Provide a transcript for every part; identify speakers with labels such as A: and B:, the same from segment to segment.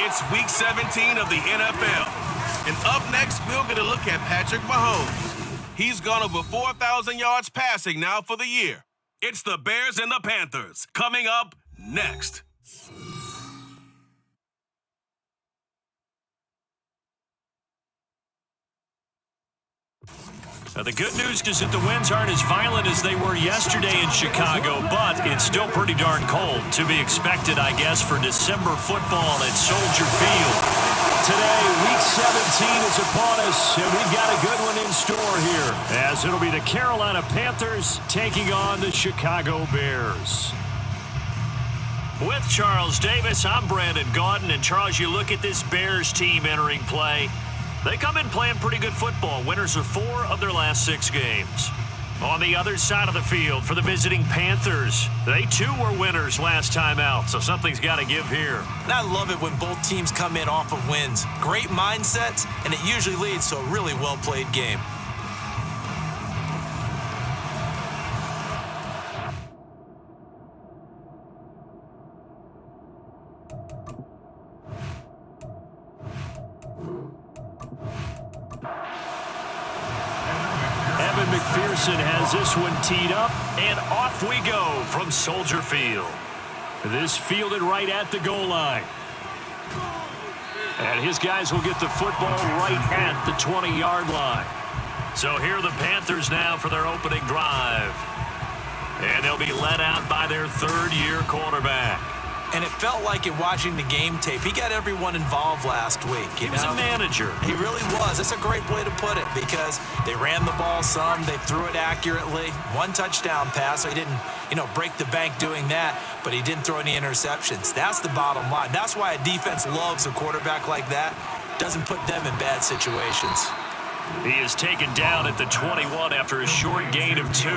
A: It's Week 17 of the NFL. And up next, we'll get a look at Patrick Mahomes. He's gone over 4,000 yards passing now for the year. It's the Bears and the Panthers coming up next.
B: The good news is that the winds aren't as violent as they were yesterday in Chicago, but it's still pretty darn cold. To be expected, I guess, for December football at Soldier Field. Today, Week 17 is upon us, and we've got a good one in store here, as it'll be the Carolina Panthers taking on the Chicago Bears. With Charles Davis, I'm Brandon Gaudin, and Charles, you look at this Bears team entering play. They come in playing pretty good football. Winners of 4 of their last 6 games. On the other side of the field for the visiting Panthers, they too were winners last time out, so something's got to give here.
C: And I love it when both teams come in off of wins. Great mindsets, and it usually leads to a really well-played game.
B: McPherson has this one teed up, and off we go from Soldier Field. This fielded right at the goal line. And his guys will get the football right at the 20-yard line. So here are the Panthers now for their opening drive. And they'll be led out by their third-year quarterback.
C: And it felt like in watching the game tape, he got everyone involved last week.
B: He was a manager.
C: He really was. That's a great way to put it because they ran the ball some, they threw it accurately. 1 touchdown pass, so he didn't, break the bank doing that, but he didn't throw any interceptions. That's the bottom line. That's why a defense loves a quarterback like that. Doesn't put them in bad situations.
B: He is taken down at the 21 after a short gain of 2.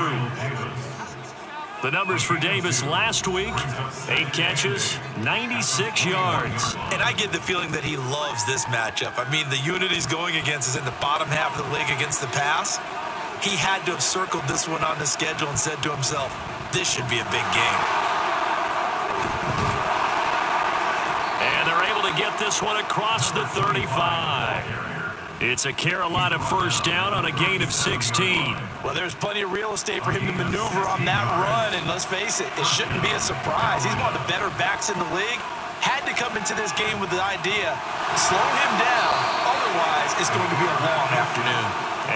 B: The numbers for Davis last week, 8 catches, 96 yards.
C: And I get the feeling that he loves this matchup. I mean, the unit he's going against is in the bottom half of the league against the pass. He had to have circled this one on the schedule and said to himself, this should be a big game.
B: And they're able to get this one across the 35. It's a Carolina first down on a gain of 16.
C: Well, there's plenty of real estate for him to maneuver on that run, and let's face it, it shouldn't be a surprise. He's one of the better backs in the league. Had to come into this game with the idea, slow him down, otherwise it's going to be a long afternoon.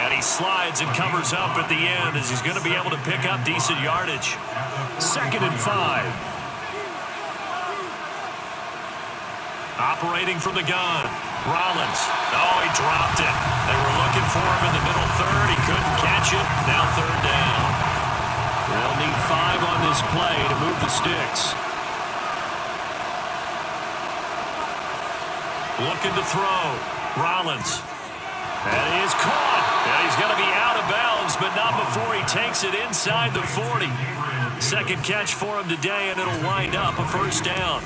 B: And he slides and covers up at the end as he's going to be able to pick up decent yardage. 2nd and 5. Operating from the gun, Rollins. Oh, he dropped it. They were looking for him in the middle third. He couldn't catch it. Now 3rd down. They'll need 5 on this play to move the sticks. Looking to throw. Rollins. That is caught. And he's going to be out of bounds, but not before he takes it inside the 40. 2nd catch for him today, and it'll wind up a first down.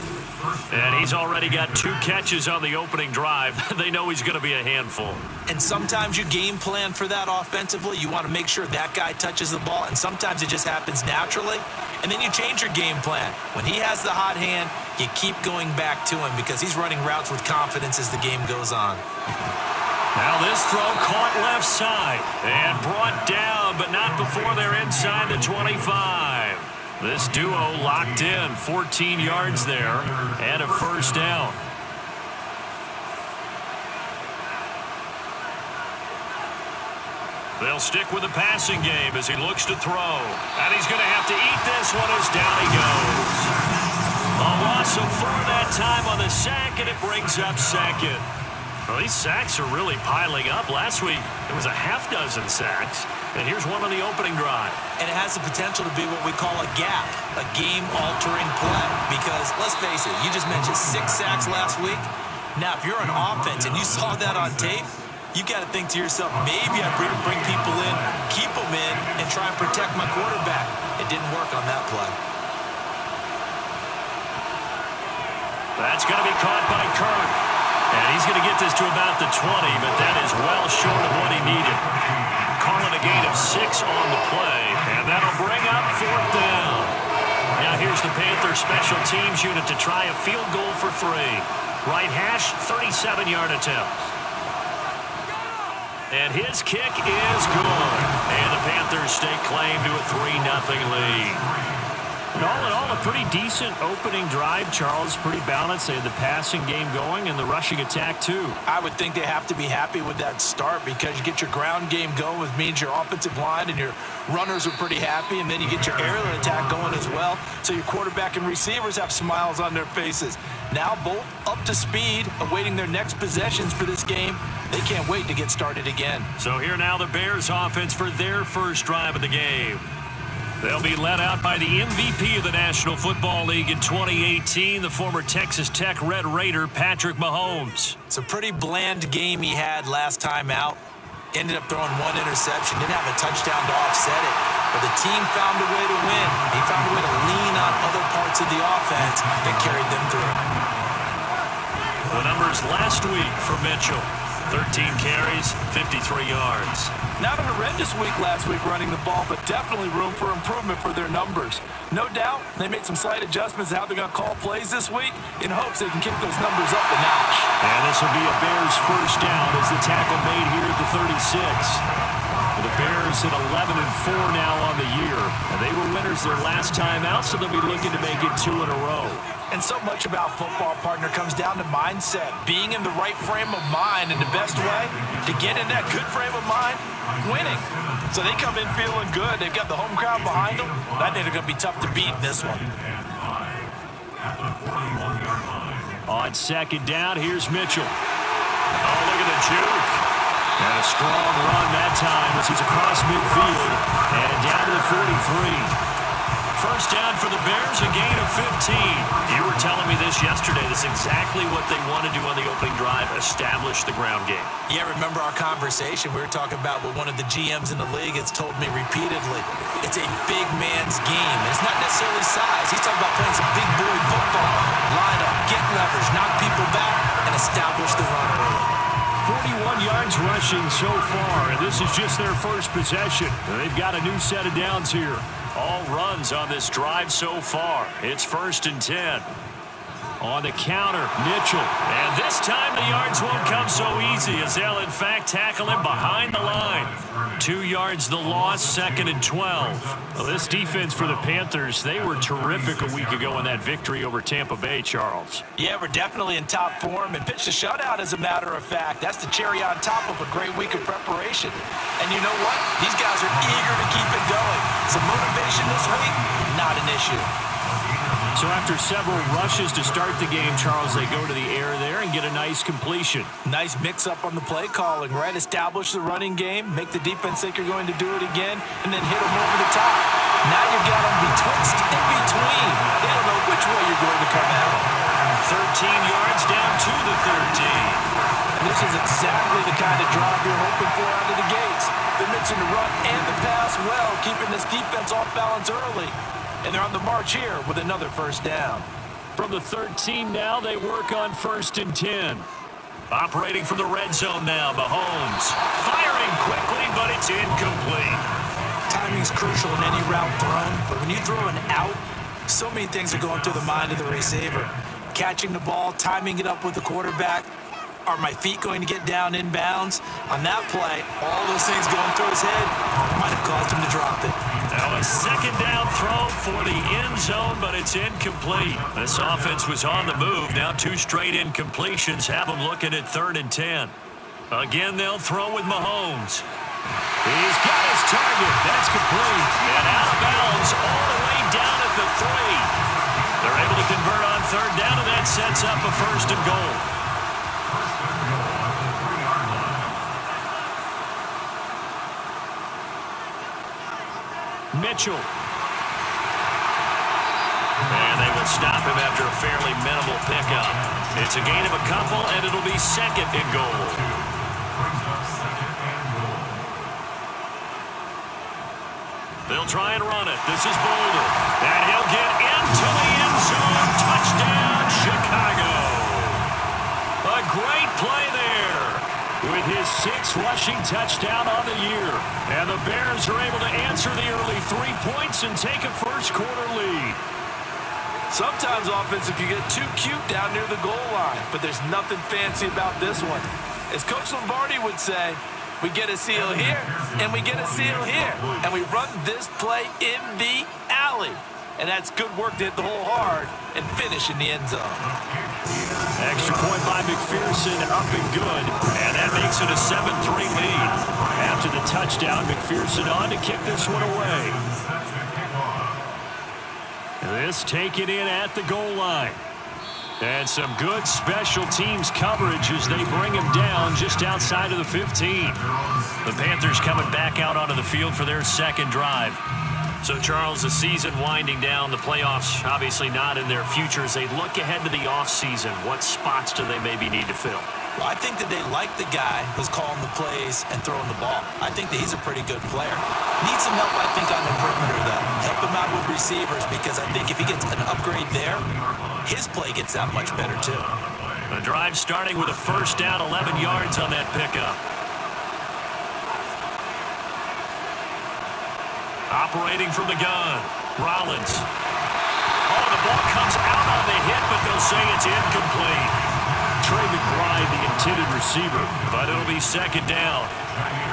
B: And he's already got 2 catches on the opening drive. They know he's going to be a handful.
C: And sometimes you game plan for that offensively. You want to make sure that guy touches the ball, and sometimes it just happens naturally. And then you change your game plan. When he has the hot hand, you keep going back to him because he's running routes with confidence as the game goes on.
B: Now this throw caught left side and brought down, but not before they're inside the 25. This duo locked in, 14 yards there, and a first down. They'll stick with the passing game as he looks to throw. And he's going to have to eat this one as down he goes. A loss of 4 that time on the sack, and it brings up 2nd. Well, these sacks are really piling up. Last week, it was a half dozen sacks. And here's one on the opening drive.
C: And it has the potential to be what we call a gap, a game-altering play. Because, let's face it, you just mentioned 6 sacks last week. Now, if you're an offense and you saw that on tape, you got to think to yourself, maybe I bring people in, keep them in, and try and protect my quarterback. It didn't work on that play.
B: That's going to be caught by Kirk. And he's going to get this to about the 20, but that is well short of what he needed. Calling a gain of 6 on the play, and that'll bring up 4th down. Now here's the Panthers special teams unit to try a field goal for 3. Right hash, 37-yard attempt. And his kick is good. And the Panthers stake claim to a 3-0 lead. And all in all, a pretty decent opening drive, Charles. Pretty balanced. They had the passing game going and the rushing attack, too.
C: I would think they have to be happy with that start because you get your ground game going, which means your offensive line and your runners are pretty happy, and then you get your aerial attack going as well. So your quarterback and receivers have smiles on their faces. Now both up to speed, awaiting their next possessions for this game. They can't wait to get started again.
B: So here now the Bears offense for their first drive of the game. They'll be led out by the MVP of the National Football League in 2018, the former Texas Tech Red Raider, Patrick Mahomes.
C: It's a pretty bland game he had last time out. Ended up throwing one interception, didn't have a touchdown to offset it. But the team found a way to win. He found a way to lean on other parts of the offense that carried them through.
B: The numbers last week for Mitchell. 13 carries, 53 yards.
C: Not a horrendous week last week running the ball, but definitely room for improvement for their numbers. No doubt, they made some slight adjustments to how they're going to call plays this week in hopes they can kick those numbers up a notch.
B: And this will be a Bears first down as the tackle made here at the 36. The Bears at 11-4 now on the year. And they were winners their last time out, so they'll be looking to make it 2 in a row.
C: And so much about football, partner, comes down to mindset. Being in the right frame of mind, and the best way to get in that good frame of mind, winning. So they come in feeling good. They've got the home crowd behind them. I think they're going to be tough to beat in this one.
B: On second down, here's Mitchell. Oh, look at the juke. And a strong run that time as he's across midfield and down to the 43. First down for the Bears, a gain of 15. You were telling me this yesterday. This is exactly what they want to do on the opening drive, establish the ground game.
C: Yeah, remember our conversation? We were talking about what one of the GMs in the league has told me repeatedly. It's a big man's game. And it's not necessarily size. He's talking about playing some big boy football. Line up, get leverage, knock people back, and establish the run early.
B: 41 yards rushing so far, and this is just their first possession. They've got a new set of downs here. All runs on this drive so far. It's 1st and 10. On the counter, Mitchell. And this time the yards won't come so easy as they'll in fact tackle him behind the line. 2 yards the loss, 2nd and 12. Well, this defense for the Panthers, they were terrific a week ago in that victory over Tampa Bay, Charles.
C: Yeah, we're definitely in top form and pitched a shutout as a matter of fact. That's the cherry on top of a great week of preparation. And you know what? These guys are eager to keep it going. Some motivation this week, not an issue.
B: So after several rushes to start the game, Charles, they go to the air there and get a nice completion.
C: Nice mix-up on the play calling, right? Establish the running game, make the defense think you're going to do it again, and then hit them over the top. Now you've got them betwixt and between. They don't know which way you're going to come out.
B: 13 yards down to the 13.
C: And this is exactly the kind of drive you're hoping for out of the gates. They're mixing the run and the pass well, keeping this defense off balance early. And they're on the march here with another first down.
B: From the 13 now, they work on 1st and 10. Operating from the red zone now, Mahomes. Firing quickly, but it's incomplete.
C: Timing's crucial in any route thrown, but when you throw an out, so many things are going through the mind of the receiver. Catching the ball, timing it up with the quarterback. Are my feet going to get down inbounds? On that play, all those things going through his head might have caused him to drop it.
B: Now a second down throw for the end zone, but it's incomplete. This offense was on the move. Now 2 straight incompletions have them looking at 3rd and 10. Again, they'll throw with Mahomes. He's got his target. That's complete. And out of bounds all the way down at the 3. They're able to convert on 3rd down, and that sets up a 1st and goal. Mitchell. And they will stop him after a fairly minimal pickup. It's a gain of a couple, and it'll be 2nd and goal. They'll try and run it. This is Boulder. And he'll get into the end zone. Touchdown, Chicago. A great play there with his 6th rushing touchdown on the year. And the Bears are able to answer the early 3 points and take a first quarter lead.
D: Sometimes offenses can get too cute down near the goal line, but there's nothing fancy about this one. As Coach Lombardi would say, we get a seal here, and we get a seal here, and we run this play in the alley. And that's good work to hit the hole hard and finish in the end zone.
B: Extra point by McPherson, up and good, and that makes it a 7-3 lead. After the touchdown, McPherson on to kick this one away. This taken in at the goal line. And some good special teams coverage as they bring him down just outside of the 15. The Panthers coming back out onto the field for their second drive. So, Charles, the season winding down, the playoffs obviously not in their future. As they look ahead to the offseason, what spots do they maybe need to fill?
C: Well, I think that they like the guy who's calling the plays and throwing the ball. I think that he's a pretty good player. Needs some help, I think, on the perimeter, though. Help him out with receivers, because I think if he gets an upgrade there, his play gets that much better, too.
B: The drive starting with a first down, 11 yards on that pickup. Operating from the gun, Rollins. Oh, the ball comes out on the hit, but they'll say it's incomplete. Trey McBride, the intended receiver, but it'll be second down.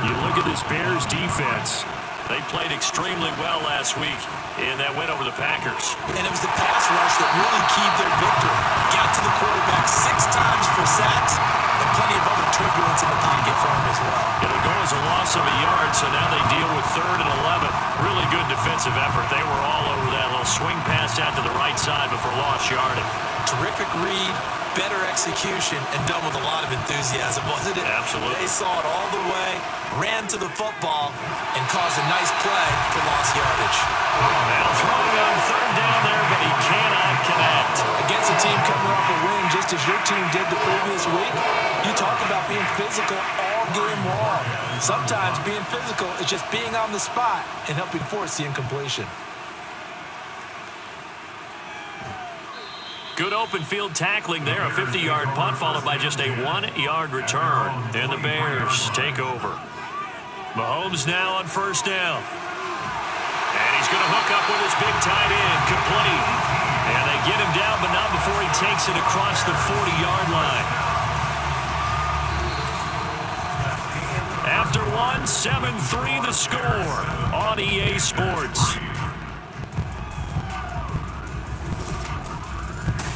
B: You look at this Bears defense. They played extremely well last week in that win over the Packers.
C: And it was the pass rush that really keyed their victory. Got to the quarterback 6 times for sacks, and plenty of other turbulence in the pocket for him as well.
B: It'll go as a loss of a yard, so now they deal with 3rd and 11. Really good defensive effort. They were all over that little swing pass out to the right side before lost yardage.
C: Terrific read, better execution, and done with a lot of enthusiasm, wasn't it?
B: Absolutely.
C: They saw it all the way, ran to the football, and caused a nice play for lost yardage.
B: Now throwing on 3rd down there, but he cannot connect.
D: Against a team coming off a win, just as your team did the previous week, you talk about being physical all game long. Sometimes being physical is just being on the spot and helping force the incompletion.
B: Good open field tackling there, a 50-yard punt followed by just a 1-yard return. And the Bears take over. Mahomes now on first down. And he's going to hook up with his big tight end, complete. And they get him down, but not before he takes it across the 40-yard line. After one, 7-3 the score on EA Sports.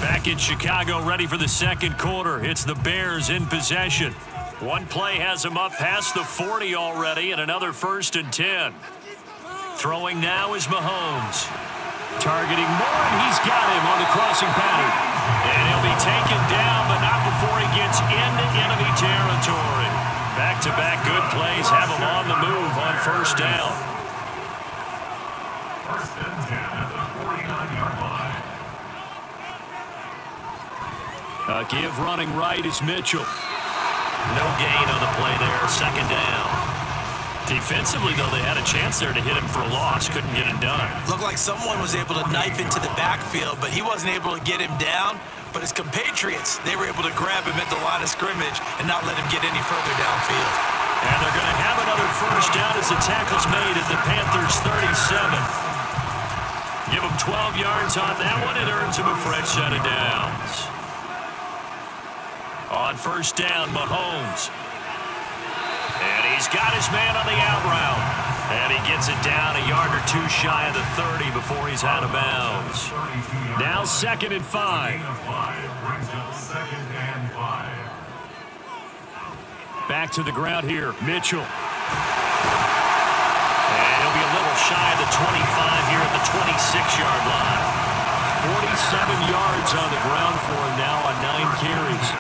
B: Back in Chicago, ready for the second quarter. It's the Bears in possession. One play has them up past the 40 already, and another 1st and 10. Throwing now is Mahomes. Targeting Moore, and he's got him on the crossing pattern. And he'll be taken down, but not before he gets into enemy territory. Back-to-back good plays have him on the move on first down.
E: 1st and 10 at the 49-yard line.
B: Give running right is Mitchell. No gain on the play there, second down. Defensively, though, they had a chance there to hit him for a loss. Couldn't get it done.
C: Looked like someone was able to knife into the backfield, but he wasn't able to get him down. But his compatriots, they were able to grab him at the line of scrimmage and not let him get any further downfield.
B: And they're going to have another first down as the tackle's made at the Panthers' 37. Give him 12 yards on that one. It earns him a fresh set of downs. On first down, Mahomes. And he's got his man on the out route. And he gets it down a yard or two shy of the 30 before he's out of bounds. Now 2nd and 5. Back to the ground here, Mitchell. And he'll be a little shy of the 25 here at the 26-yard line. 47 yards on the ground for him now on 9 carries.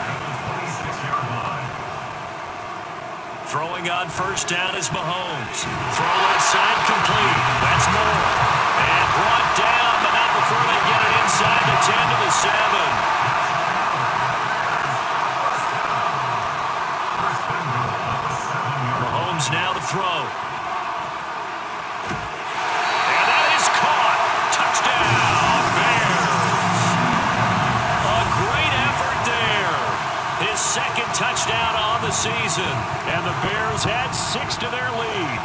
B: Throwing on first down is Mahomes. Throw left side complete. That's Moore. And brought down, but not before they get it inside the 10 to the 7. Mahomes now to throw. And that is caught. Touchdown, Bears. A great effort there. His second touchdown on the season. And the Bears add 6 to their lead.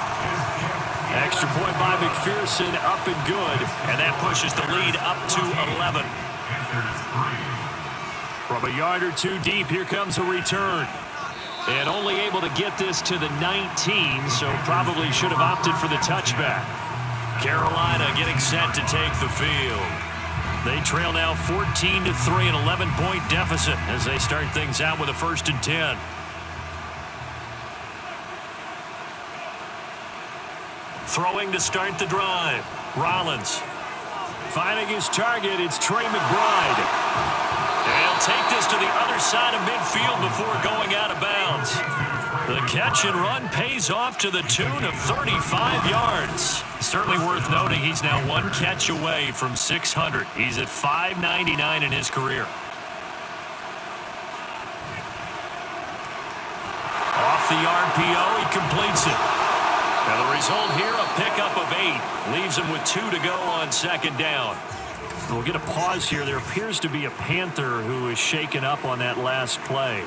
B: Extra point by McPherson, up and good. And that pushes the lead up to 11. From a yard or two deep, here comes a return. And only able to get this to the 19, so probably should have opted for the touchback. Carolina getting set to take the field. They trail now 14-3, an 11-point deficit as they start things out with a 1st and 10. Throwing to start the drive. Rollins. Finding his target, it's Trey McBride. And he'll take this to the other side of midfield before going out of bounds. The catch and run pays off to the tune of 35 yards. Certainly worth noting he's now 1 catch away from 600. He's at 599 in his career. Off the RPO, he completes it. Now the result here, a pickup of 8. Leaves him with 2 to go on 2nd down. We'll get a pause here. There appears to be a Panther who is shaken up on that last play.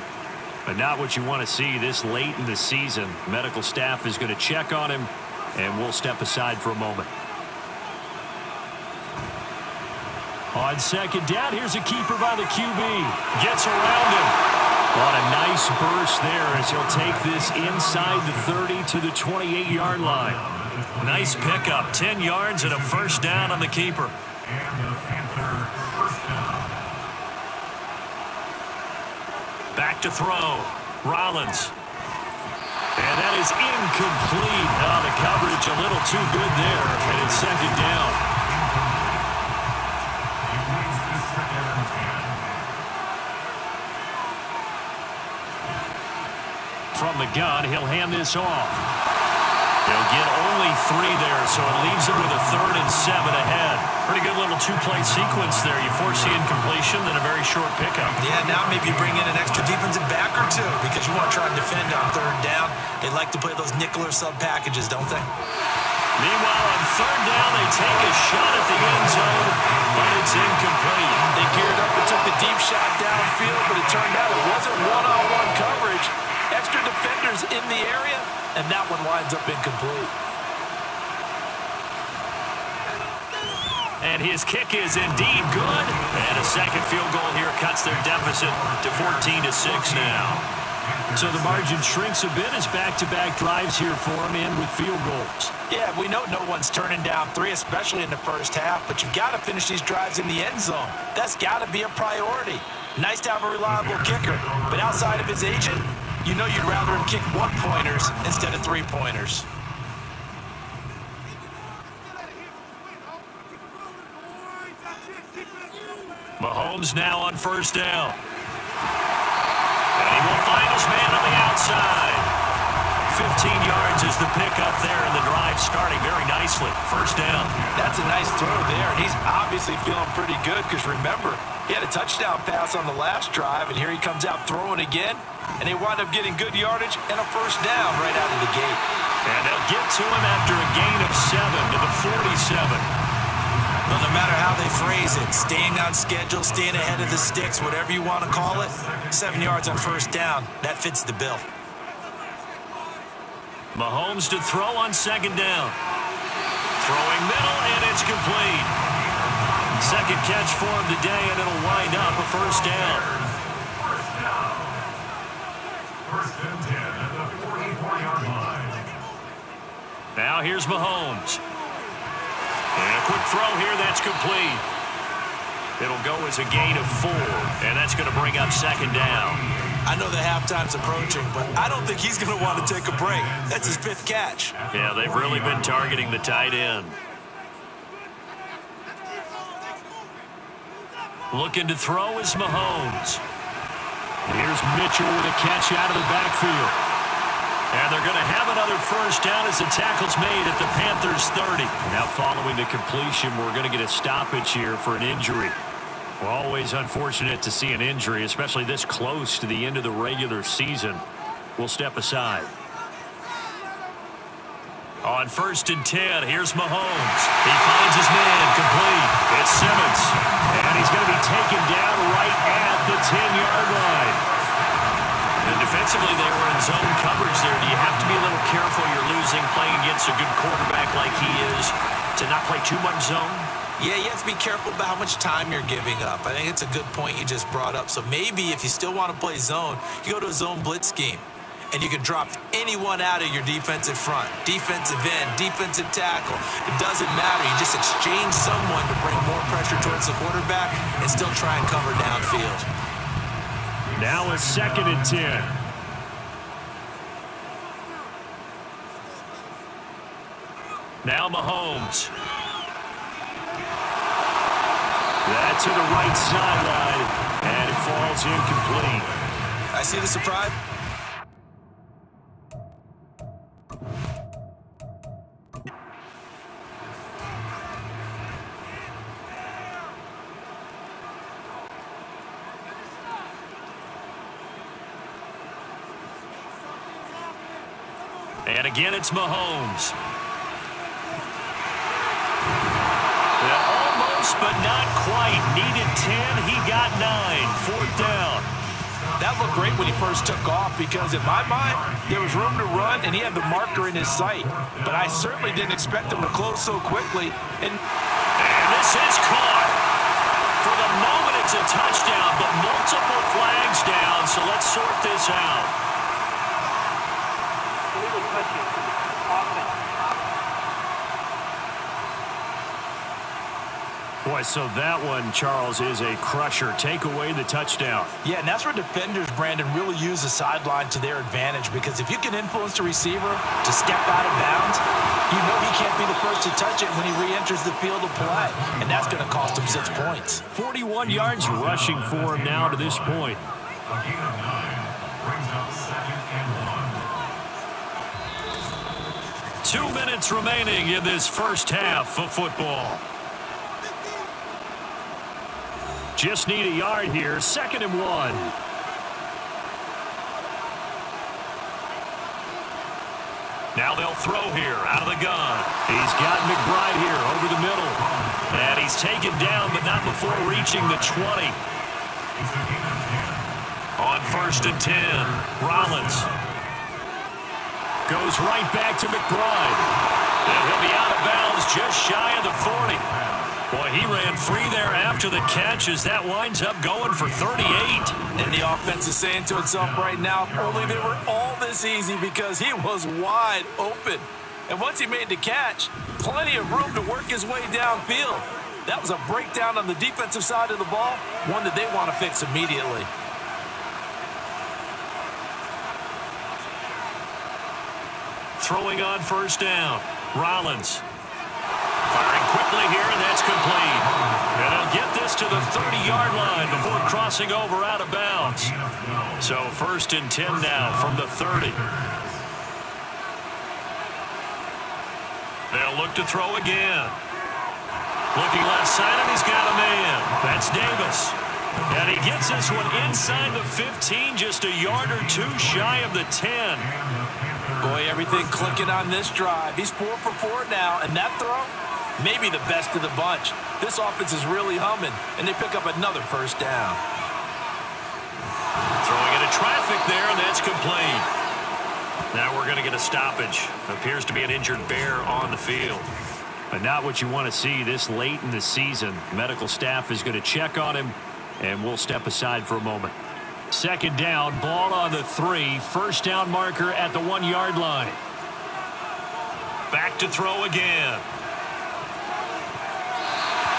B: But not what you want to see this late in the season. Medical staff is going to check on him, and we'll step aside for a moment. On 2nd down, here's a keeper by the QB. Gets around him. On a nice burst there as he'll take this inside the 30 to the 28-yard line. Nice pickup, 10 yards and a 1st down on the keeper. Back to throw. Rollins. And that is incomplete. Oh, the coverage a little too good there. And it's 2nd down. From the gun, he'll hand this off. He'll get only 3 there, so it leaves him with a 3rd and 7 ahead. Pretty good little 2-play sequence there. You force the incompletion, then a very short pickup.
C: Yeah, now maybe bring in an extra defensive back or 2 because you want to try and defend on 3rd down. They like to play those nickel or sub packages, don't they?
B: Meanwhile, on 3rd down, they take a shot at the end zone, but it's incomplete.
D: They geared up and took the deep shot downfield, but it turned out it wasn't one-on-one coverage. Extra defenders in the area, and that one winds up incomplete.
B: And his kick is indeed good. And a 2nd field goal here cuts their deficit to 14-6 now. So the margin shrinks a bit as back-to-back drives here for him and with field goals.
D: Yeah, we know no one's turning down 3, especially in the 1st half, but you've got to finish these drives in the end zone. That's got to be a priority. Nice to have a reliable kicker, but outside of his agent, you know you'd rather him kick 1-pointers instead of 3-pointers.
B: Mahomes now on 1st down. And he will find his man on the outside. 15 yards is the pickup there, and the drive starting very nicely. 1st down.
D: That's a nice throw there, and he's obviously feeling pretty good because remember, he had a touchdown pass on the last drive, and here he comes out throwing again, and they wind up getting good yardage and a 1st down right out of the gate.
B: And they'll get to him after a gain of 7 to the 47.
C: Well, no matter how they phrase it, staying on schedule, staying ahead of the sticks, whatever you want to call it, 7 yards on 1st down, that fits the bill.
B: Mahomes to throw on 2nd down. Throwing middle, and it's complete. 2nd catch for him today, and it'll wind up a 1st down.
E: 1st and 10 at the 44-yard line.
B: Now here's Mahomes. And a quick throw here, that's complete. It'll go as a gain of 4, and that's going to bring up 2nd down.
C: I know the halftime's approaching, but I don't think he's going to want to take a break. That's his 5th catch.
B: Yeah, they've really been targeting the tight end. Looking to throw is Mahomes. Here's Mitchell with a catch out of the backfield. And they're going to have another 1st down as the tackle's made at the Panthers' 30. Now following the completion, we're going to get a stoppage here for an injury. Well, always unfortunate to see an injury, especially this close to the end of the regular season. We'll step aside. On 1st and 10, here's Mahomes. He finds his man complete. It's Simmons. And he's going to be taken down right at the 10-yard line. And defensively, they were in zone coverage there. Do you have to be a little careful you're losing playing against a good quarterback like he is to not play too much zone?
C: Yeah, you have to be careful about how much time you're giving up. I think it's a good point you just brought up. So maybe if you still want to play zone, you go to a zone blitz scheme. And you can drop anyone out of your defensive front, defensive end, defensive tackle. It doesn't matter. You just exchange someone to bring more pressure towards the quarterback and still try and cover downfield.
B: Now a 2nd and 10. Now Mahomes. That to the right sideline, and it falls incomplete.
C: I see the surprise.
B: And again, it's Mahomes. Almost, but not quite. Needed 10. He got 9. 4th down.
D: That looked great when he first took off because, in my mind, there was room to run, and he had the marker in his sight. But I certainly didn't expect him to close so quickly. And
B: this is caught. For the moment, it's a touchdown, but multiple flags down, so let's sort this out. Boy, so that one, Charles, is a crusher. Take away the touchdown.
D: yeah, and that's where defenders, Brandon, really use the sideline to their advantage because if you can influence the receiver to step out of bounds, you know he can't be the first to touch it when he re-enters the field of play, and that's going to cost him 6 points.
B: 41 yards rushing for him now to this point.
E: A gain of 9 brings up 2nd and 1.
B: 2 minutes remaining in this first half of football. Just need a yard here. 2nd and 1. Now they'll throw here out of the gun. He's got McBride here over the middle. And he's taken down, but not before reaching the 20. On 1st and 10, Rollins goes right back to McBride. And he'll be out of bounds just shy of the 40. Boy, he ran free there after the catch as that winds up going for 38.
D: And the offense is saying to itself right now, only they were all this easy because he was wide open. And once he made the catch, plenty of room to work his way downfield. That was a breakdown on the defensive side of the ball, one that they want to fix immediately.
B: Throwing on 1st down, Rollins. Firing quickly here, and that's complete. And he'll get this to the 30-yard line before crossing over out of bounds. So 1st and 10 now from the 30. They'll look to throw again. Looking left side, and he's got a man. That's Davis. And he gets this one inside the 15, just a yard or two shy of the 10.
D: Boy, everything clicking on this drive. He's 4 for 4 now, and that throw, maybe the best of the bunch. This offense is really humming, and they pick up another 1st down.
B: Throwing into traffic there, and that's complete. Now we're going to get a stoppage. Appears to be an injured Bear on the field. But not what you want to see this late in the season. Medical staff is going to check on him, and we'll step aside for a moment. 2nd down, ball on the 3. 1st down marker at the 1-yard line. Back to throw again.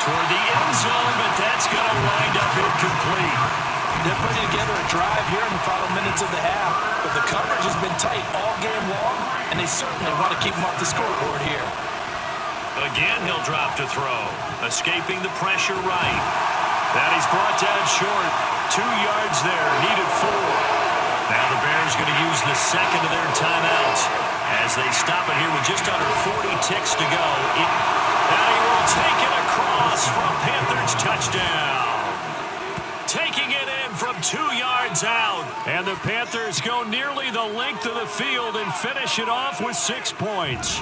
B: Toward the end zone, but that's going to wind up incomplete.
D: They're putting together a drive here in the final minutes of the half, but the coverage has been tight all game long, and they certainly want to keep them off the scoreboard here.
B: Again, he'll drop to throw, escaping the pressure right. That he's brought down short. 2 yards there, needed 4. Now the Bears going to use the 2nd of their timeouts as they stop it here with just under 40 ticks to go. And he will take it across for a Panthers touchdown. Taking it in from 2 yards out. And the Panthers go nearly the length of the field and finish it off with 6 points.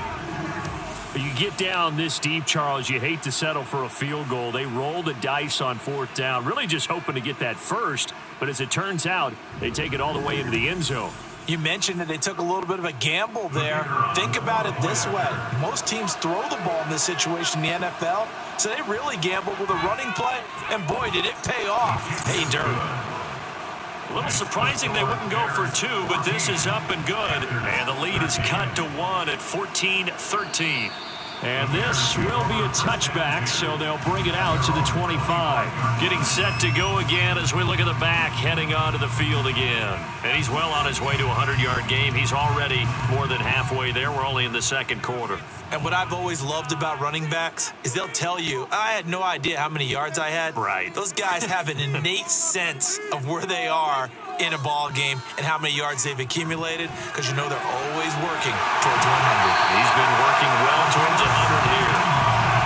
B: You get down this deep, Charles, you hate to settle for a field goal. They roll the dice on 4th down, really just hoping to get that first. But as it turns out, they take it all the way into the end zone.
C: You mentioned that they took a little bit of a gamble there. Think about it this way. Most teams throw the ball in this situation in the NFL, so they really gambled with a running play, and boy, did it pay off. Hey, Dirt.
B: A little surprising they wouldn't go for two, but this is up and good. And the lead is cut to 1 at 14-13. And this will be a touchback, so they'll bring it out to the 25. Getting set to go again as we look at the back, heading onto the field again. And he's well on his way to a 100-yard game. He's already more than halfway there. We're only in the second quarter.
C: And what I've always loved about running backs is they'll tell you, I had no idea how many yards I had.
B: Right.
C: Those guys have an innate sense of where they are in a ball game and how many yards they've accumulated, because you know they're always working towards 100.
B: He's been working well towards 100 here.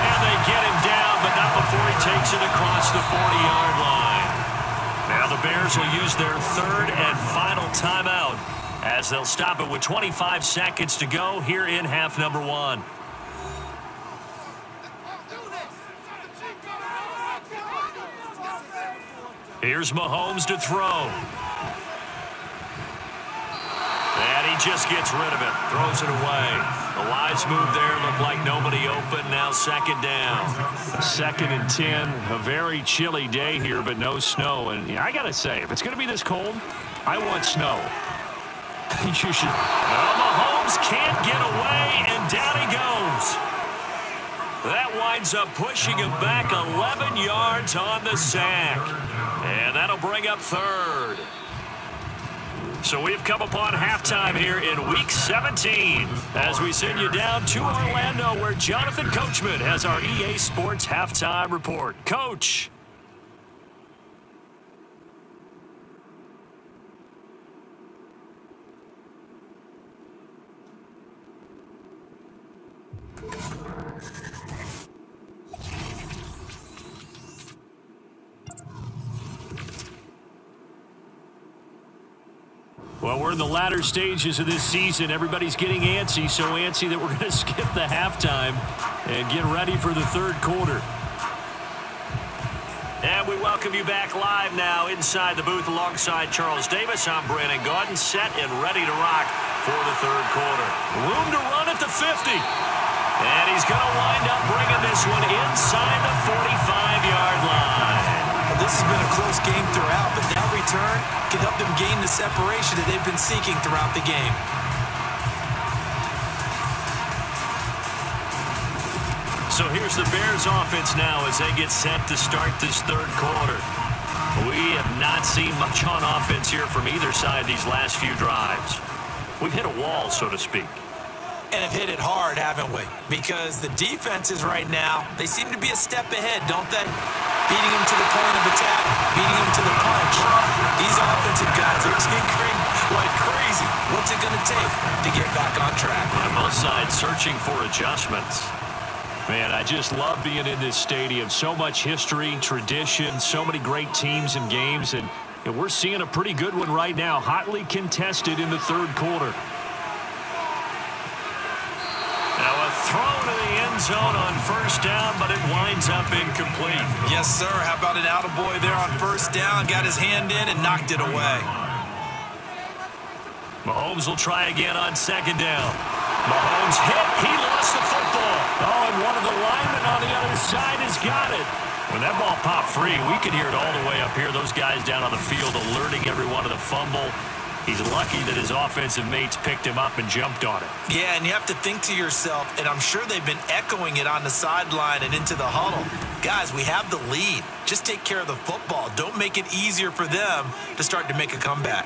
B: And they get him down, but not before he takes it across the 40-yard line. Now the Bears will use their third and final timeout as they'll stop it with 25 seconds to go here in half number 1. Here's Mahomes to throw. And he just gets rid of it, throws it away. The wise move there, looked like nobody open. Now second down. 2nd and 10, a very chilly day here, but no snow. And I got to say, if it's going to be this cold, I want snow. You should. Well, Mahomes can't get away, and down he goes. That winds up pushing him back 11 yards on the sack. And that'll bring up third. So we've come upon halftime here in Week 17 as we send you down to Orlando, where Jonathan Coachman has our EA Sports Halftime Report. Coach. Well, we're in the latter stages of this season. Everybody's getting antsy, so antsy that we're going to skip the halftime and get ready for the third quarter. And we welcome you back live now inside the booth alongside Charles Davis. I'm Brandon Gaudin, set and ready to rock for the third quarter. Room to run at the 50. And he's going to wind up bringing this one inside the 45-yard line.
C: This has been a close game throughout, but that return can help them gain the separation that they've been seeking throughout the game.
B: So here's the Bears offense now as they get set to start this third quarter. We have not seen much on offense here from either side these last few drives. We've hit a wall, so to speak.
C: And have hit it hard, haven't we? Because the defenses right now, they seem to be a step ahead, don't they? Beating them to the point of attack, beating them to the punch. These offensive guys are tinkering like crazy. What's it going to take to get back on track?
B: On both sides searching for adjustments. Man, I just love being in this stadium. So much history, tradition, so many great teams and games. And we're seeing a pretty good one right now, hotly contested in the third quarter. Now a throw to the end zone on first down, but it winds up incomplete.
C: Yes, sir. How about an attaboy there on first down? Got his hand in and knocked it away.
B: Mahomes will try again on second down. Mahomes hit. He lost the football. Oh, and one of the linemen on the other side has got it. When that ball popped free, we could hear it all the way up here. Those guys down on the field alerting everyone of the fumble. He's lucky that his offensive mates picked him up and jumped on it.
C: Yeah, and you have to think to yourself, and I'm sure they've been echoing it on the sideline and into the huddle. Guys, we have the lead. Just take care of the football. Don't make it easier for them to start to make a comeback.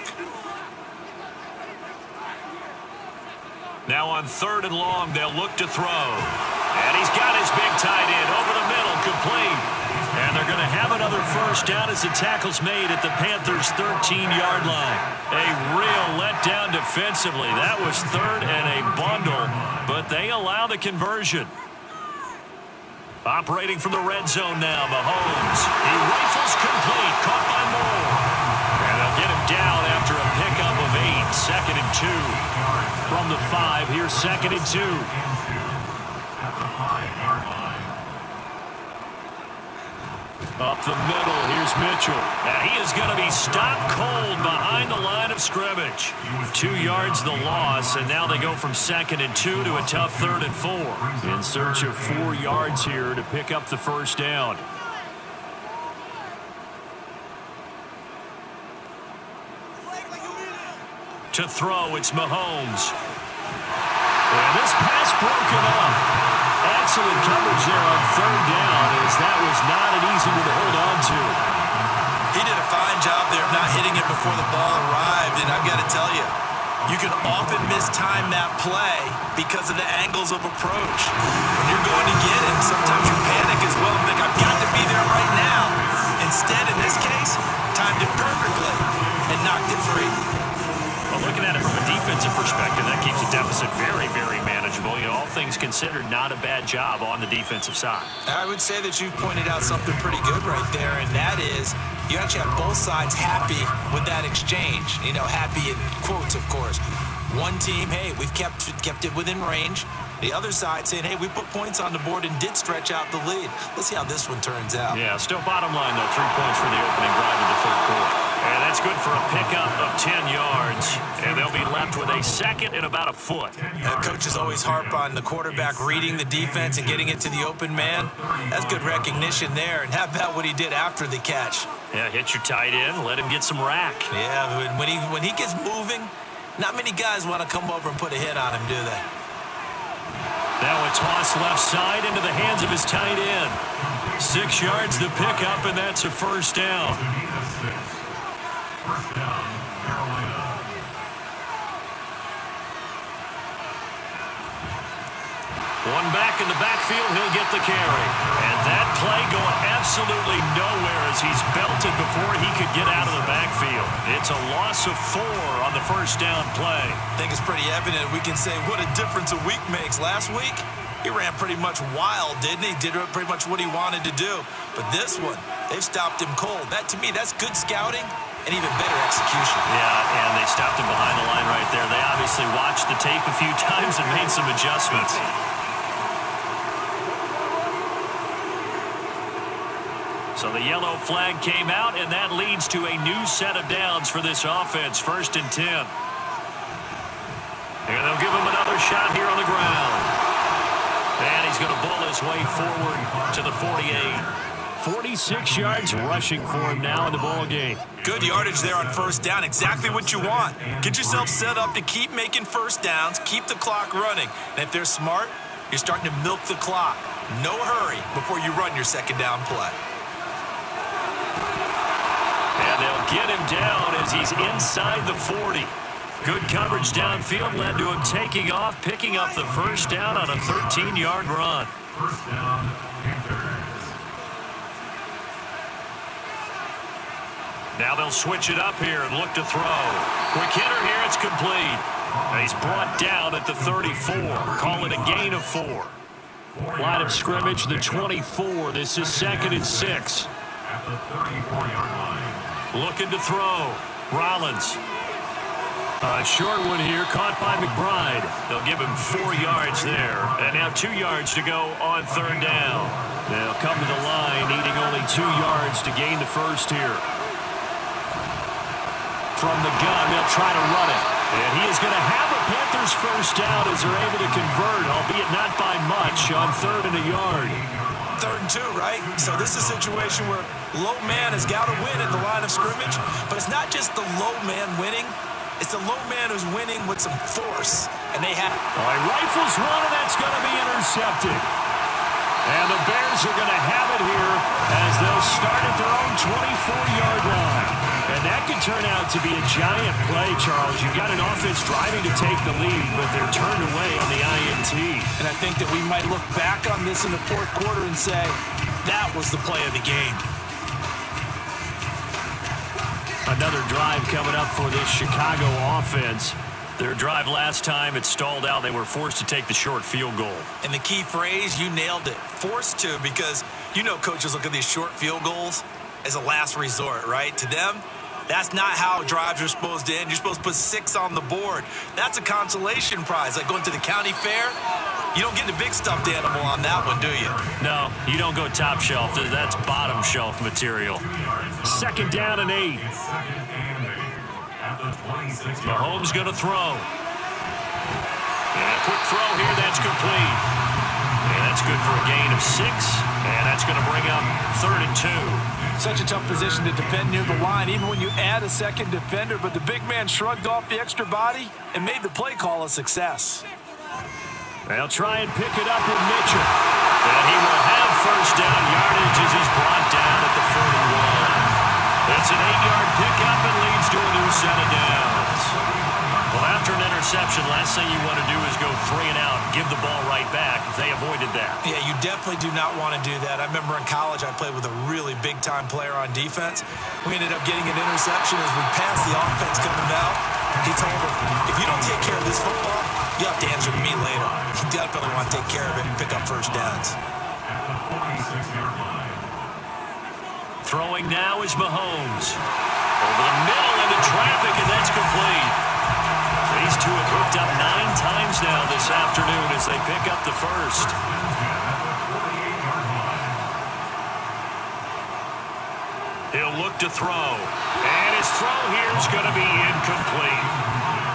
B: Now on third and long, they'll look to throw. And he's got his big tight end over the middle, complete. And they're going to have another first down as the tackle's made at the Panthers' 13-yard line. A real letdown defensively. That was third and a bundle, but they allow the conversion. Operating from the red zone now, Mahomes. He rifles complete, caught by Moore. And they'll get him down after a pickup of 8. 2nd and 2. From the 5, here's 2nd and 2. Up the middle, here's Mitchell. And he is going to be stopped cold behind the line of scrimmage. 2 yards the loss, and now they go from 2nd and 2 to a tough 3rd and 4. In search of 4 yards here to pick up the first down. To throw, it's Mahomes. And this pass broken up. Excellent coverage there on 3rd down, as that was not an easy one to hold on to.
C: He did a fine job there of not hitting it before the ball arrived, and I've got to tell you, you can often mistime that play because of the angles of approach. When you're going to get it, sometimes you panic as well and think, I've got to be there right now. Instead, in this case, timed it perfectly and knocked it free.
B: Well, looking at it from a defensive perspective, that keeps the deficit very, very manageable. You know, all things considered, not a bad job on the defensive side.
C: I would say that you've pointed out something pretty good right there, and that is you actually have both sides happy with that exchange. You know, happy in quotes, of course. One team, hey, we've kept it within range. The other side saying, hey, we put points on the board and did stretch out the lead. Let's see how this one turns out.
B: Yeah, still bottom line, though, 3 points for the opening drive of the 3rd quarter. And that's good for a pickup of 10 yards. And they'll be left with a 2nd and about a foot.
C: Coaches always harp on the quarterback reading the defense and getting it to the open man. That's good recognition there. And how about what he did after the catch?
B: Yeah, hit your tight end, let him get some rack.
C: Yeah, when he gets moving, not many guys want to come over and put a hit on him, do they?
B: Now a toss left side into the hands of his tight end. 6 yards the pickup, and that's a first down.
E: First down, Carolina.
B: One back in the backfield, he'll get the carry. And that play going absolutely nowhere as he's belted before he could get out of the backfield. It's a loss of 4 on the first down play.
C: I think it's pretty evident. We can say what a difference a week makes. Last week, he ran pretty much wild, didn't he? Did pretty much what he wanted to do. But this one, they've stopped him cold. That, to me, that's good scouting and even better execution.
B: Yeah, and they stopped him behind the line right there. They obviously watched the tape a few times and made some adjustments. So the yellow flag came out, and that leads to a new set of downs for this offense, 1st and 10. And they'll give him another shot here on the ground. And he's going to bull his way forward to the 48. 46 yards rushing for him now in the ball game.
C: Good yardage there on first down. Exactly what you want. Get yourself set up to keep making first downs, keep the clock running. And if they're smart, you're starting to milk the clock. No hurry before you run your second down play.
B: And they'll get him down as he's inside the 40. Good coverage downfield led to him taking off, picking up the first down on a 13-yard run.
E: First down, Panthers.
B: Now they'll switch it up here and look to throw. Quick hitter here, it's complete. And he's brought down at the 34. Call it a gain of 4. Line of scrimmage, the 24. This is 2nd and 6.
E: At the 34-yard line.
B: Looking to throw. Rollins. A short one here, caught by McBride. They'll give him 4 yards there. And now 2 yards to go on 3rd down. They'll come to the line, needing only 2 yards to gain the first here. From the gun, they'll try to run it. And he is going to have a Panthers first down as they're able to convert, albeit not by much, on 3rd and a yard.
C: 3rd and 2, right? So this is a situation where low man has got to win at the line of scrimmage. But it's not just the low man winning. It's the low man who's winning with some force. And they have...
B: All right, rifles one, and that's going to be intercepted. And the Bears are going to have it here as they'll start at their own 24-yard line. And that could turn out to be a giant play, Charles. You've got an offense driving to take the lead, but they're turned away on the INT.
D: And I think that we might look back on this in the 4th quarter and say, that was the play of the game.
B: Another drive coming up for this Chicago offense. Their drive last time, it stalled out. They were forced to take the short field goal.
C: And the key phrase, you nailed it. Forced to, because you know coaches look at these short field goals as a last resort, right? To them, that's not how drives are supposed to end. You're supposed to put 6 on the board. That's a consolation prize, like going to the county fair. You don't get the big stuffed animal on that one, do you?
B: No, you don't go top shelf. That's bottom shelf material. 2nd down and 8. Mahomes going to throw. And a quick throw here. That's complete. And that's good for a gain of 6. And that's going to bring up 3rd and 2.
D: Such a tough position to defend near the line, even when you add a second defender. But the big man shrugged off the extra body and made the play call a success.
B: They'll try and pick it up with Mitchell. And he will have 1st down yardage as he's brought down at the 41. It's an 8-yard pickup and leads to a new set of downs. Well, after an interception, last thing you want to do is go 3 and out, give the ball right back. They avoided that.
C: Yeah, you definitely do not want to do that. I remember in college I played with a really big-time player on defense. We ended up getting an interception as we passed the offense coming out. He told him, if you don't take care of this football, you have to answer to me later. You definitely want to take care of it and pick up 1st downs.
B: Throwing now is Mahomes. Over the middle into traffic, and that's complete. These two have hooked up 9 times now this afternoon as they pick up the 1st. He'll look to throw. And his throw here is going to be incomplete.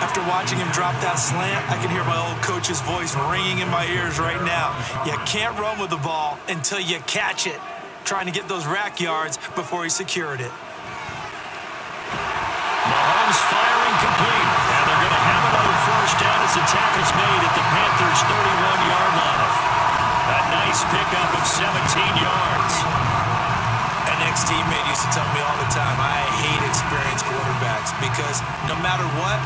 C: After watching him drop that slant, I can hear my old coach's voice ringing in my ears right now. You can't run with the ball until you catch it. Trying to get those rack yards before he secured it.
B: Mahomes firing complete. And they're going to have another 1st down as the tackle's made at the Panthers' 31-yard line. A nice pickup of 17 yards.
C: An ex-teammate used to tell me all the time, I hate experienced quarterbacks because no matter what,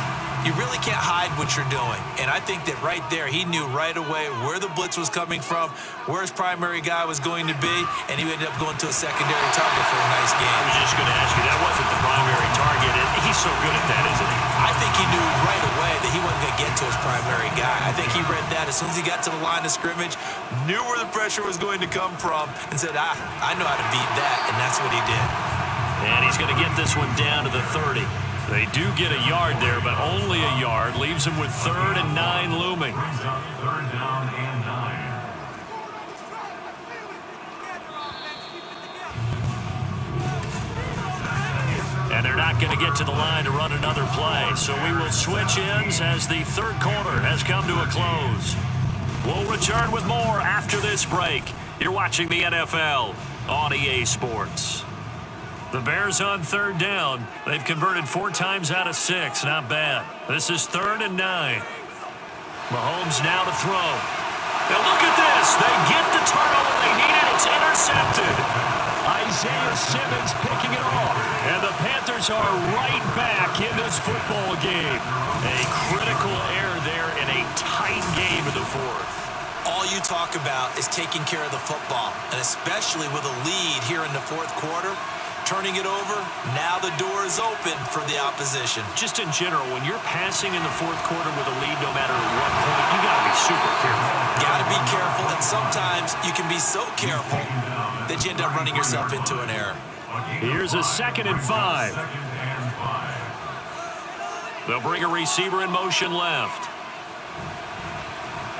C: you really can't hide what you're doing. And I think that right there, he knew right away where the blitz was coming from, where his primary guy was going to be, and he ended up going to a secondary target for a nice game.
B: I was just going to ask you, that wasn't the primary target. He's so good at that, isn't he?
C: I think he knew right away that he wasn't going to get to his primary guy. I think he read that as soon as he got to the line of scrimmage, knew where the pressure was going to come from, and said, I know how to beat that, and that's what he did.
B: And he's going to get this one down to the 30. They do get a yard there, but only a yard. Leaves them with 3rd and 9 looming.
E: 3rd down and 9.
B: And they're not going to get to the line to run another play. So we will switch ends as the 3rd quarter has come to a close. We'll return with more after this break. You're watching the NFL on EA Sports. The Bears on 3rd down. They've converted 4 times out of 6. Not bad. This is 3rd and 9. Mahomes now to throw. Now look at this. They get the turnover they needed. It's intercepted. Isaiah Simmons picking it off. And the Panthers are right back in this football game. A critical error there in a tight game in the 4th.
C: All you talk about is taking care of the football, and especially with a lead here in the 4th quarter. Turning it over, now the door is open for the opposition.
B: Just in general, when you're passing in the 4th quarter with a lead, no matter what point, you got to be super careful.
C: Got to be careful, and sometimes you can be so careful that you end up running yourself into an error.
B: Here's a 2nd and 5. They'll bring a receiver in motion left.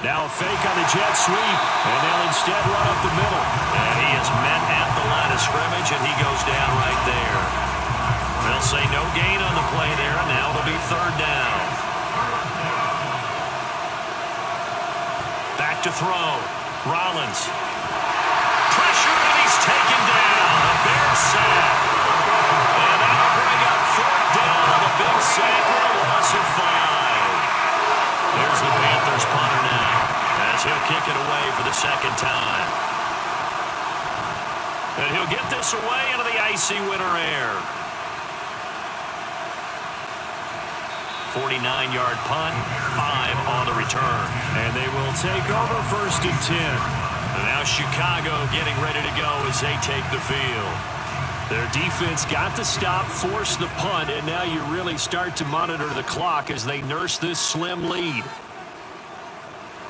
B: Now a fake on the jet sweep, and they'll instead run up the middle. And he is met at the line of scrimmage, and he goes down right there. They'll say no gain on the play there, and now it'll be 3rd down. Back to throw. Rollins. Pressure, and he's taken down. A Bear sack. And that'll bring up 4th down on the big sack with a loss of 5. There's the Panthers punter now, as he'll kick it away for the 2nd time. And he'll get this away into the icy winter air. 49-yard punt, 5 on the return. And they will take over 1st and 10. And now Chicago getting ready to go as they take the field. Their defense got the stop, forced the punt, and now you really start to monitor the clock as they nurse this slim lead.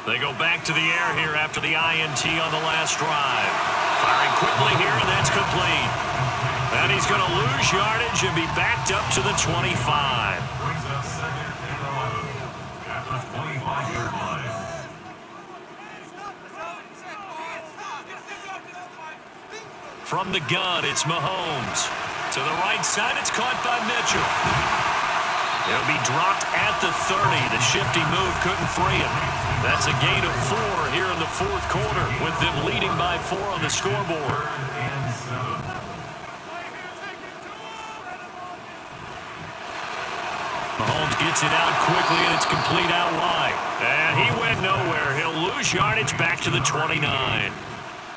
B: They go back to the air here after the INT on the last drive. Firing quickly here, and that's complete. And he's going to lose yardage and be backed up to the 25. From the gun, it's Mahomes. To the right side, it's caught by Mitchell. It'll be dropped at the 30. The shifty move couldn't free him. That's a gain of 4 here in the fourth quarter, with them leading by 4 on the scoreboard. Mahomes gets it out quickly, and it's complete out wide. And he went nowhere. He'll lose yardage back to the 29.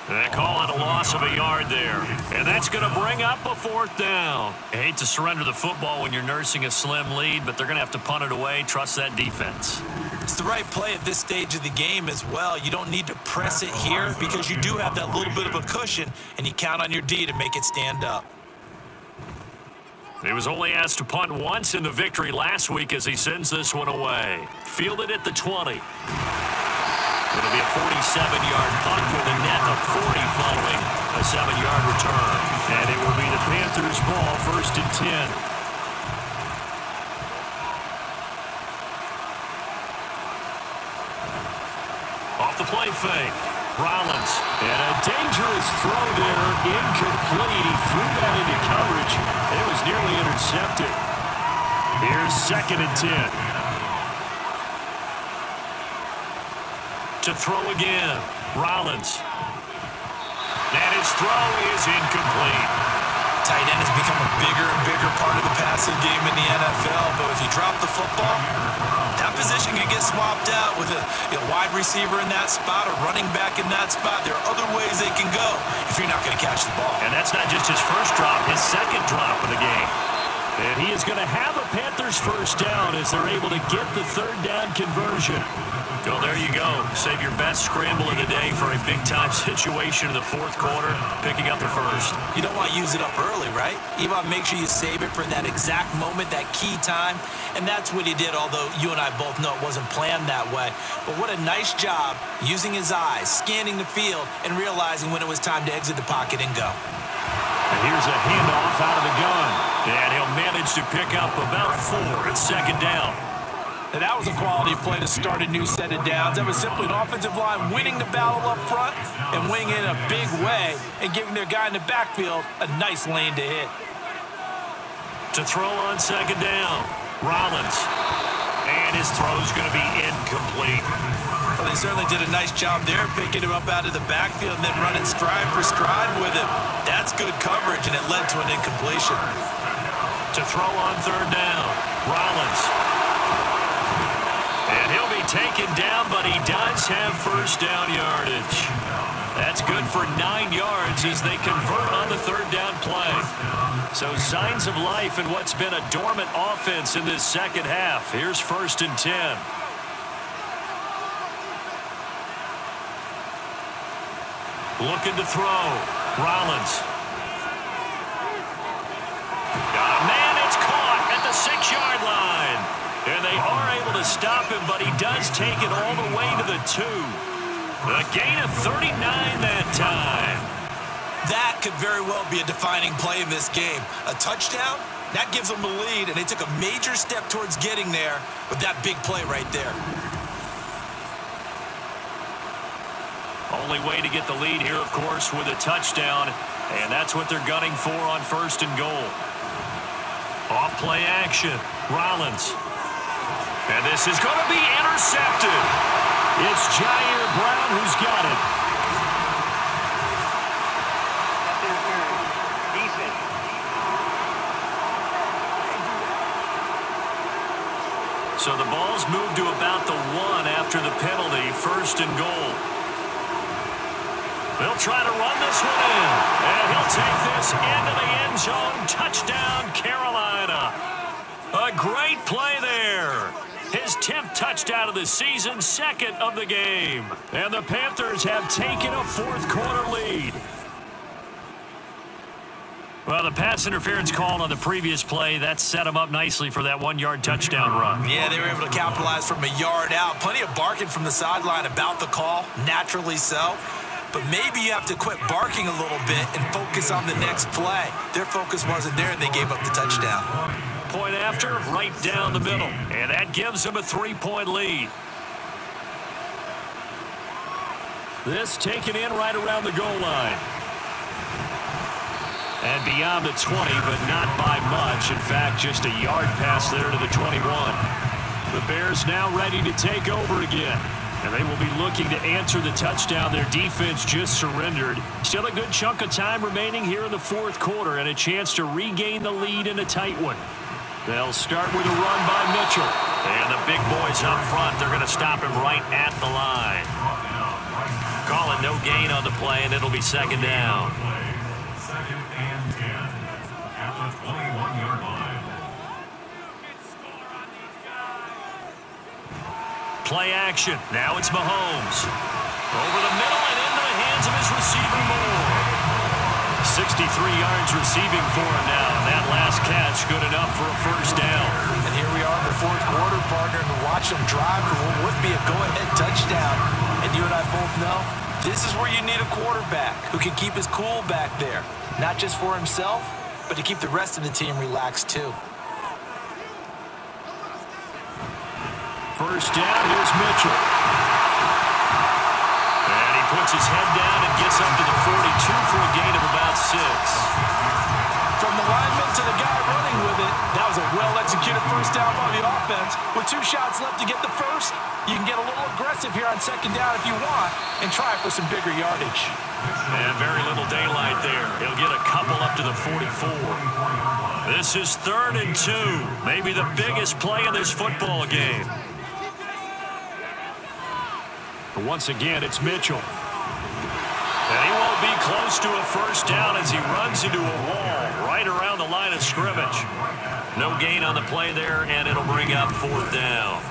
B: They call it a loss of a yard there. And that's going to bring up a 4th down. I hate to surrender the football when you're nursing a slim lead, but they're going to have to punt it away. Trust that defense.
C: It's the right play at this stage of the game as well. You don't need to press it here because you do have that little bit of a cushion, and you count on your D to make it stand up.
B: He was only asked to punt once in the victory last week as he sends this one away. Fielded at the 20. It'll be a 47-yard punt with a net of 40 following a 7-yard return. And it will be the Panthers' ball, 1st and 10. Off the play fake. Rollins. And a dangerous throw there. Incomplete. He threw that into coverage. It was nearly intercepted. Here's 2nd and 10. To throw again. Rollins. And his throw is incomplete.
C: Tight end has become a bigger and bigger part of the passing game in the NFL, but if you drop the football, that position can get swapped out with a wide receiver in that spot, a running back in that spot. There are other ways they can go if you're not going to catch the ball.
B: And that's not just his first drop, his 2nd drop of the game. And he is going to have a Panthers 1st down as they're able to get the 3rd down conversion. Well, there you go. Save your best scramble of the day for a big-time situation in the 4th quarter, picking up the 1st.
C: You don't want to use it up early, right? You want to make sure you save it for that exact moment, that key time, and that's what he did, although you and I both know it wasn't planned that way. But what a nice job using his eyes, scanning the field, and realizing when it was time to exit the pocket and go.
B: And here's a handoff out of the gun, and he'll manage to pick up about 4 at 2nd down.
D: And that was a quality play to start a new set of downs. That was simply an offensive line winning the battle up front and winning in a big way and giving their guy in the backfield a nice lane to hit.
B: To throw on 2nd down, Rollins. And his throw's going to be incomplete.
C: Well, they certainly did a nice job there, picking him up out of the backfield and then running stride for stride with him. That's good coverage, and it led to an incompletion.
B: To throw on 3rd down, Rollins. And he'll be taken down, but he does have 1st down yardage. That's good for 9 yards as they convert on the 3rd down play. So signs of life in what's been a dormant offense in this 2nd half. Here's 1st and 10. Looking to throw. Rollins. Got a man. It's caught at the 6-yard line. And they are able to stop him, but he does take it all the way to the 2. A gain of 39 that time.
C: That could very well be a defining play in this game. A touchdown, that gives them the lead, and they took a major step towards getting there with that big play right there.
B: Only way to get the lead here, of course, with a touchdown, and that's what they're gunning for on 1st and goal. Off play action, Rollins. And this is going to be intercepted. It's Jair Brown who's got it. So the ball's moved to about the 1 after the penalty, 1st and goal. They'll try to run this one in. And he'll take this into the end zone. Touchdown, Carolina. A great play there. His 10th touchdown of the season, 2nd of the game. And the Panthers have taken a 4th quarter lead. Well, the pass interference called on the previous play, that set him up nicely for that 1-yard touchdown run.
C: Yeah, they were able to capitalize from a yard out. Plenty of barking from the sideline about the call, naturally so. But maybe you have to quit barking a little bit and focus on the next play. Their focus wasn't there, and they gave up the touchdown.
B: Point after, right down the middle. And that gives them a 3-point lead. This taken in right around the goal line. And beyond the 20, but not by much. In fact, just a yard pass there to the 21. The Bears now ready to take over again. And they will be looking to answer the touchdown their defense just surrendered. Still a good chunk of time remaining here in the fourth quarter and a chance to regain the lead in a tight one. They'll start with a run by Mitchell.
F: And the big boys up front, they're going to stop him right at the line. Calling no gain on the play, and it'll be second down.
E: Second and 10 at the 21-yard line.
B: Play action. Now it's Mahomes. Over the middle and into the hands of his receiver, Moore. 63 yards receiving for him now. And that last catch good enough for a first down.
C: And here we are in the fourth quarter, partner, and watch them drive for what would be a go-ahead touchdown. And you and I both know this is where you need a quarterback who can keep his cool back there. Not just for himself, but to keep the rest of the team relaxed too.
B: First down, here's Mitchell. And he puts his head down and gets up to the 42 for a gain of about 6.
D: From the lineman to the guy running with it, that was a well-executed first down by the offense. With 2 shots left to get the first, you can get a little aggressive here on second down if you want and try for some bigger yardage.
B: And very little daylight there. He'll get a couple up to the 44. This is 3rd and 2. Maybe the biggest play in this football game. But once again, it's Mitchell. And he won't be close to a first down as he runs into a wall right around the line of scrimmage.
F: No gain on the play there, and it'll bring up 4th down.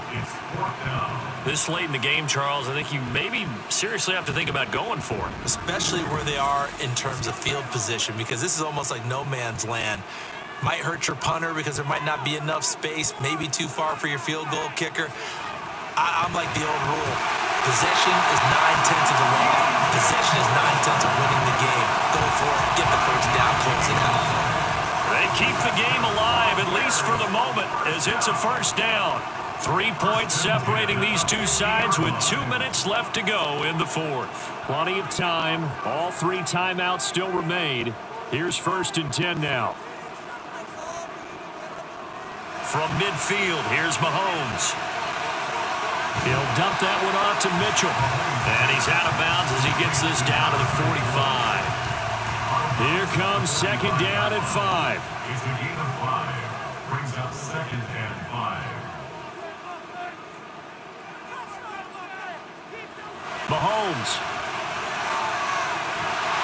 B: This late in the game, Charles, I think you maybe seriously have to think about going for it.
C: Especially where they are in terms of field position, because this is almost like no man's land. Might hurt your punter because there might not be enough space, maybe too far for your field goal kicker. I'm like the old rule. Possession is 9/10 of the law. Possession is 9/10 of winning the game. Go for it. Get the first down. Close it out.
B: They keep the game alive, at least for the moment, as it's a first down. 3 points separating these two sides with 2 minutes left to go in the fourth. Plenty of time. All 3 timeouts still remain. Here's 1st and 10 now. From midfield, here's Mahomes. He'll dump that one off to Mitchell. And he's out of bounds as he gets this down to the 45. Here comes second down at 5.
E: He's a gain of 5. Brings up 2nd and 5.
B: Mahomes.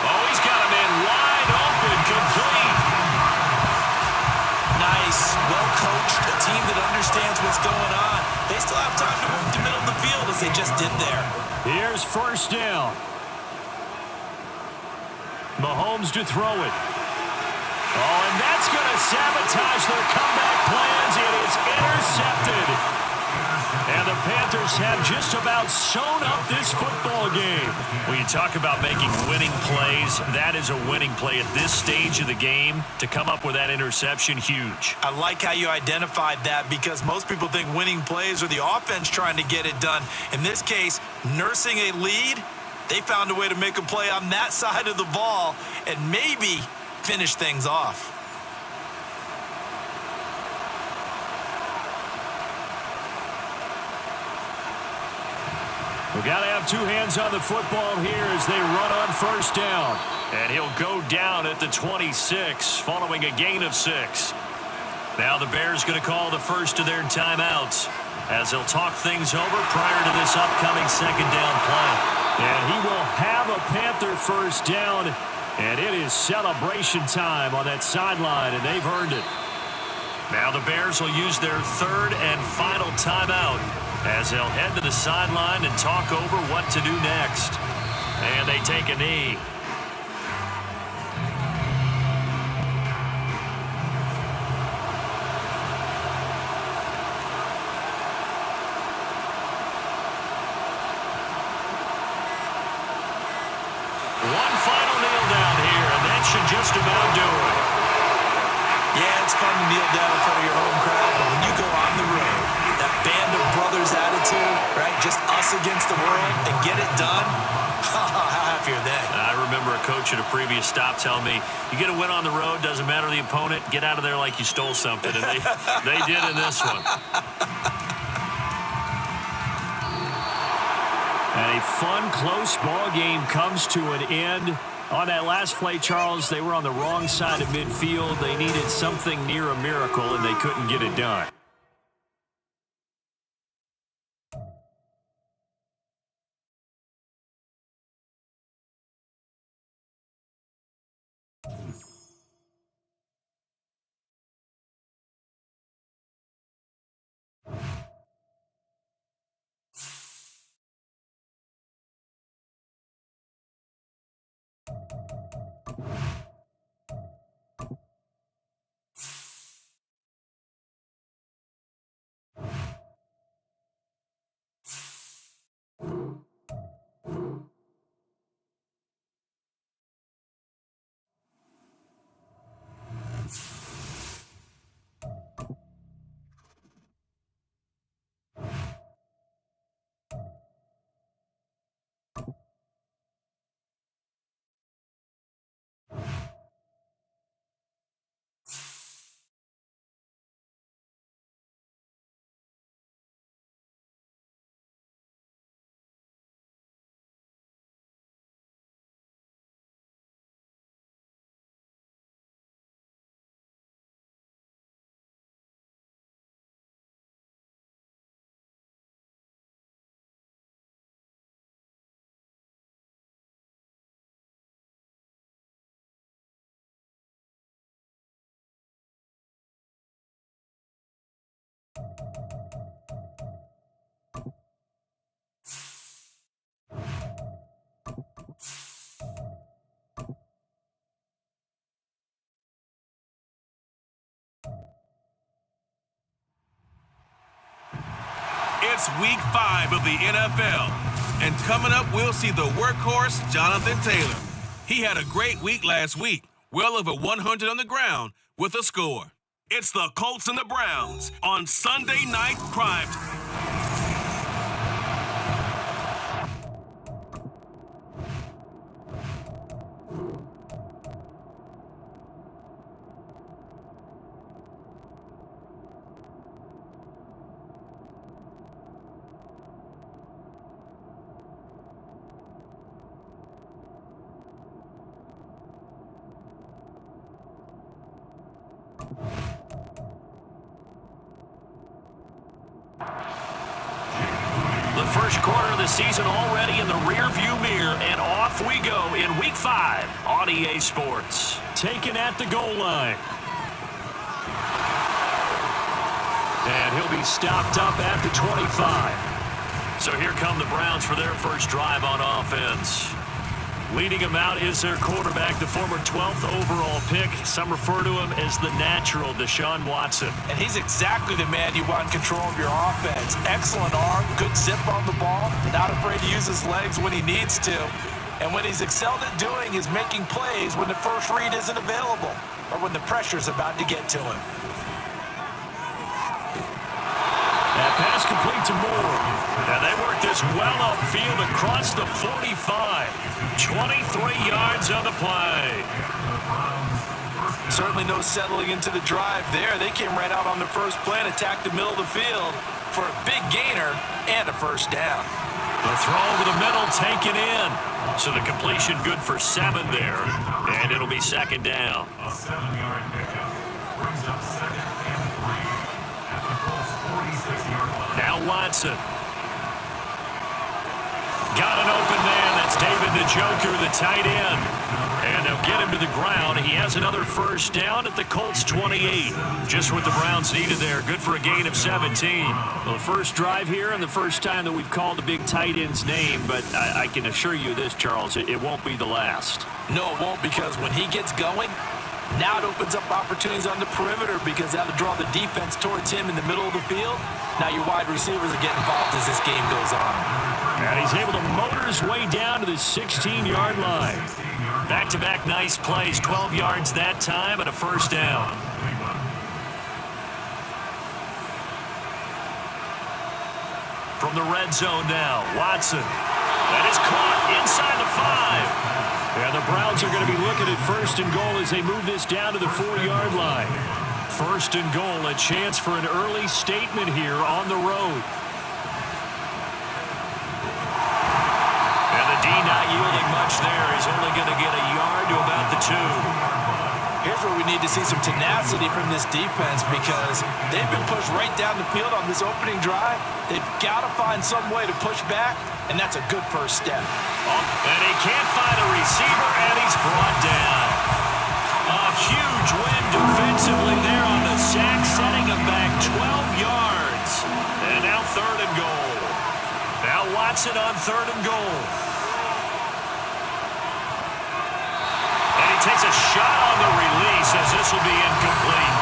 B: Oh, he's got a man wide open, complete.
C: Nice. Well coached. A team that understands what's going on. They still have time to work the middle of the field as they just did there.
B: Here's first down. Mahomes to throw it. Oh, and that's going to sabotage their comeback plans. It is intercepted. And the Panthers have just about sewn up this football game. When you talk about making winning plays, that is a winning play at this stage of the game. To come up with that interception, huge.
C: I like how you identified that because most people think winning plays are the offense trying to get it done. In this case, nursing a lead, they found a way to make a play on that side of the ball and maybe finish things off.
B: We've got to have 2 hands on the football here as they run on first down. And he'll go down at the 26 following a gain of 6. Now the Bears going to call the first of their timeouts as they'll talk things over prior to this upcoming second down play. And he will have a Panther first down, and it is celebration time on that sideline, and they've earned it. Now the Bears will use their 3rd and final timeout as they'll head to the sideline and talk over what to do next. And they take a knee. One final kneel down here, and that should just about do it.
C: Yeah, it's fun to kneel down in front of your home crowd, but when you go on the road, that band of brothers attitude, right? Just us against the world and get it done. How happy are they?
B: I remember a coach at a previous stop telling me, you get a win on the road, doesn't matter the opponent, get out of there like you stole something. And they did in this one. And a fun, close ball game comes to an end. On that last play, Charles, they were on the wrong side of midfield. They needed something near a miracle, and they couldn't get it done.
A: It's week 5 of the NFL. And coming up, we'll see the workhorse, Jonathan Taylor. He had a great week last week, well over 100 on the ground with a score. It's the Colts and the Browns on Sunday Night Prime.
B: The first quarter of the season already in the rearview mirror, and off we go in Week 5 on EA Sports. Taken at the goal line. And he'll be stopped up at the 25. So here come the Browns for their first drive on offense. Leading him out is their quarterback, the former 12th overall pick. Some refer to him as the natural Deshaun Watson.
D: And he's exactly the man you want in control of your offense. Excellent arm, good zip on the ball, not afraid to use his legs when he needs to. And what he's excelled at doing is making plays when the first read isn't available or when the pressure's about to get to him.
B: That pass complete to Moore. And they work this well upfield across the 45. 23 yards on the play.
D: Certainly no settling into the drive there. They came right out on the first play and attacked the middle of the field for a big gainer and a first down.
B: The throw over the middle taken in. So the completion good for 7 there. And it'll be second down.
E: A 7-yard pickup brings up 2nd and 3 at the Colts 46-yard line.
B: Now Watson. Got an open man. That's David Njoku, the tight end. And they'll get him to the ground. He has another first down at the Colts 28. Just what the Browns needed there. Good for a gain of 17. Well, the first drive here and the first time that we've called the big tight end's name. But I can assure you this, Charles, it won't be the last.
D: No, it won't, because when he gets going, now it opens up opportunities on the perimeter because that'll draw the defense towards him in the middle of the field. Now your wide receivers are getting involved as this game goes on.
B: And he's able to motor his way down to the 16-yard line. Back-to-back nice plays, 12 yards that time and a first down. From the red zone now, Watson. That is caught inside the 5. And the Browns are going to be looking at first and goal as they move this down to the 4-yard line. First and goal, a chance for an early statement here on the road. And the D not yielding much there. He's only going to get a yard to about the 2.
D: Here's where we need to see some tenacity from this defense because they've been pushed right down the field on this opening drive. They've got to find some way to push back, and that's a good first step.
B: And he can't find a receiver, and he's brought down. A huge win defensively there on the sack, setting him back 12 yards. And now 3rd and goal. Now Watson on 3rd and goal. And he takes a shot on the release as this will be incomplete.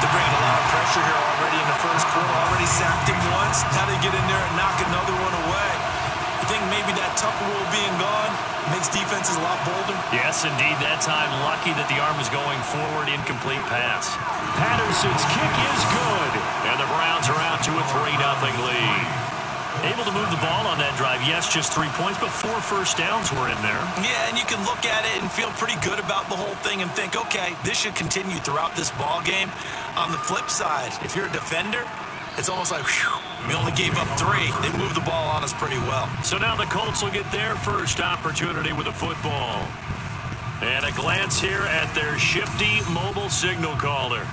C: They're bringing a lot of pressure here already in the first quarter. Already sacked him once. Now they get in there and knock another one away. I think maybe that Tucker rule being gone makes defenses a lot bolder.
B: Yes, indeed. That time, lucky that the arm was going forward. Incomplete pass. Patterson's kick is good. And the Browns are out to a 3-0 lead. Able to move the ball on that drive. Yes, just 3 points, but 4 first downs were in there.
C: Yeah, and you can look at it and feel pretty good about the whole thing and think, okay, this should continue throughout this ball game. On the flip side, if you're a defender, it's almost like, whew, we only gave up 3. They moved the ball on us pretty well.
B: So now the Colts will get their first opportunity with the football. And a glance here at their shifty mobile signal caller.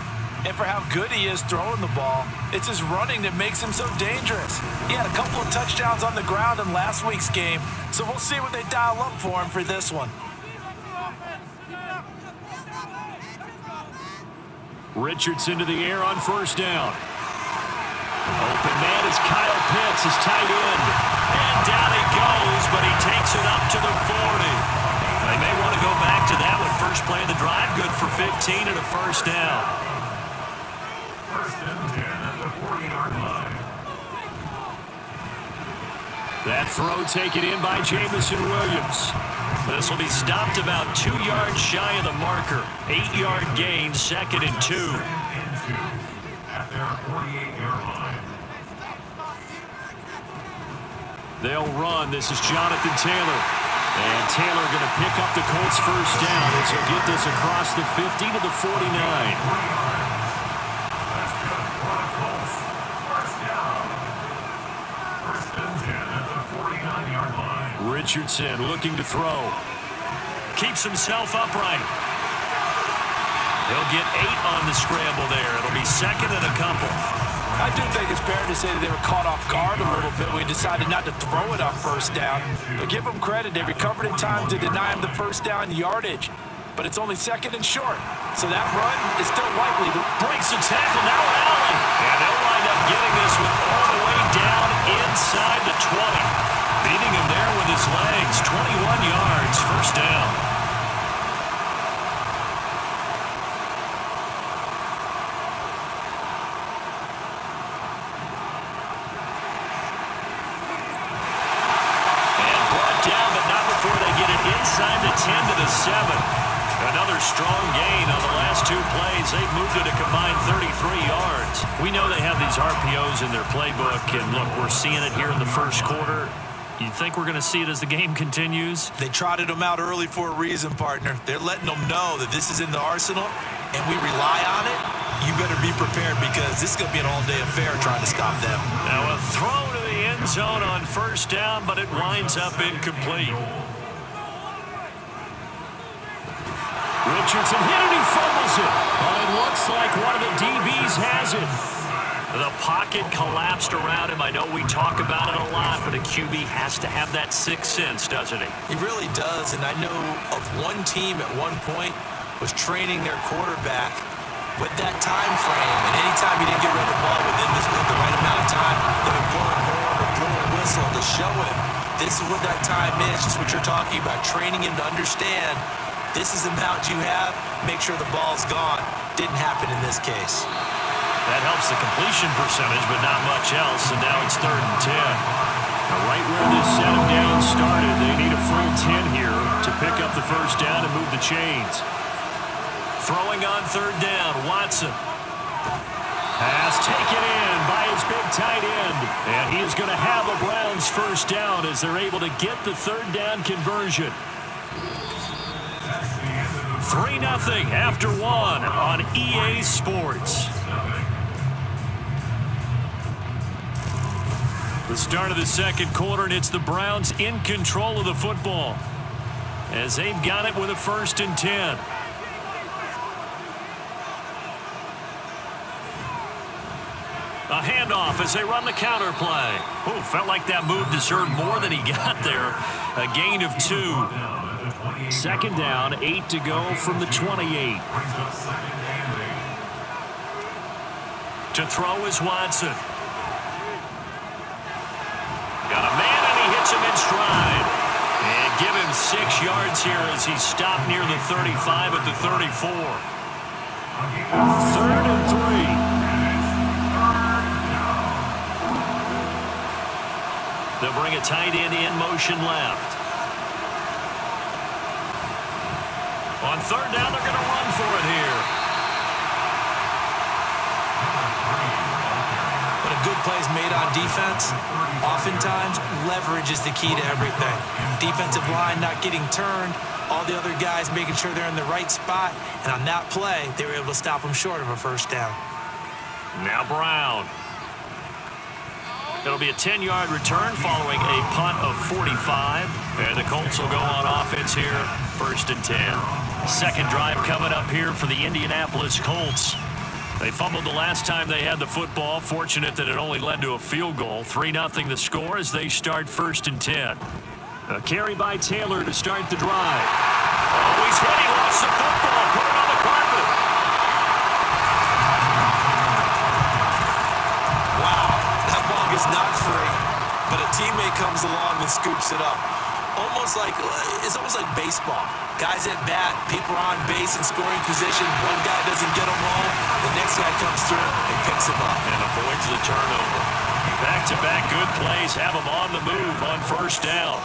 D: And for how good he is throwing the ball, it's his running that makes him so dangerous. He had a couple of touchdowns on the ground in last week's game, so we'll see what they dial up for him for this one.
B: Richardson to the air on first down. Open man is Kyle Pitts, his tight end. And down he goes, but he takes it up to the 40. They may want to go back to that one. First play of the drive, good for 15 and a first down.
E: First and 10 at the 40-yard line.
B: That throw taken in by Jamison Williams. This will be stopped about 2 yards shy of the marker. 8-yard gain, 2nd and 2.
E: At their 48-yard line.
B: They'll run. This is Jonathan Taylor. And Taylor going to pick up the Colts first down as he'll get this across the 50 to the 49.
E: That's good for the Colts. First down. First and 10 at the 49-yard line.
B: Richardson looking to throw. Keeps himself upright. He'll get 8 on the scramble there. It'll be 2nd and a couple.
D: I do think it's fair to say that they were caught off guard a little bit. We decided not to throw it on first down. But give them credit. They recovered in time to deny him the first down yardage. But it's only 2nd and short. So that run is still likely to
B: breaks the tackle. Now Allen. And they'll wind up getting this one all the way down inside the 20. Beating him there with his legs. 21 yards. First down. Inside the 10 to the 7. Another strong gain on the last 2 plays. They've moved it a combined 33 yards. We know they have these RPOs in their playbook, and look, we're seeing it here in the first quarter. You think we're going to see it as the game continues?
C: They trotted them out early for a reason, partner. They're letting them know that this is in the arsenal, and we rely on it. You better be prepared because this is going to be an all-day affair trying to stop them.
B: Now a throw to the end zone on first down, but it winds up incomplete. Richardson hit it, he fumbles it. But it looks like one of the DBs has it. The pocket collapsed around him. I know we talk about it a lot, but a QB has to have that sixth sense, doesn't he?
C: He really does, and I know of one team at one point was training their quarterback with that time frame, and anytime he didn't get rid of the ball within the right amount of time, they would blow a horn or blow a whistle to show him this is what that time is, just what you're talking about, training him to understand this is the amount you have, make sure the ball's gone. Didn't happen in this case.
B: That helps the completion percentage, but not much else, and now it's 3rd and 10. Now right where this set him down started, they need a full 10 here to pick up the first down and move the chains. Throwing on 3rd down, Watson. Pass taken in by his big tight end, and he is going to have the Browns first down as they're able to get the 3rd down conversion. 3-0 after one on EA Sports. The start of the second quarter, and it's the Browns in control of the football as they've got it with a 1st and 10. A handoff as they run the counter play. Oh, felt like that move deserved more than he got there. A gain of 2. 2nd down, 8 to go from the 28. To throw is Watson. Got a man, and he hits him in stride. And give him 6 yards here as he's stopped near the 35 at the 34. 3rd and 3. They'll bring a tight end in motion left. On 3rd down, they're going to run for it here.
C: When a good play is made on defense, oftentimes leverage is the key to everything. Defensive line not getting turned, all the other guys making sure they're in the right spot, and on that play, they were able to stop them short of a 1st down.
B: Now Brown. It'll be a 10-yard return following a punt of 45. And the Colts will go on offense here, 1st and 10. 2nd drive coming up here for the Indianapolis Colts. They fumbled the last time they had the football. Fortunate that it only led to a field goal. 3-0 the score as they start 1st and 10. A carry by Taylor to start the drive. Oh, he's hit. He lost the football. Put it on the carpet.
C: Is not free, but a teammate comes along and scoops it up. It's almost like baseball. Guys at bat, people are on base in scoring position. One guy doesn't get them all, the next guy comes through and picks him up.
B: And avoids the turnover. Back-to-back good plays have him on the move on 1st down.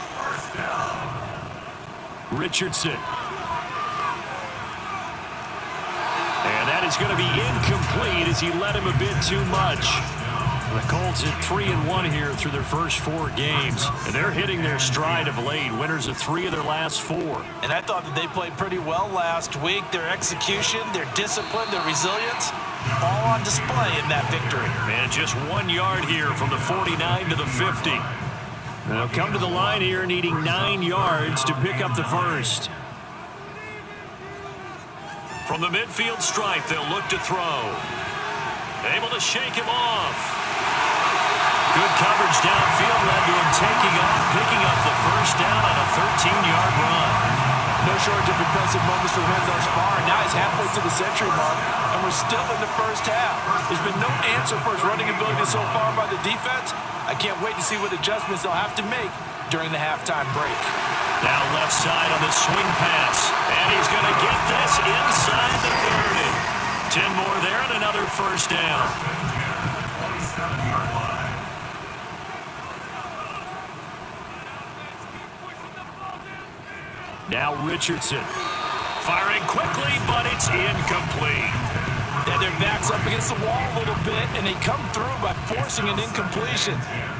B: Richardson. And that is going to be incomplete as he led him a bit too much. The Colts at 3-1 here through their first 4 games. And they're hitting their stride of late. Winners of 3 of their last 4.
D: And I thought that they played pretty well last week. Their execution, their discipline, their resilience, all on display in that victory.
B: And just 1 yard here from the 49 to the 50. They'll come to the line here needing 9 yards to pick up the first. From the midfield stripe, they'll look to throw. Able to shake him off. Good coverage downfield led to him taking off, picking up the 1st down on a 13-yard run.
D: No shortage of impressive moments for him thus far. Now he's halfway to the century mark, and we're still in the 1st half. There's been no answer for his running ability so far by the defense. I can't wait to see what adjustments they'll have to make during the halftime break.
B: Now left side on the swing pass, and he's going to get this inside the 30. 10 more there and another 1st down. Now Richardson. Firing quickly, but it's incomplete.
D: And their back's up against the wall a little bit, and they come through by forcing an incompletion.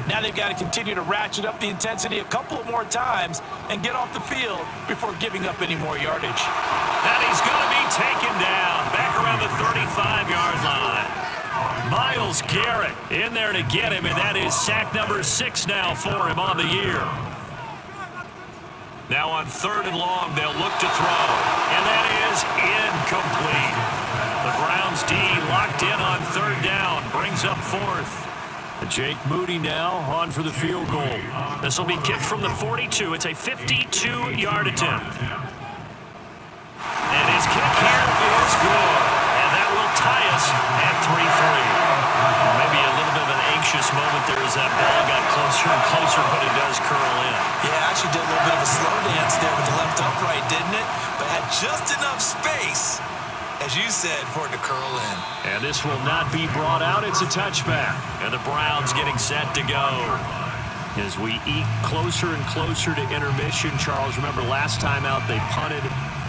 D: Now they've got to continue to ratchet up the intensity a couple of more times and get off the field before giving up any more yardage.
B: And he's going to be taken down back around the 35-yard line. Myles Garrett in there to get him, and that is sack number 6 now for him on the year. Now on 3rd and long, they'll look to throw, and that is incomplete. The Browns D locked in on 3rd down, brings up 4th. Jake Moody now on for the field goal. This will be kicked from the 42. It's a 52-yard attempt. And his kick here is good, and that will tie us at 3-3. Maybe a little bit of an anxious moment there as that ball got closer and closer, but it does curl in.
C: Yeah, actually did a little bit of a slow dance there with the left upright, didn't it? But had just enough space, as you said, for it to curl in.
B: And this will not be brought out. It's a touchback. And the Browns getting set to go. As we eke closer and closer to intermission, Charles, remember last time out they punted.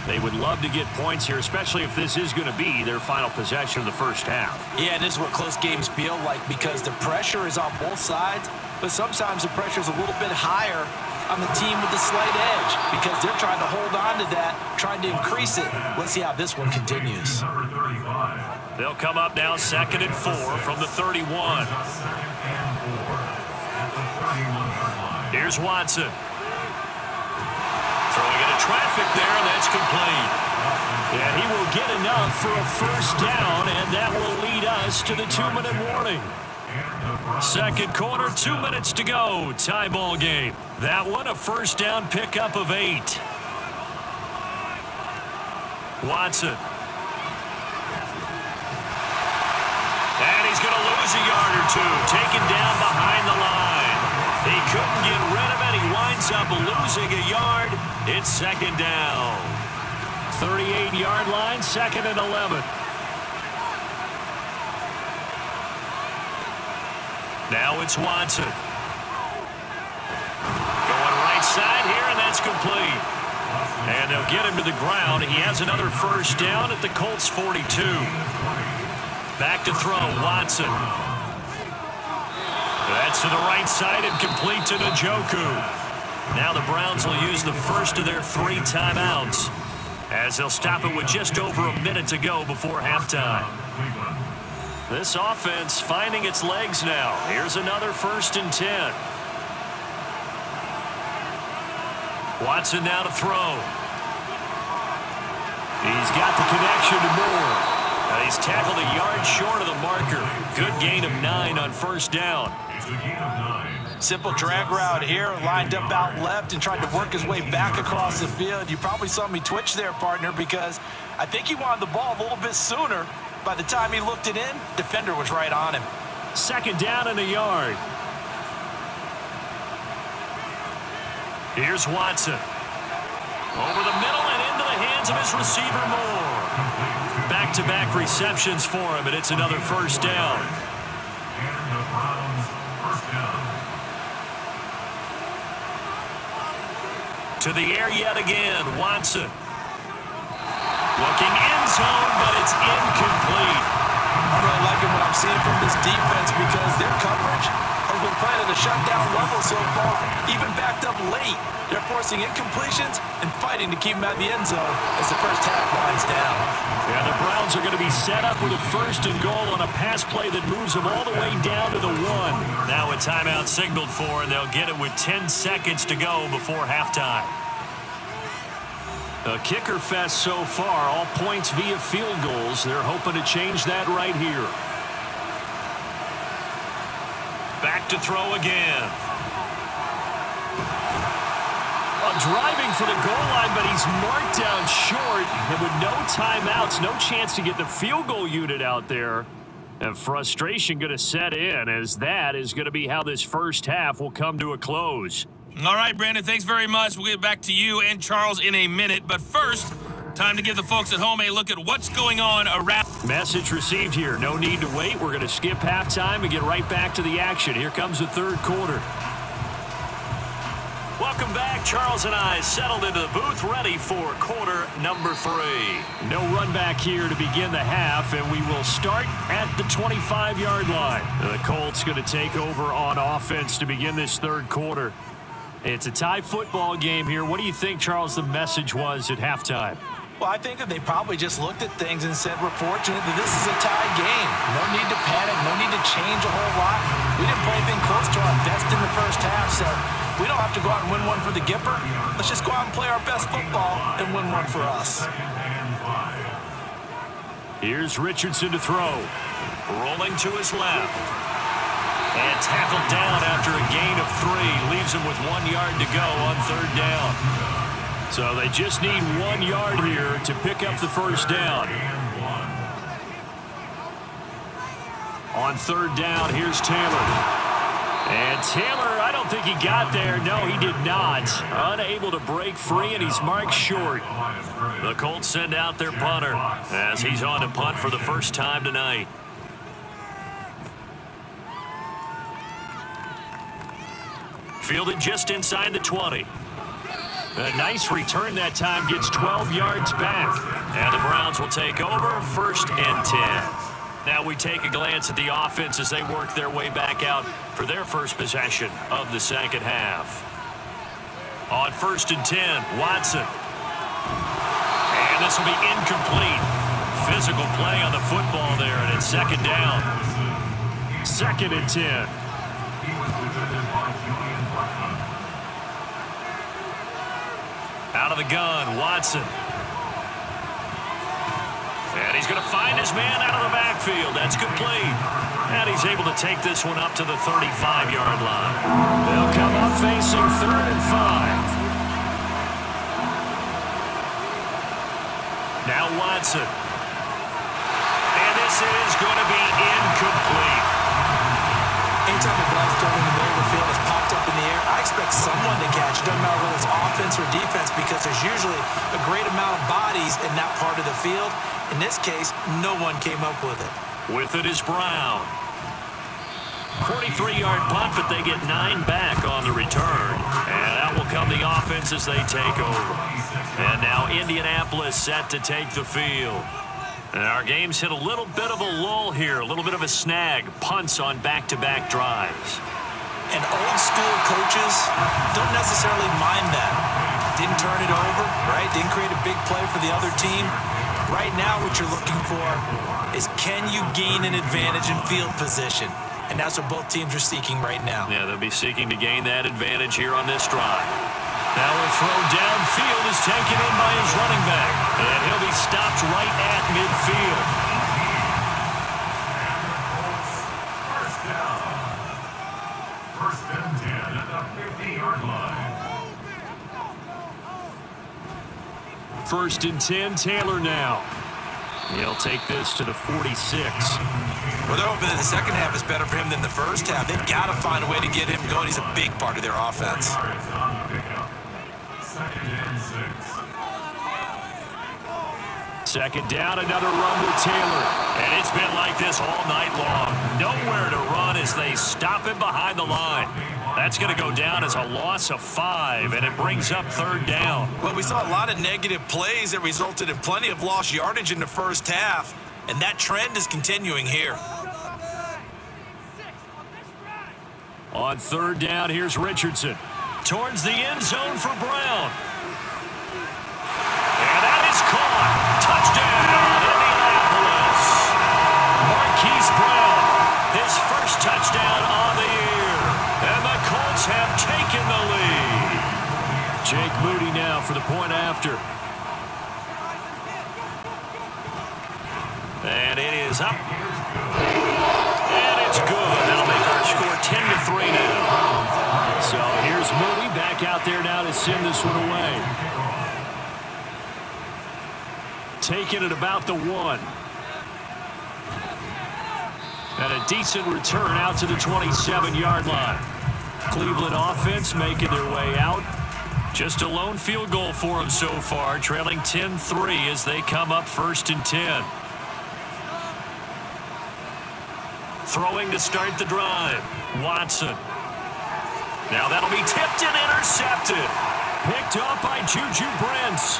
B: They would love to get points here, especially if this is going to be their final possession of the first half.
D: Yeah, and this is what close games feel like because the pressure is on both sides, but sometimes the pressure is a little bit higher
C: on the team with the slight edge because they're trying to hold on to that, trying to increase it. Let's see how this one continues.
E: Number 35.
B: They'll come up now 2nd and 4 from the 31.
E: 2nd and 4 at the 31-yard line.
B: Here's Watson. Throwing into traffic there, and that's complete. And he will get enough for a first down, and that will lead us to the 2-minute warning. Second quarter, 2 minutes to go. Tie ball game. That one, a first down pickup of 8. Watson. And he's going to lose a yard or two. Taken down behind the line. He couldn't get rid of it. He winds up losing a yard. It's second down. 38-yard line, 2nd and 11. Now it's Watson. Going right side here, and that's complete. And they'll get him to the ground. He has another first down at the Colts 42. Back to throw, Watson. That's to the right side and complete to Njoku. Now the Browns will use the first of their 3 timeouts as they'll stop it with just over a minute to go before halftime. This offense finding its legs now. Here's another 1st and 10. Watson now to throw. He's got the connection to Moore. He's tackled a yard short of the marker. Good gain of 9 on first down.
E: It's a gain of 9.
C: Simple drag route here, lined up out left and tried to work his way back across the field. You probably saw me twitch there, partner, because I think he wanted the ball a little bit sooner. By the time he looked it in, defender was right on him.
B: Second down and a yard. Here's Watson. Over the middle and into the hands of his receiver Moore. Back-to-back receptions for him, and it's another first down.
E: And the Browns first down.
B: To the air yet again, Watson. Looking end zone, but it's incomplete.
C: I'm really liking what I'm seeing from this defense because their coverage has been playing at a shutdown level so far, even backed up late. They're forcing incompletions and fighting to keep them at the end zone as the first half winds down.
B: Yeah, the Browns are going to be set up with a 1st and goal on a pass play that moves them all the way down to the 1. Now a timeout signaled for, and they'll get it with 10 seconds to go before halftime. A kicker fest so far, all points via field goals. They're hoping to change that right here. Back to throw again. Driving for the goal line, but he's marked down short. And with no timeouts, no chance to get the field goal unit out there. And frustration going to set in, as that is going to be how this first half will come to a close.
G: All right, Brandon, thanks very much. We'll get back to you and Charles in a minute. But first, time to give the folks at home a look at what's going on around.
B: Message received here. No need to wait. We're going to skip halftime and get right back to the action. Here comes the third quarter. Welcome back. Charles and I settled into the booth, ready for quarter number 3. No run back here to begin the half, and we will start at the 25-yard line. The Colts going to take over on offense to begin this third quarter. It's a tie football game here. What do you think, Charles, the message was at halftime?
C: Well, I think that they probably just looked at things and said, we're fortunate that this is a tie game. No need to panic, no need to change a whole lot. We didn't play anything close to our best in the first half, so we don't have to go out and win one for the Gipper. Let's just go out and play our best football and win one for us.
B: Here's Richardson to throw. Rolling to his left. And tackled down after a gain of 3. Leaves him with 1 yard to go on third down. So they just need 1 yard here to pick up the first down. On third down, here's Taylor. And Taylor, I don't think he got there. No, he did not. Unable to break free, and he's marked short. The Colts send out their punter as he's on to punt for the first time tonight. Fielded just inside the 20. A nice return that time, gets 12 yards back. And the Browns will take over, 1st and 10. Now we take a glance at the offense as they work their way back out for their first possession of the second half. On 1st and 10, Watson. And this will be incomplete. Physical play on the football there, and it's 2nd down. 2nd and 10. Out of the gun, Watson. And he's going to find his man out of the backfield. That's complete. And he's able to take this one up to the 35-yard line. They'll come up facing 3rd and 5. Now Watson. And this is going to be incomplete.
C: Anytime a ball's thrown in the middle of the field is popped up in the air, I expect someone to catch it. Doesn't matter whether it's offense or defense, because there's usually a great amount of bodies in that part of the field. In this case, no one came up with it.
B: With it is Brown. 43-yard punt, but they get 9 back on the return. And out will come the offense as they take over. And now Indianapolis set to take the field. And our game's hit a little bit of a lull here, a little bit of a snag. Punts on back-to-back drives.
C: And old school coaches don't necessarily mind that. Didn't turn it over, right? Didn't create a big play for the other team. Right now what you're looking for is, can you gain an advantage in field position? And that's what both teams are seeking right now.
B: Yeah, they'll be seeking to gain that advantage here on this drive. Now a throw downfield is taken in by his running back. And he'll be stopped right at midfield.
E: First down. 1st and 10 at the 50-yard line.
B: 1st and 10, Taylor now. He'll take this to the 46.
C: Well, they're hoping that the second half is better for him than the first half. They've got to find a way to get him going. He's a big part of their offense.
E: Yards on the pickup. 2nd and 6.
B: 2nd down, another run with Taylor. And it's been like this all night long. Nowhere to run as they stop him behind the line. That's going to go down as a loss of 5, and it brings up 3rd down.
C: Well, we saw a lot of negative plays that resulted in plenty of lost yardage in the first half, and that trend is continuing here.
B: On 3rd down, here's Richardson. Towards the end zone for Brown. And that is caught. Touchdown, Indianapolis. Marquise Brown, his first touchdown on the year. And the Colts have taken the lead. Jake Moody now for the point after. And it is up. And it's good. That'll make our score 10-3 now. So here's Moody back out there now to send this one away. Taking it about the 1. And a decent return out to the 27-yard line. Cleveland offense making their way out. Just a lone field goal for them so far, trailing 10-3 as they come up 1st and 10. Throwing to start the drive. Watson. Now that'll be tipped and intercepted. Picked up by Juju Brents.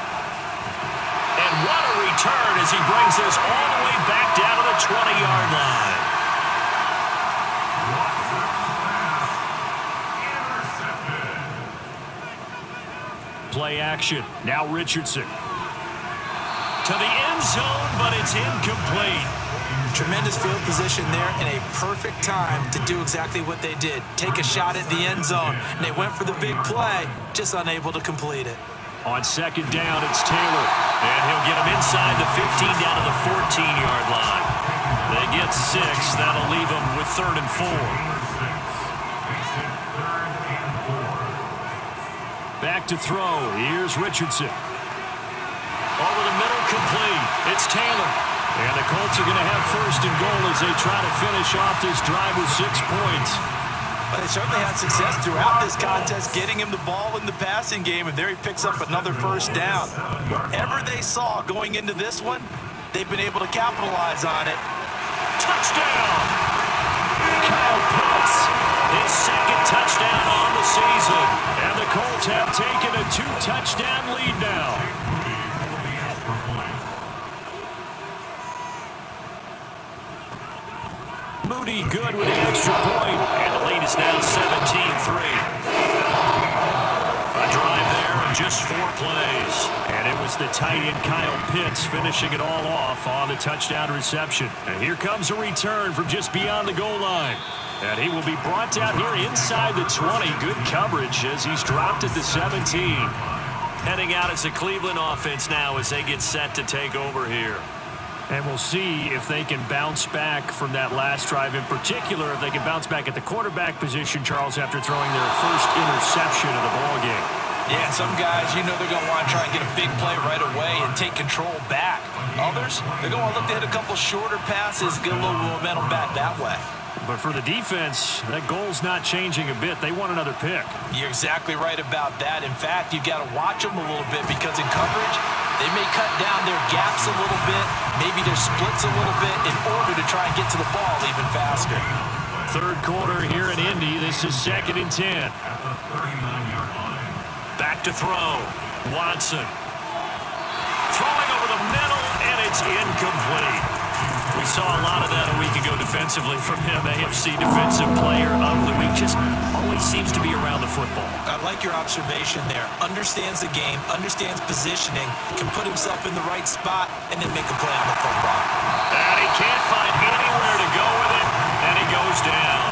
B: And what a return as he brings this all the way back down to the 20-yard line. Play action. Now Richardson. To the end zone, but it's incomplete.
C: Tremendous field position there and a perfect time to do exactly what they did. Take a shot at the end zone. And they went for the big play, just unable to complete it.
B: On 2nd down, it's Taylor. And he'll get him inside the 15 down to the 14-yard line. They get 6. That'll leave them with 3rd and 4. Back to throw. Here's Richardson. Over the middle, complete. It's Taylor. And the Colts are going to have 1st and goal as they try to finish off this drive with 6 points.
C: But they certainly had success throughout this contest, getting him the ball in the passing game, and there he picks up another 1st down. Whatever they saw going into this one, they've been able to capitalize on it.
B: Touchdown! Kyle Pitts, his 2nd touchdown on the season. And the Colts have taken a 2-touchdown lead now. Moody good with the extra point. And the lead is now 17-3. A drive last 4 plays. And it was the tight end Kyle Pitts finishing it all off on the touchdown reception. And here comes a return from just beyond the goal line. And he will be brought down here inside the 20. Good coverage as he's dropped at the 17.
F: Heading out as the Cleveland offense now as they get set to take over here.
B: And we'll see if they can bounce back from that last drive, in particular if they can bounce back at the quarterback position, Charles, after throwing their first interception of the ballgame.
C: Yeah, some guys, you know they're going to want to try and get a big play right away and take control back. Others, they're going to look to hit a couple shorter passes, get a little momentum back that way.
B: But for the defense, that goal's not changing a bit. They want another pick.
C: You're exactly right about that. In fact, you've got to watch them a little bit because in coverage, they may cut down their gaps a little bit, maybe their splits a little bit in order to try and get to the ball even faster.
B: Third quarter here in Indy. This is 2nd and 10.
F: Back to throw. Watson. Throwing over the middle, and it's incomplete. We saw a lot of that a week ago defensively from him. AFC Defensive Player of the Week. Just always seems to be around the football.
C: I like your observation there. Understands the game, understands positioning, can put himself in the right spot, and then make a play on the football.
F: And he can't find anywhere to go with it, and he goes down.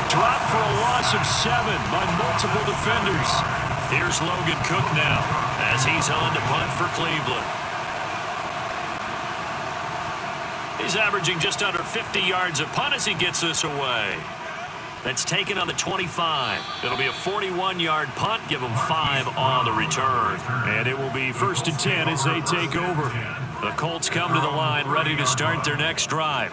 B: Dropped for a loss of 7 by multiple defenders.
F: Here's Logan Cook now as he's on to punt for Cleveland. He's averaging just under 50 yards a punt as he gets this away. That's taken on the 25. It'll be a 41-yard punt. Give them 5 on the return.
B: And it will be 1st and 10 as they take over.
F: The Colts come to the line ready to start their next drive.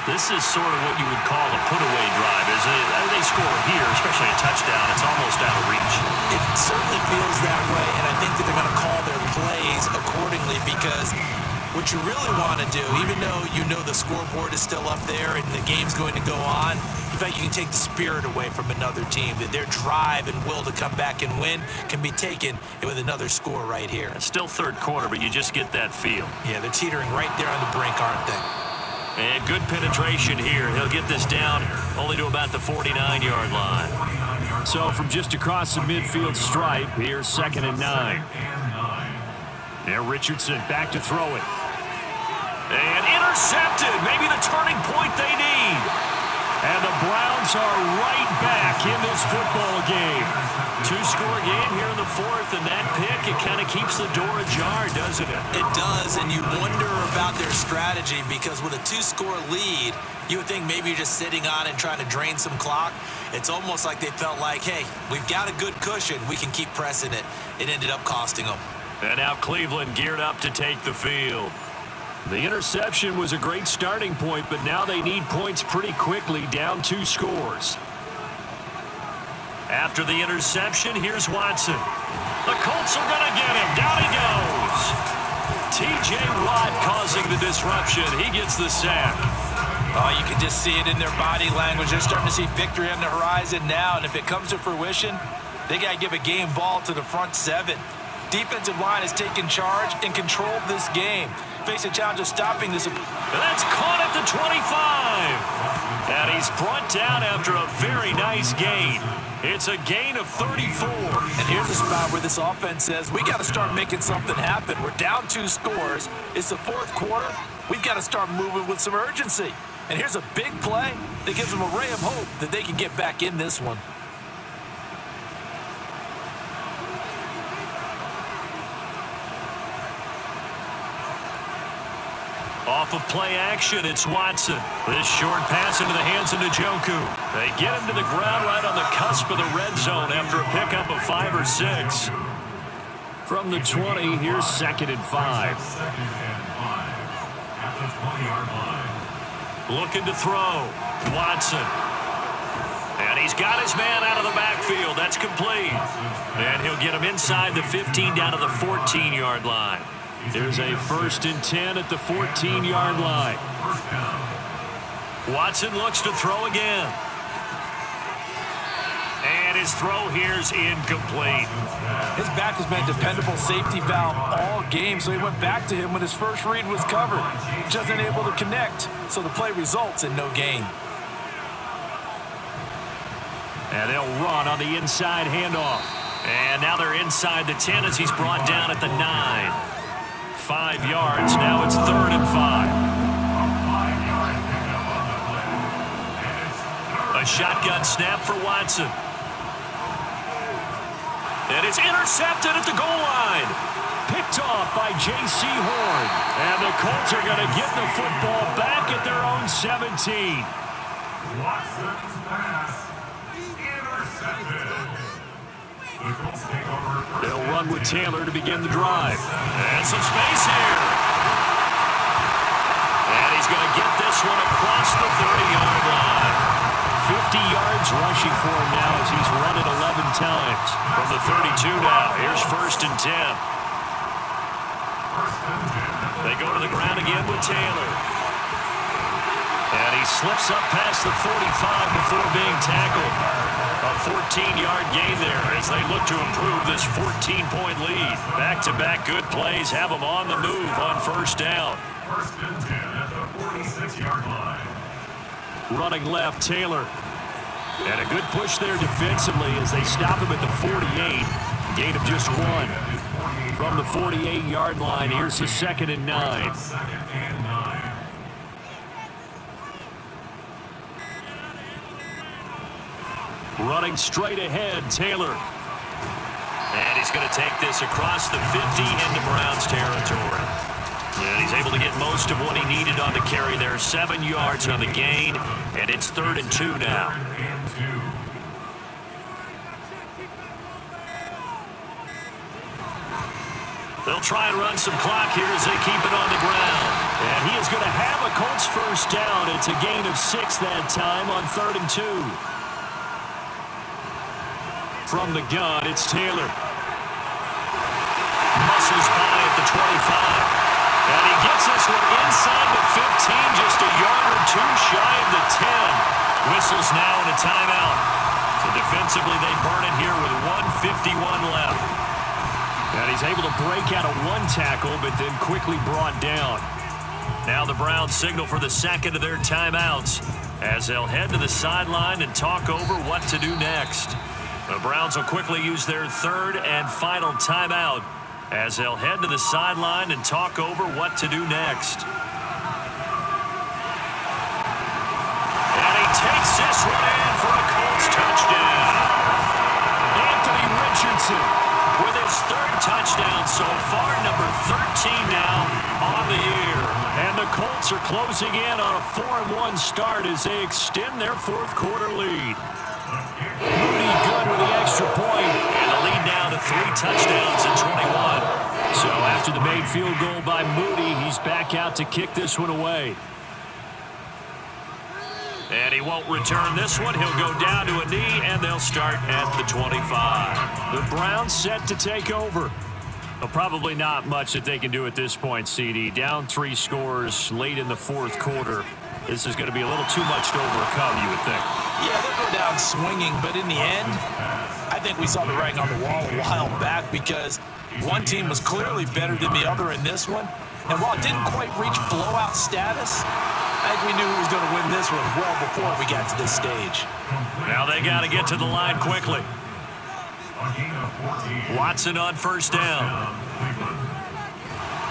F: This is sort of what you would call a put-away drive, isn't it? They score here, especially a touchdown. It's almost out of reach.
C: It certainly feels that way, and I think that they're going to call their plays accordingly because what you really want to do, even though you know the scoreboard is still up there and the game's going to go on, in fact, you can take the spirit away from another team, that their drive and will to come back and win can be taken with another score right here.
F: It's still third quarter, but you just get that feel.
C: Yeah, they're teetering right there on the brink, aren't they?
F: And good penetration here. He'll get this down only to about the 49-yard line.
B: So from just across the midfield stripe, here's 2nd and 9. There, Richardson back to throw it.
F: And intercepted. Maybe the turning point they need.
B: And the Browns are right back in this football game.
F: 2-score game here in the 4th, and that pick, it kind of keeps the door ajar, doesn't it?
C: It does, and you wonder about their strategy because with a 2-score lead, you would think maybe you're just sitting on it and trying to drain some clock. It's almost like they felt like, hey, we've got a good cushion. We can keep pressing it. It ended up costing them.
F: And now Cleveland geared up to take the field.
B: The interception was a great starting point, but now they need points pretty quickly, down 2 scores.
F: After the interception, here's Watson. The Colts are going to get him. Down he goes. T.J. Watt causing the disruption. He gets the sack.
C: Oh, you can just see it in their body language. They're starting to see victory on the horizon now, and if it comes to fruition, they got to give a game ball to the front 7. Defensive line has taken charge and controlled this game. Face a challenge of stopping this.
F: And that's caught at the 25. And he's brought down after a very nice gain. It's a gain of 34.
C: And here's the spot where this offense says, we got to start making something happen. We're down 2 scores. It's the 4th quarter. We've got to start moving with some urgency. And here's a big play that gives them a ray of hope that they can get back in this one.
F: Off of play action, it's Watson. This short pass into the hands of Njoku. They get him to the ground right on the cusp of the red zone after a pickup of 5 or 6.
B: From the 20, here's 2nd and 5.
F: Looking to throw. Watson. And he's got his man out of the backfield. That's complete. And he'll get him inside the 15 down to the 14-yard line.
B: There's a 1st and 10 at the 14-yard line.
F: Watson looks to throw again. And his throw here's incomplete.
C: His back has been a dependable safety valve all game, so he went back to him when his first read was covered. Just unable to connect, so the play results in no gain.
B: And they'll run on the inside handoff. And now they're inside the 10 as he's brought down at the 9. 5 yards. Now it's 3rd and 5. A shotgun snap for Watson. And it's intercepted at the goal line. Picked off by J.C. Horn. And the Colts are going to get the football back at their own 17.
E: Watson's pass intercepted. The Colts take over.
B: They'll run with Taylor to begin the drive. And some space here. And he's going to get this one across the 30-yard line. 50 yards rushing for him now as he's run it 11 times. From the 32 now, here's 1st and 10. They go to the ground again with Taylor. And he slips up past the 45 before being tackled. A 14-yard gain there as they look to improve this 14-point lead. Back-to-back good plays have them on the move on 1st down.
E: 1st and 10 at the 46-yard line.
B: Running left, Taylor. And a good push there defensively as they stop him at the 48. Gain of just 1. From the 48-yard line, here's the 2nd and 9.
E: 2nd and 9.
B: Running straight ahead, Taylor. And he's going to take this across the 50 into Browns territory. And he's able to get most of what he needed on the carry there. 7 yards on the gain, and it's 3rd and 2 now. They'll try and run some clock here as they keep it on the ground. And he is going to have a Colts 1st down. It's a gain of 6 that time on 3rd and 2. From the gun, it's Taylor. Muscles by at the 25. And he gets this one inside the 15, just a yard or 2 shy of the 10. Whistles now and a timeout. So defensively, they burn it here with 1:51 left. And he's able to break out of 1 tackle, but then quickly brought down. Now the Browns signal for the 2nd of their timeouts as they'll head to the sideline and talk over what to do next. The Browns will quickly use their 3rd and final timeout as they'll head to the sideline and talk over what to do next. And he takes this one in for a Colts touchdown. Anthony Richardson with his 3rd touchdown so far, number 13 now on the year. And the Colts are closing in on a 4-1 start as they extend their 4th quarter lead. Moody good with the extra point, and the lead now to 3 touchdowns and 21. So after the made field goal by Moody, he's back out to kick this one away. And he won't return this one. He'll go down to a knee, and they'll start at the 25. The Browns set to take over. Well, probably not much that they can do at this point, CD. Down 3 scores late in the 4th quarter. This is going to be a little too much to overcome, you would think.
C: Yeah, they'll go down swinging, but in the end, I think we saw the writing on the wall a while back because one team was clearly better than the other in this one. And while it didn't quite reach blowout status, I think we knew who was going to win this one well before we got to this stage.
B: Now they got to get to the line quickly. Watson on 1st down.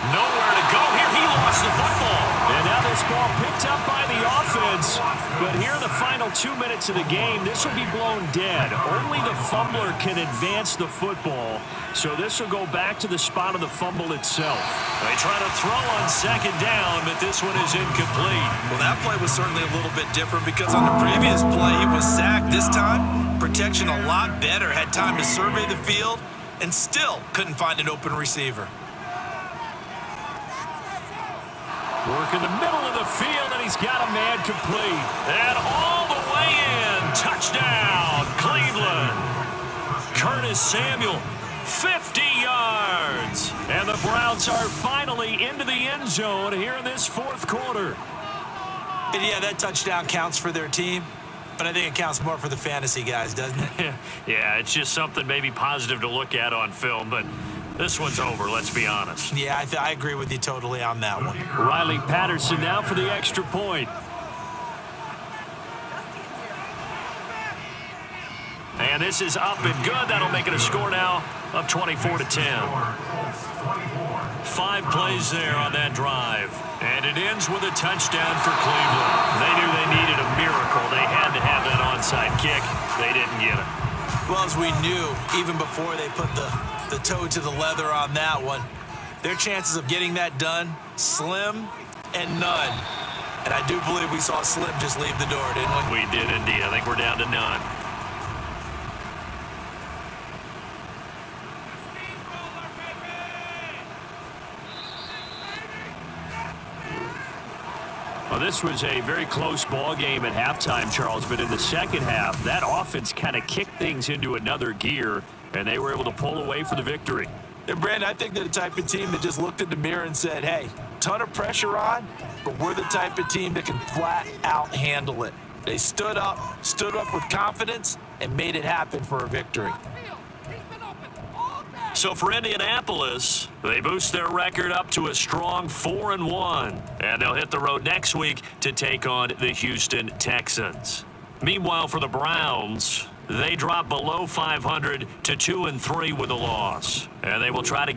B: Nowhere to go here. He lost the football. And now this ball picked up by the offense. But here in the final 2 minutes of the game, this will be blown dead. Only the fumbler can advance the football. So this will go back to the spot of the fumble itself. They try to throw on 2nd down, but this one is incomplete.
C: Well, that play was certainly a little bit different because on the previous play, he was sacked. This time, protection a lot better. Had time to survey the field and still couldn't find an open receiver.
B: Work in the middle of the field, and he's got a man complete. And all the way in. Touchdown, Cleveland. Curtis Samuel, 50 yards. And the Browns are finally into the end zone here in this 4th quarter.
C: And yeah, that touchdown counts for their team, but I think it counts more for the fantasy guys, doesn't it?
B: Yeah, it's just something maybe positive to look at on film, but this one's over, let's be honest.
C: Yeah, I agree with you totally on that one.
B: Riley Patterson now for the extra point. And
F: And this is up and good. That'll make it a score now of 24-10. 5 plays there on that drive. And it ends with a touchdown for Cleveland. They knew they needed a miracle. They had to have that onside kick. They didn't get it.
C: Well, as we knew, even before they put the toe to the leather on that one, their chances of getting that done, slim and none. And I do believe we saw Slim just leave the door, didn't we?
F: We did indeed. I think we're down to none. Well, this was a very close ball game at halftime, Charles, but in the second half, that offense kind of kicked things into another gear, and they were able to pull away for the victory.
D: And, Brandon, I think they're the type of team that just looked in the mirror and said, hey, ton of pressure on, but we're the type of team that can flat out handle it. They stood up with confidence, and made it happen for a victory.
F: So for Indianapolis, they boost their record up to a strong 4-1, and they'll hit the road next week to take on the Houston Texans. Meanwhile, for the Browns, they drop below 500 to 2-3 with a loss, and they will try to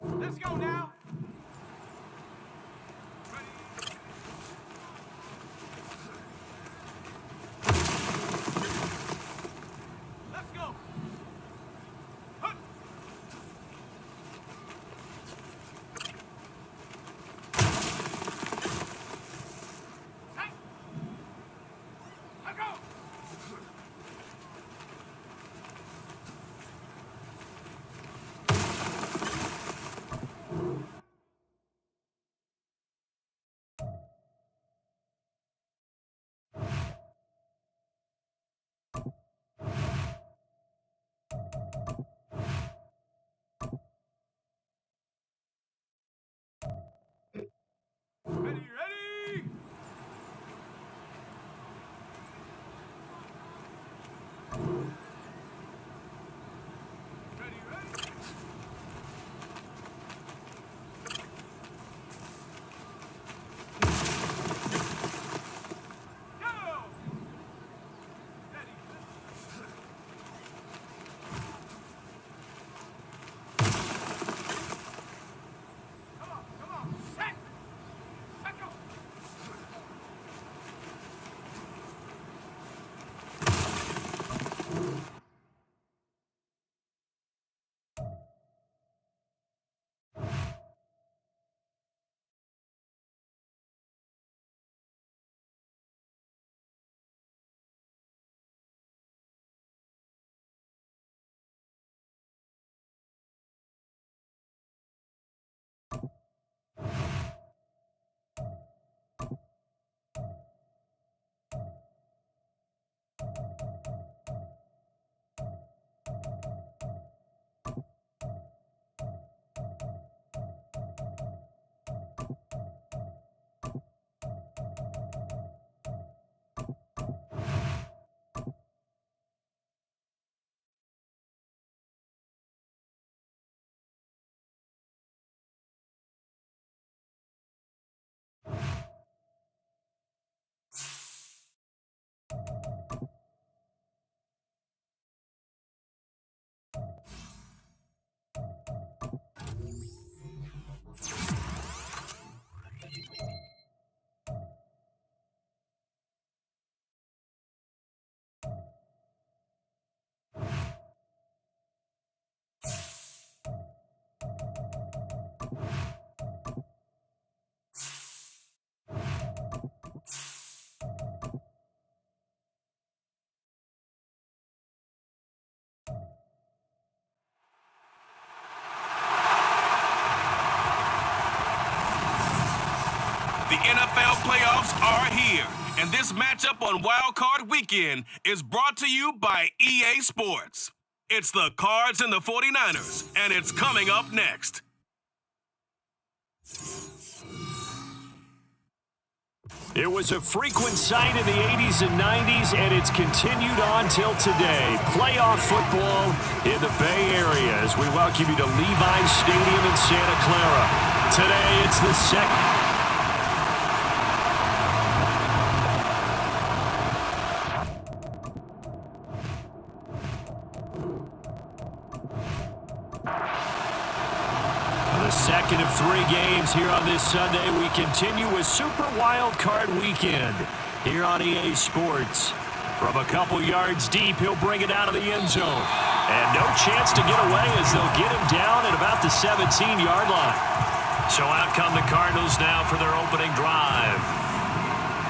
H: Let's go now. Let's go. Hup. Hey. Let's go. Ready, ready. Ready, ready. Go. Ready. Come on. Set. Set go.
A: The NFL playoffs are here, and this matchup on Wild Card Weekend is brought to you by EA Sports. It's the Cards and the 49ers, and it's coming up next.
B: It was a frequent sight in the 80s and 90s, and it's continued on till today. Playoff football in the Bay Area as we welcome you to Levi's Stadium in Santa Clara. Today, it's the second. Second of 3 games here on this Sunday. We continue with Super Wild Card Weekend here on EA Sports. From a couple yards deep, he'll bring it out of the end zone. And no chance to get away as they'll get him down at about the 17-yard line. So out come the Cardinals now for their opening drive.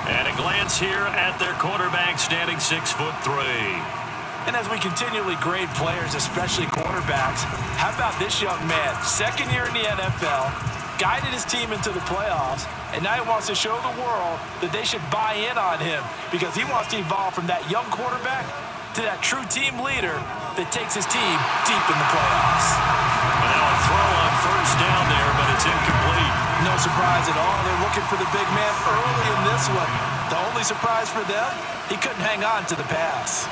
B: And a glance here at their quarterback standing 6'3".
D: And as we continually grade players, especially quarterbacks, how about this young man? Second year in the NFL, guided his team into the playoffs, and now he wants to show the world that they should buy in on him because he wants to evolve from that young quarterback to that true team leader that takes his team deep in the playoffs.
B: And now a throw on first down there, but it's incomplete.
D: No surprise at all. They're looking for the big man early in this one. The only surprise for them, he couldn't hang on to the pass.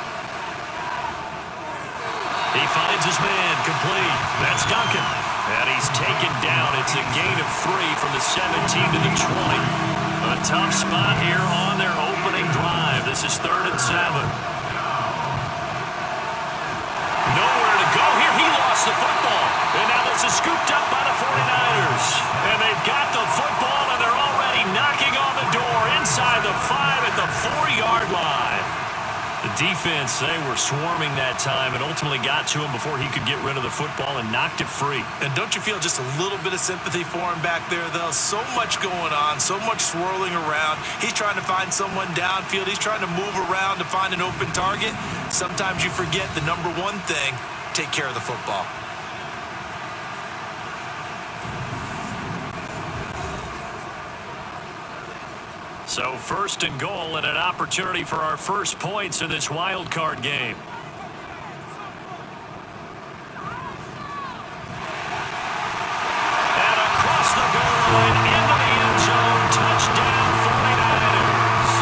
B: He finds his man, complete. That's Duncan. And he's taken down. It's a gain of 3 from the 17 to the 20. A tough spot here on their opening drive. This is 3rd and 7. Nowhere to go here. He lost the football. And now this is scooped up by the 49ers. And they've got the football, and they're already knocking on the door inside the 5 at the 4-yard line. The defense, they were swarming that time and ultimately got to him before he could get rid of the football and knocked it free.
D: And don't you feel just a little bit of sympathy for him back there, though? So much going on, so much swirling around. He's trying to find someone downfield. He's trying to move around to find an open target. Sometimes you forget the number one thing, take care of the football.
B: So 1st and goal and an opportunity for our first points in this wild card game. And across the goal line into the end zone. Touchdown 49ers.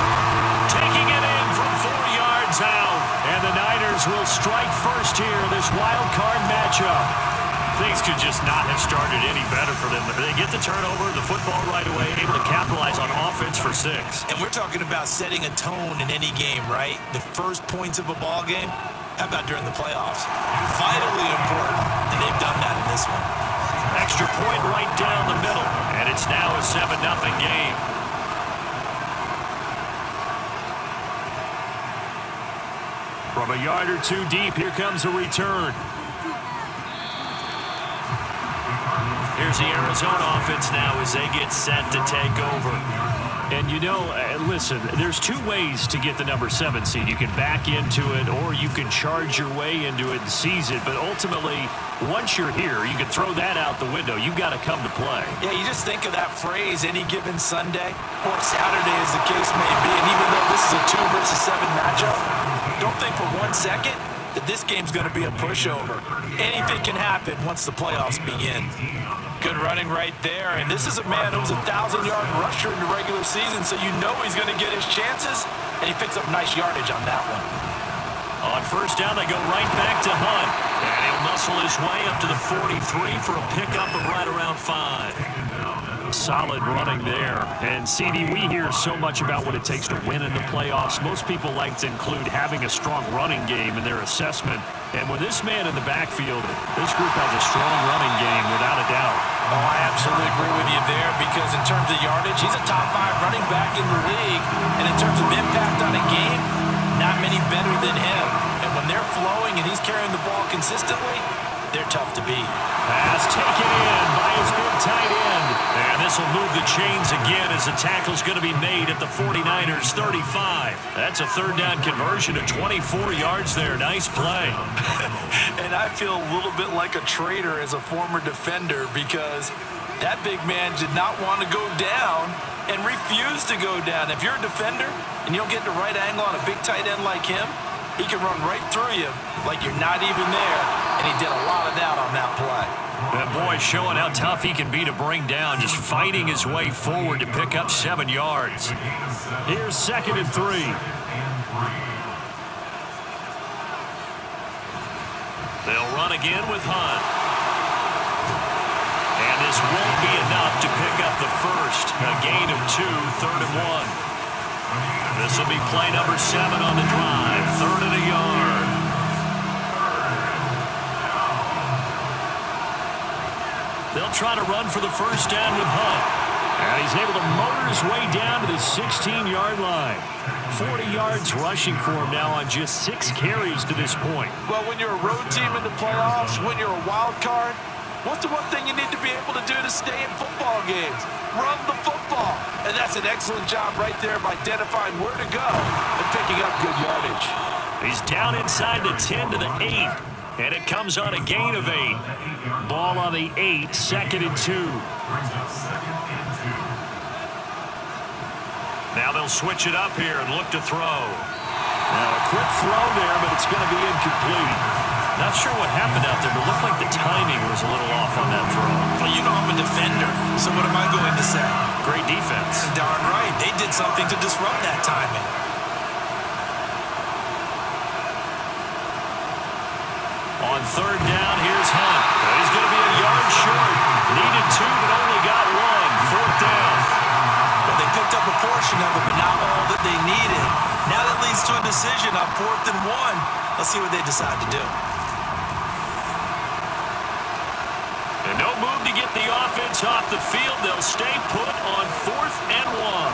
B: Taking it in from 4 yards out. And the Niners will strike first here in this wild card matchup. Things could just not have started any better for them. They get the turnover, the football right away, able to capitalize on offense for 6.
D: And we're talking about setting a tone in any game, right? The first points of a ball game. How about during the playoffs? Vitally important, and they've done that in this one.
B: Extra point right down the middle, and it's now a 7-0 game. From a yard or 2 deep, here comes a return. Here's the Arizona offense now as they get set to take over. And you know, listen, there's 2 ways to get the number 7 seed. You can back into it or you can charge your way into it and seize it. But ultimately, once you're here, you can throw that out the window. You've got to come to play.
D: Yeah, you just think of that phrase, any given Sunday or Saturday as the case may be. And even though this is a 2 versus 7 matchup, don't think for 1 second that this game's going to be a pushover. Anything can happen once the playoffs begin. Good running right there, and this is a man who was a 1,000-yard rusher in the regular season, so you know he's going to get his chances, and he picks up nice yardage on that one.
B: On first down, they go right back to Hunt, and he'll muscle his way up to the 43 for a pickup of right around 5. Solid running there. And, CD, we hear so much about what it takes to win in the playoffs. Most people like to include having a strong running game in their assessment. And with this man in the backfield, this group has a strong running game without a doubt.
D: Oh, I absolutely agree with you there because in terms of yardage, he's a top 5 running back in the league. And in terms of impact on a game, not many better than him. And when they're flowing and he's carrying the ball consistently, they're tough to beat.
B: Pass taken in by his big tight end. And this will move the chains again as the tackle's going to be made at the 49ers 35. That's a 3rd down conversion of 24 yards there. Nice play.
D: And I feel a little bit like a traitor as a former defender because that big man did not want to go down and refused to go down. If you're a defender and you don't get the right angle on a big tight end like him, He can run right through you like you're not even there, and he did a lot of that on that play.
B: That boy showing how tough he can be to bring down, just fighting his way forward to pick up 7 yards. Here's 2nd and 3. They'll run again with Hunt. And this won't be enough to pick up the first. A gain of 2, 3rd and 1. This will be play number 7 on the drive. 3rd and a yard. They'll try to run for the first down with Hunt. And he's able to motor his way down to the 16-yard line. 40 yards rushing for him now on just 6 carries to this point.
D: Well, when you're a road team in the playoffs, when you're a wild card, what's the one thing you need to be able to do to stay in football games? Run the football. And that's an excellent job right there of identifying where to go and picking up good yardage.
B: He's down inside the 10 to the 8. And it comes on a gain of 8. Ball on the 8, 2nd and 2. Now they'll switch it up here and look to throw. Now a quick throw there, but it's going to be incomplete. Not sure what happened out there, but it looked like the timing was a little off on that throw.
C: Well, you know I'm a defender, so what am I going to say?
B: Great defense.
C: Darn right. They did something to disrupt that timing.
B: On 3rd down, here's Hunt. He's going to be a yard short. Needed 2, but only got 1. 4th down.
C: Well, they picked up a portion of it, but not all that they needed. Now that leads to a decision on 4th and 1. Let's see what they decide to do.
B: And no move to get the offense off the field. They'll stay put on 4th and 1.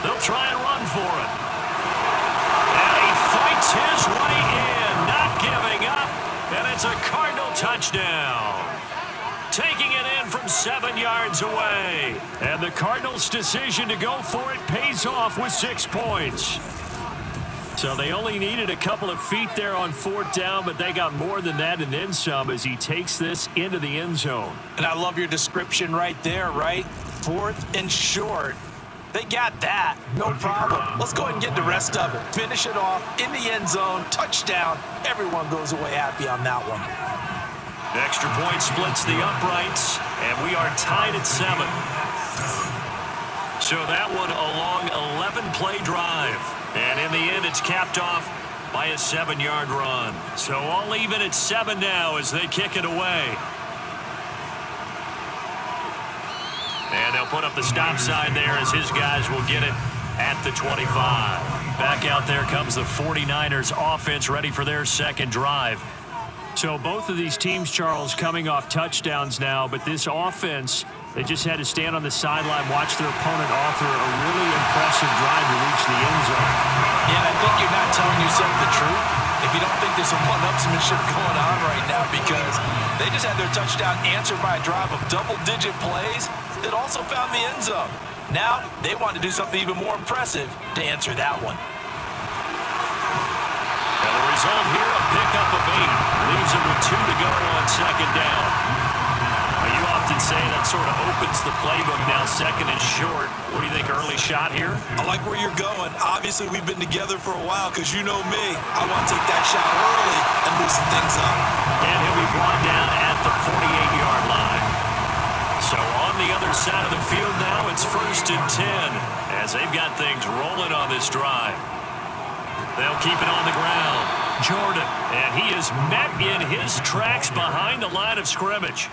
B: They'll try and run for it. And he fights his way in, not giving up. And it's a Cardinal touchdown. Taking it in from 7 yards away. And the Cardinals' decision to go for it pays off with 6 points. So they only needed a couple of feet there on 4th down, but they got more than that and then some as he takes this into the end zone.
C: And I love your description right there, right? 4th and short. They got that. No problem. Let's go ahead and get the rest of it. Finish it off in the end zone. Touchdown. Everyone goes away happy on that one.
B: Extra point splits the uprights, and we are tied at 7. So that one a long 11-play drive. And in the end, it's capped off by a 7-yard run. So all even at 7 now as they kick it away. And they'll put up the stop sign there as his guys will get it at the 25. Back out there comes the 49ers offense ready for their second drive. So both of these teams, Charles, coming off touchdowns now, but this offense, they just had to stand on the sideline, watch their opponent author a really impressive drive to reach the end zone.
C: Yeah, I think you're not telling yourself the truth if you don't think there's some one-upsmanship going on right now, because they just had their touchdown answered by a drive of double-digit plays that also found the end zone. Now, they want to do something even more impressive to answer that one.
B: And the result here, a pickup of 8. Leaves him with 2 to go on 2nd down. Well, you often say that sort of opens the playbook now, 2nd and short. What do you think, early shot here?
C: I like where you're going. Obviously, we've been together for a while because you know me. I want to take that shot early and loosen things up.
B: And he'll be brought down at the 48-yard line. So on the other side of the field now, it's 1st and 10 as they've got things rolling on this drive. They'll keep it on the ground. Jordan, and he is met in his tracks behind the line of scrimmage.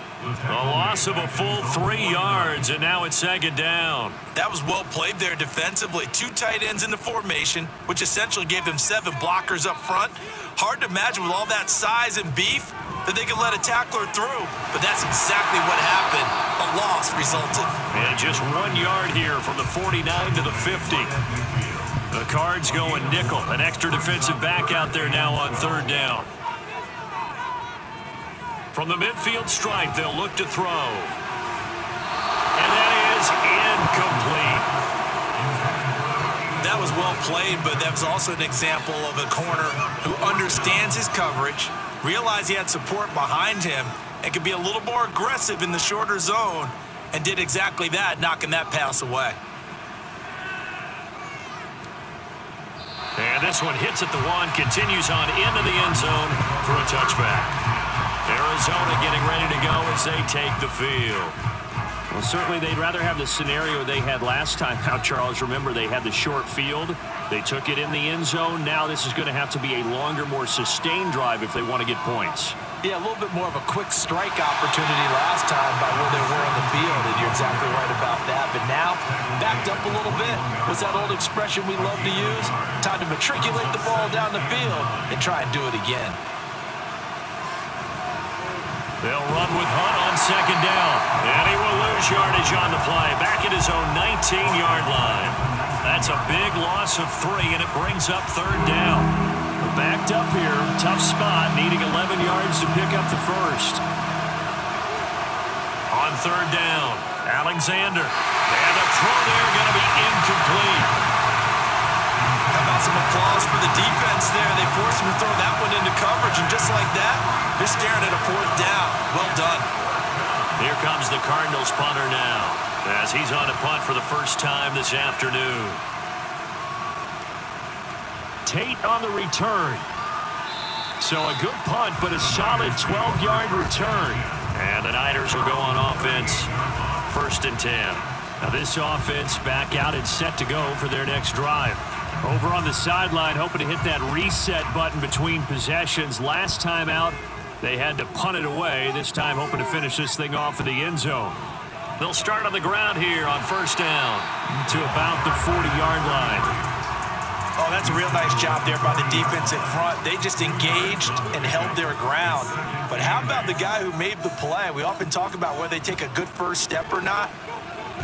B: A loss of a full 3 yards, and now it's 2nd down.
C: That was well played there defensively. 2 tight ends in the formation, which essentially gave them 7 blockers up front. Hard to imagine with all that size and beef that they could let a tackler through, but that's exactly what happened. A loss resulted.
B: And just 1 yard here from the 49 to the 50. The Cards going nickel. An extra defensive back out there now on 3rd down. From the midfield stripe, they'll look to throw. And that is incomplete.
C: That was well played, but that was also an example of a corner who understands his coverage, realized he had support behind him, and could be a little more aggressive in the shorter zone, and did exactly that, knocking that pass away.
F: And this one hits at the 1, continues on into the end zone for a touchback. Arizona getting ready to go as they take the field.
B: Well, certainly they'd rather have the scenario they had last time out, Charles. Remember, they had the short field. They took it in the end zone. Now this is going to have to be a longer, more sustained drive if they want to get points.
D: Yeah, a little bit more of a quick strike opportunity last time by where they were on the field, and you're exactly right about that. But now, backed up a little bit. What's that old expression we love to use? Time to matriculate the ball down the field and try and do it again.
F: They'll run with Hunt on second down. And he will lose yardage on the play. Back at his own 19-yard line. That's a big loss of 3, and it brings up third down.
B: Backed up here. Tough spot. Needing 11 yards to pick up the first.
F: On third down, Alexander. And the throw there going to be incomplete.
D: How about some applause for the defense there? They forced him to throw that one into coverage, and just like that, they're staring at a fourth down. Well done.
F: Here comes the Cardinals punter now, as he's on a punt for the first time this afternoon.
B: Tate on the return. So a good punt, but a solid 12-yard return.
F: And the Niners will go on offense, 1st and 10.
B: Now this offense back out and set to go for their next drive. Over on the sideline, hoping to hit that reset button between possessions. Last time out, they had to punt it away. This time hoping to finish this thing off in the end zone.
F: They'll start on the ground here on 1st down.
B: To about the 40-yard line.
D: Oh, that's a real nice job there by the defense in front. They just engaged and held their ground. But how about the guy who made the play? We often talk about whether they take a good first step or not.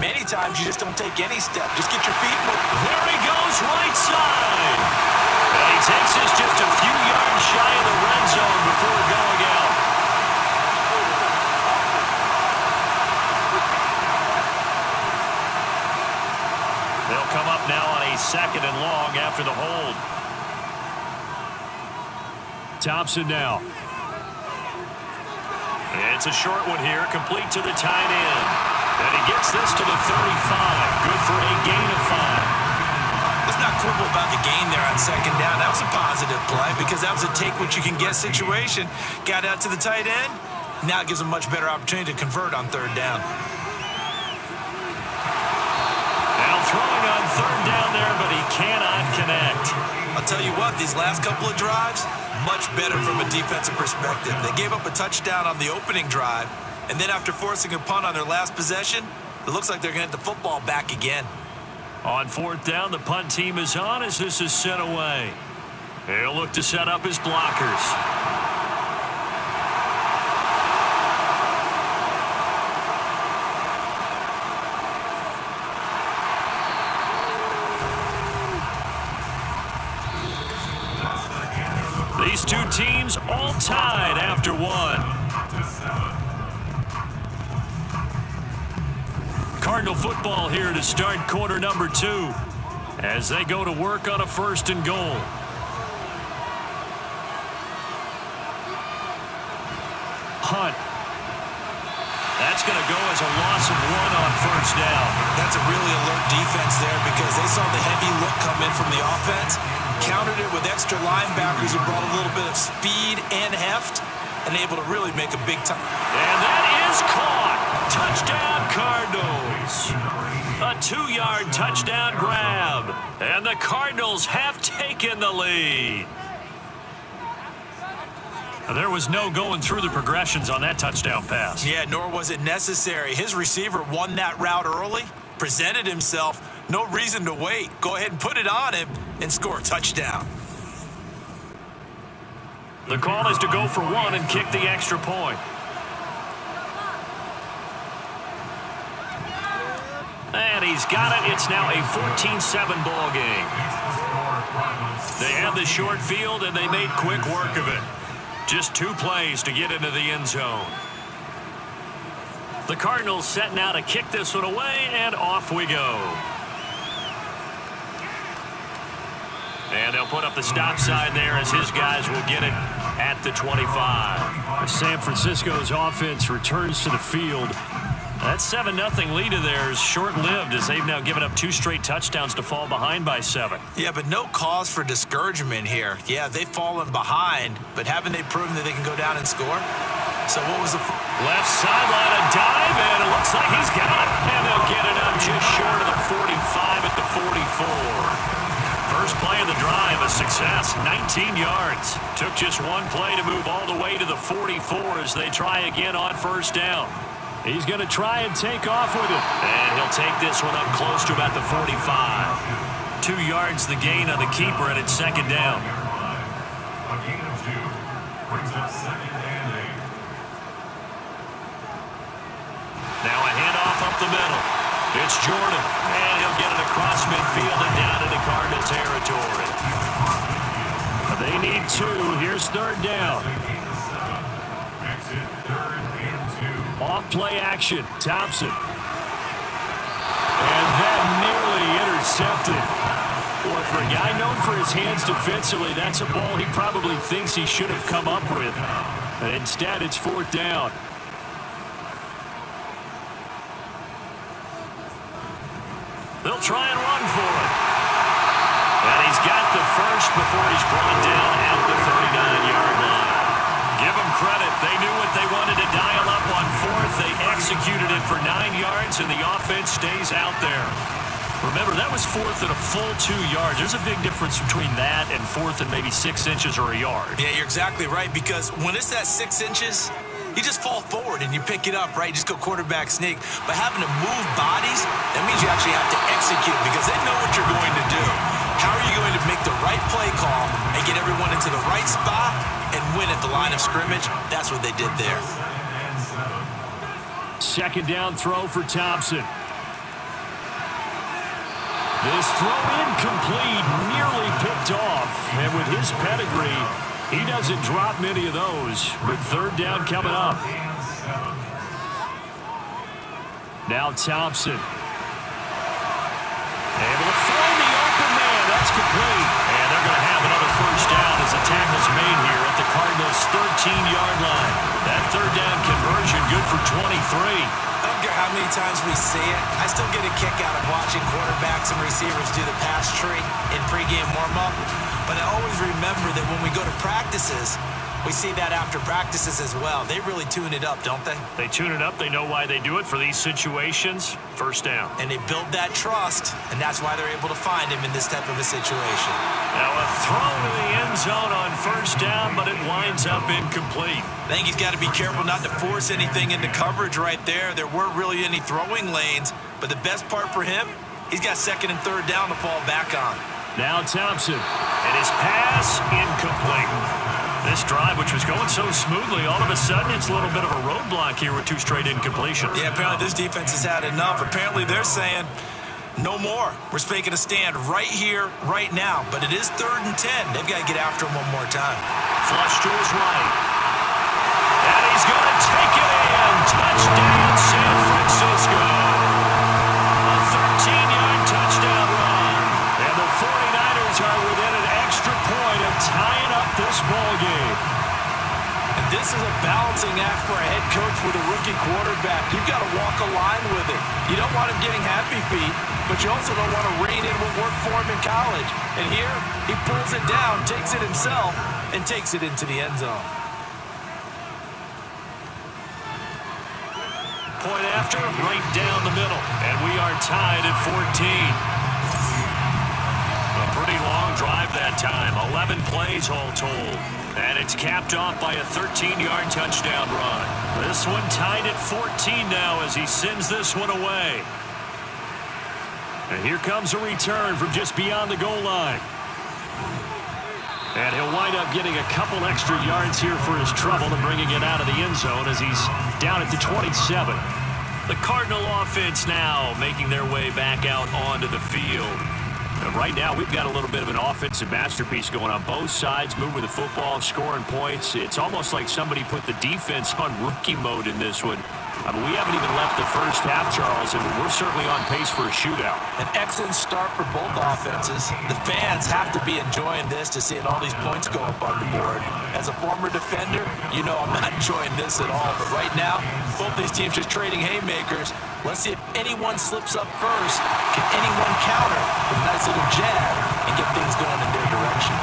D: Many times you just don't take any step. Just get your feet moving.
F: There he goes, right side. And he takes this just a few yards shy of the red zone before going out. They'll come up now on a 2nd and long after the hold.
B: Thompson now.
F: It's a short one here, complete to the tight end. And he gets this to the 35. Good for a gain of 5.
D: Let's not quibble about the gain there on 2nd down. That was a positive play because that was a take-what-you-can-get situation. Got out to the tight end. Now it gives them a much better opportunity to convert on 3rd down.
F: Now throwing on 3rd down there, but he cannot connect.
D: I'll tell you what, these last couple of drives, much better from a defensive perspective. They gave up a touchdown on the opening drive, and then after forcing a punt on their last possession, it looks like they're going to get the football back again.
F: On 4th down, the punt team is on as this is sent away. He'll look to set up his blockers. These two teams all tied after 1. Cardinal football here to start quarter number 2 as they go to work on a 1st and goal. Hunt. That's going to go as a loss of 1 on 1st down.
D: That's a really alert defense there because they saw the heavy look come in from the offense, countered it with extra linebackers who brought a little bit of speed and heft, and able to really make a big time.
F: And that is caught. Touchdown, Cardinals. A 2-yard touchdown grab. And the Cardinals have taken the lead. There was no going through the progressions on that touchdown pass.
D: Yeah, nor was it necessary. His receiver won that route early, presented himself, no reason to wait. Go ahead and put it on him and score a touchdown.
F: The call is to go for 1 and kick the extra point. And he's got it. It's now a 14-7 ball game. They had the short field, and they made quick work of it. Just 2 plays to get into the end zone. The Cardinals set now to kick this one away, and off we go. And they'll put up the stop sign there as his guys will get it at the 25.
B: San Francisco's offense returns to the field. That 7-0 lead of theirs short-lived as they've now given up 2 straight touchdowns to fall behind by 7.
C: Yeah, but no cause for discouragement here. Yeah, they've fallen behind, but haven't they proven that they can go down and score? So what was the...
B: Left sideline, a dive, and it looks like he's got it. And they'll get it up just short of the 45 at the 44. First play of the drive, a success, 19 yards. Took just one play to move all the way to the 44 as they try again on first down. He's going to try and take off with it. And he'll take this one up close to about the 45. 2 yards the gain on the keeper, and it's second down.
E: A gain of 2 brings up 2nd and 8.
B: Now a handoff up the middle. It's Jordan, and he'll get it across midfield and down into Cardinal territory. They need 2. Here's third down.
E: Exit 3rd and 2.
B: Off play action, Thompson. And that nearly intercepted. Boy, for a guy known for his hands defensively, that's a ball he probably thinks he should have come up with. And instead, it's fourth down. They'll try and run for it. And he's got the first before he's brought down at the 39-yard line. Give them credit. They knew what they wanted to dial up on fourth. They executed it for 9 yards, and the offense stays out there. Remember, that was fourth and a full 2 yards. There's a big difference between that and fourth and maybe 6 inches or a yard.
C: Yeah, you're exactly right, because when it's that 6 inches, you just fall forward and you pick it up, right? You just go quarterback sneak. But having to move bodies, that means you actually have to execute because they know what you're going to do. How are you going to make the right play call and get everyone into the right spot and win at the line of scrimmage? That's what they did there.
B: Second down throw for Thompson. This throw incomplete, nearly picked off. And with his pedigree, he doesn't drop many of those, but third down coming up. Now Thompson. Able to find the open man. That's complete. And they're going to have another first down as the tackle's made here at the Cardinals' 13-yard line. That third down conversion good for 23.
C: I don't care how many times we see it. I still get a kick out of watching quarterbacks and receivers do the pass tree in pregame warm-up. But I always remember that when we go to practices, we see that after practices as well. They really tune it up, don't they?
B: They tune it up. They know why they do it for these situations. First down.
C: And they build that trust, and that's why they're able to find him in this type of a situation.
B: Now a throw to the end zone on first down, but it winds up incomplete.
C: I think he's got to be careful not to force anything into coverage right there. There weren't really any throwing lanes, but the best part for him, he's got second and third down to fall back on.
B: Now Thompson, and his pass incomplete. This drive, which was going so smoothly, all of a sudden it's a little bit of a roadblock here with 2 straight incompletions.
C: Yeah, apparently this defense has had enough. Apparently they're saying, no more. We're making a stand right here, right now. But it is 3rd and 10. They've got to get after him one more time.
B: Flush to his right. And he's going to take it in. Touchdown, San Francisco. A 13-yard touchdown run. And the 49ers are within an extra point of tying up this ball game.
D: And this is a balancing act for a head coach with a rookie quarterback. You've got to walk a line with it. You don't want him getting happy feet, but you also don't want to rein in what worked for him in college. And here, he pulls it down, takes it himself, and takes it into the end zone.
B: Point after, right down the middle. And we are tied at 14. A pretty long drive that time. 11 plays all told. And it's capped off by a 13-yard touchdown run. This one tied at 14 now as he sends this one away. And here comes a return from just beyond the goal line. And he'll wind up getting a couple extra yards here for his trouble and bringing it out of the end zone as he's down at the 27. The Cardinal offense now making their way back out onto the field.
F: And right now, we've got a little bit of an offensive masterpiece going on both sides, moving the football, scoring points. It's almost like somebody put the defense on rookie mode in this one. I mean, we haven't even left the first half, Charles, and we're certainly on pace for a shootout.
C: An excellent start for both offenses. The fans have to be enjoying this to seeing all these points go up on the board. As a former defender, you know I'm not enjoying this at all. But right now, both these teams just trading haymakers. Let's see if anyone slips up first. Can anyone counter with a nice little jab and get things going in their direction?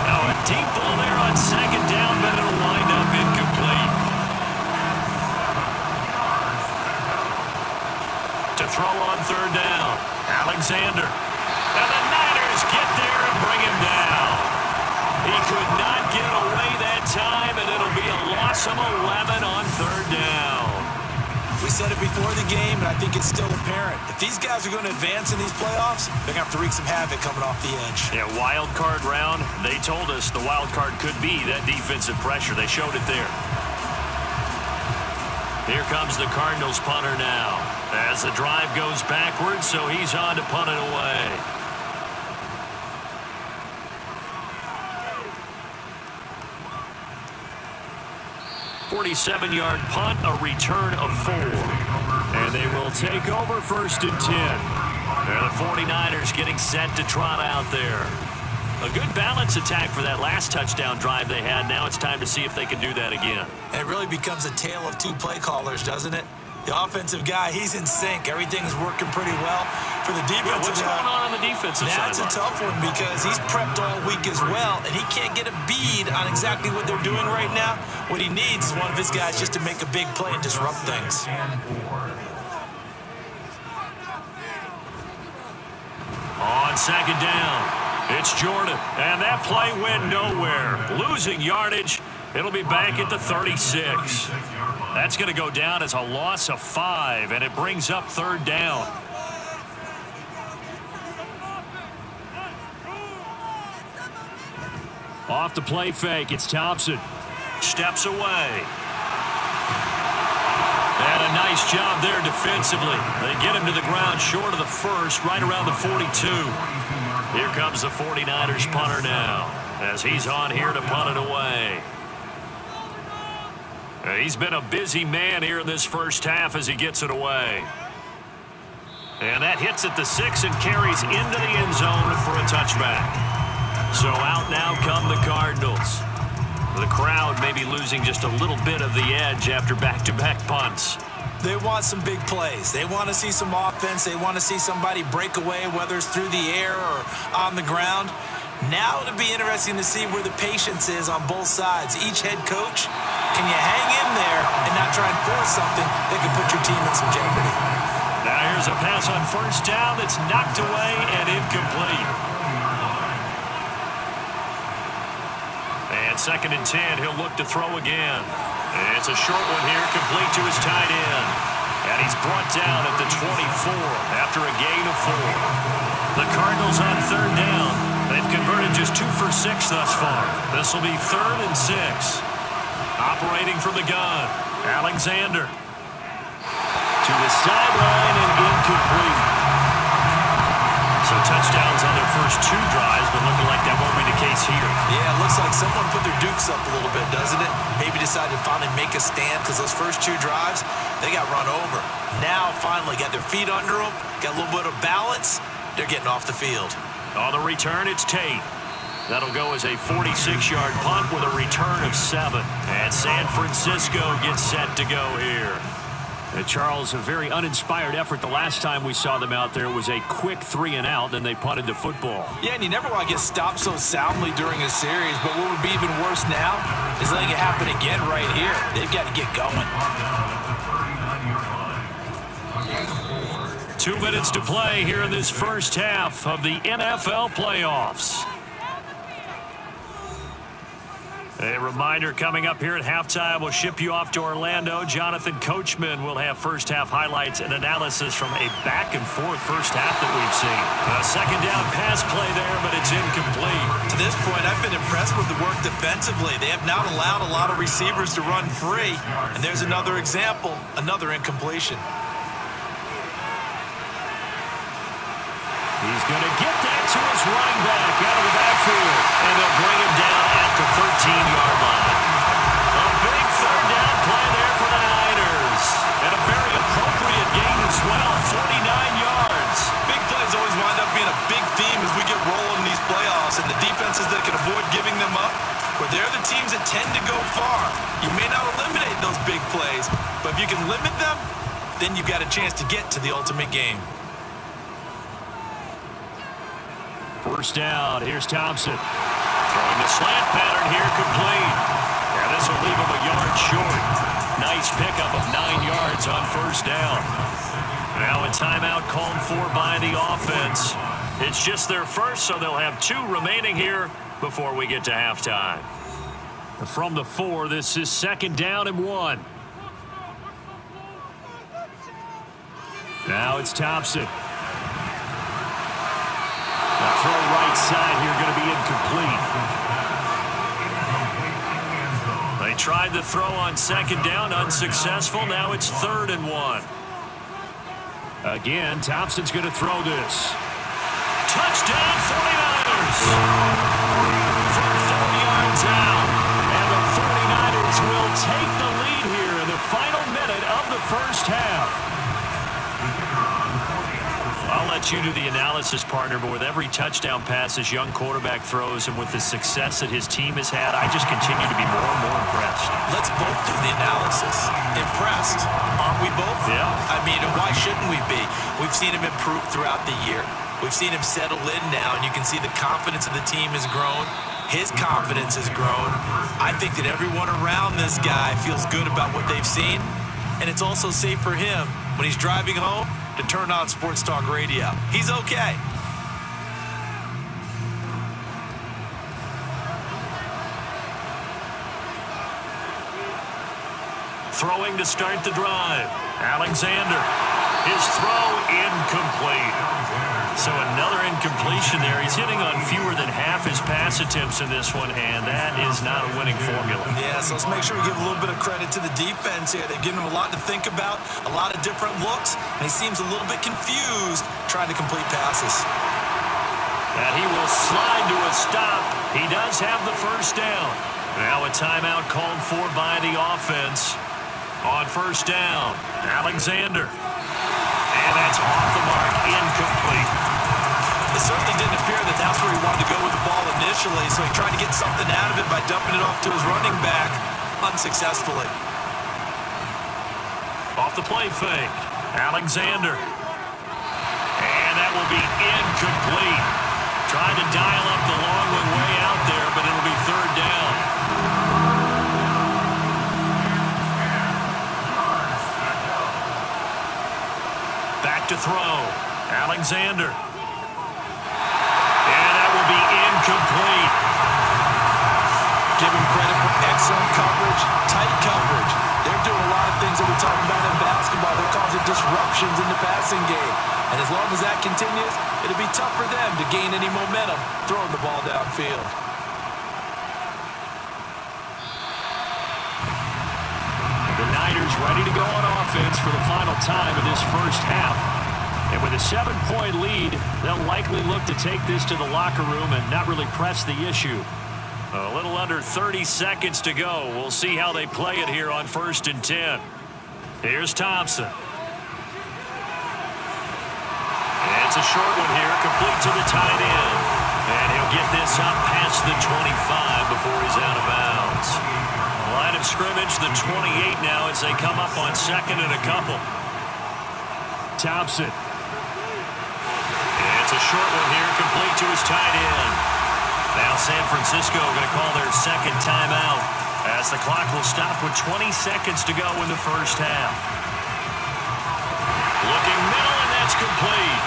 F: Now a deep ball there on second down, but it'll wind up incomplete. To throw on third down, Alexander. And the Niners get there and bring him down. He could not get away that time, and it'll be a loss of 11 on third down.
C: We said it before the game, and I think it's still apparent. If these guys are going to advance in these playoffs, they're going to have to wreak some havoc coming off the edge.
F: Yeah, wild card round. They told us the wild card could be that defensive pressure. They showed it there. Here comes the Cardinals punter now. As the drive goes backwards, so he's on to punt it away. "47-yard punt, a return of 4. And they will take over 1st and 10. They're the 49ers getting set to trot out there. A good balance attack for that last touchdown drive they had. Now it's time to see if they can do that again.
C: And it really becomes a tale of two play callers, doesn't it? The offensive guy, he's in sync. Everything's working pretty well. For the defensive
F: What's
C: guy,
F: going on the defensive side?
C: that's a tough one because he's prepped all week as well, and he can't get a bead on exactly what they're doing right now. What he needs is one of his guys just to make a big play and disrupt things.
F: On second down, it's Jordan, and that play went nowhere. Losing yardage. It'll be back at the 36. That's going to go down as a loss of 5, and it brings up third down. Off the play fake, it's Thompson. Steps away. And a nice job there defensively. They get him to the ground short of the first, right around the 42. Here comes the 49ers punter now, as he's on here to punt it away. He's been a busy man here in this first half as he gets it away. And that hits at the 6 and carries into the end zone for a touchback. So out now come the Cardinals. The crowd may be losing just a little bit of the edge after back-to-back punts.
C: They want some big plays. They want to see some offense. They want to see somebody break away, whether it's through the air or on the ground. Now it'll be interesting to see where the patience is on both sides. Each head coach, can you hang in there and not try and force something that could put your team in some jeopardy?
F: Now here's a pass on first down that's knocked away and incomplete. And 2nd and 10, he'll look to throw again. It's a short one here, complete to his tight end. And he's brought down at the 24 after a gain of 4. The Cardinals on third down. They've converted just 2 for 6 thus far. This will be 3rd and 6. Operating from the gun, Alexander. To the sideline and incomplete. So touchdowns on their first 2 drives, but looking like that won't be the case here.
C: Yeah, it looks like someone put their dukes up a little bit, doesn't it? Maybe decided to finally make a stand because those first 2 drives, they got run over. Now, finally, got their feet under them, got a little bit of balance. They're getting off the field.
F: On the return, it's Tate. That'll go as a 46-yard punt with a return of 7. And San Francisco gets set to go here. Charles, a very uninspired effort the last time we saw them out there was a quick 3-and-out, then they punted the football.
C: Yeah, and you never want to get stopped so soundly during a series, but what would be even worse now is letting it happen again right here. They've got to get going.
F: 2 minutes to play here in this first half of the NFL playoffs. A reminder coming up here at halftime, we'll ship you off to Orlando. Jonathan Coachman will have first half highlights and analysis from a back-and-forth first half that we've seen. A second down pass play there, but it's incomplete.
C: To this point, I've been impressed with the work defensively. They have not allowed a lot of receivers to run free. And there's another example, another incompletion.
F: He's going to get that
B: to his running back out of the backfield. And they'll bring him down at the 13-yard line. A big third down play there for the Niners. And a very appropriate gain as well, 49 yards.
C: Big plays always wind up being a big theme as we get rolling in these playoffs, and the defenses that can avoid giving them up, where they're the teams that tend to go far. You may not eliminate those big plays, but if you can limit them, then you've got a chance to get to the ultimate game.
B: First down, here's Thompson. Throwing the slant pattern here, complete. Yeah, this will leave him a yard short. Nice pickup of 9 yards on first down. Now a timeout called for by the offense. It's just their first, so they'll have 2 remaining here before we get to halftime. From the 4, this is 2nd down and 1. Now it's Thompson. The throw right side here going to be incomplete. They tried the throw on 2nd down, unsuccessful. Now it's 3rd and 1. Again, Thompson's going to throw this. Touchdown, 49ers! From 4 yards out. And the 49ers will take the lead here in the final minute of the first half. I'll let you do the analysis, partner, but with every touchdown pass his young quarterback throws and with the success that his team has had, I just continue to be more and more impressed.
C: Let's both do the analysis. Impressed, aren't we both?
B: Yeah.
C: I mean, why shouldn't we be? We've seen him improve throughout the year. We've seen him settle in now, and you can see the confidence of the team has grown. His confidence has grown. I think that everyone around this guy feels good about what they've seen, and it's also safe for him when he's driving home to turn on Sports Talk Radio. He's okay.
B: Throwing to start the drive. Alexander. His throw incomplete. So another incompletion there. He's hitting on fewer than half his pass attempts in this one, and that is not a winning formula.
C: Yeah, so let's make sure we give a little bit of credit to the defense here. They've given him a lot to think about, a lot of different looks, and he seems a little bit confused trying to complete passes.
B: And he will slide to a stop. He does have the first down. Now a timeout called for by the offense. On first down, Alexander. And that's off the mark, incomplete.
C: It certainly didn't appear that that's where he wanted to go with the ball initially, so he tried to get something out of it by dumping it off to his running back unsuccessfully.
B: Off the play fake, Alexander. And that will be incomplete. Tried to dial up the long one way out there, but it'll be 3rd down. Back to throw. Alexander. And that will be incomplete.
C: Give him credit for excellent coverage, tight coverage. They're doing a lot of things that we talk about in basketball. They're causing disruptions in the passing game. And as long as that continues, it'll be tough for them to gain any momentum throwing the ball downfield.
B: The Niners ready to go on offense for the final time in this first half. And with a 7-point lead, they'll likely look to take this to the locker room and not really press the issue. A little under 30 seconds to go. We'll see how they play it here on 1st and 10. Here's Thompson. It's a short one here, complete to the tight end. And he'll get this up past the 25 before he's out of bounds. Line of scrimmage, the 28 now as they come up on 2nd and a couple. Thompson. It's a short one here, complete to his tight end. Now San Francisco going to call their 2nd timeout as the clock will stop with 20 seconds to go in the first half. Looking middle, and that's complete.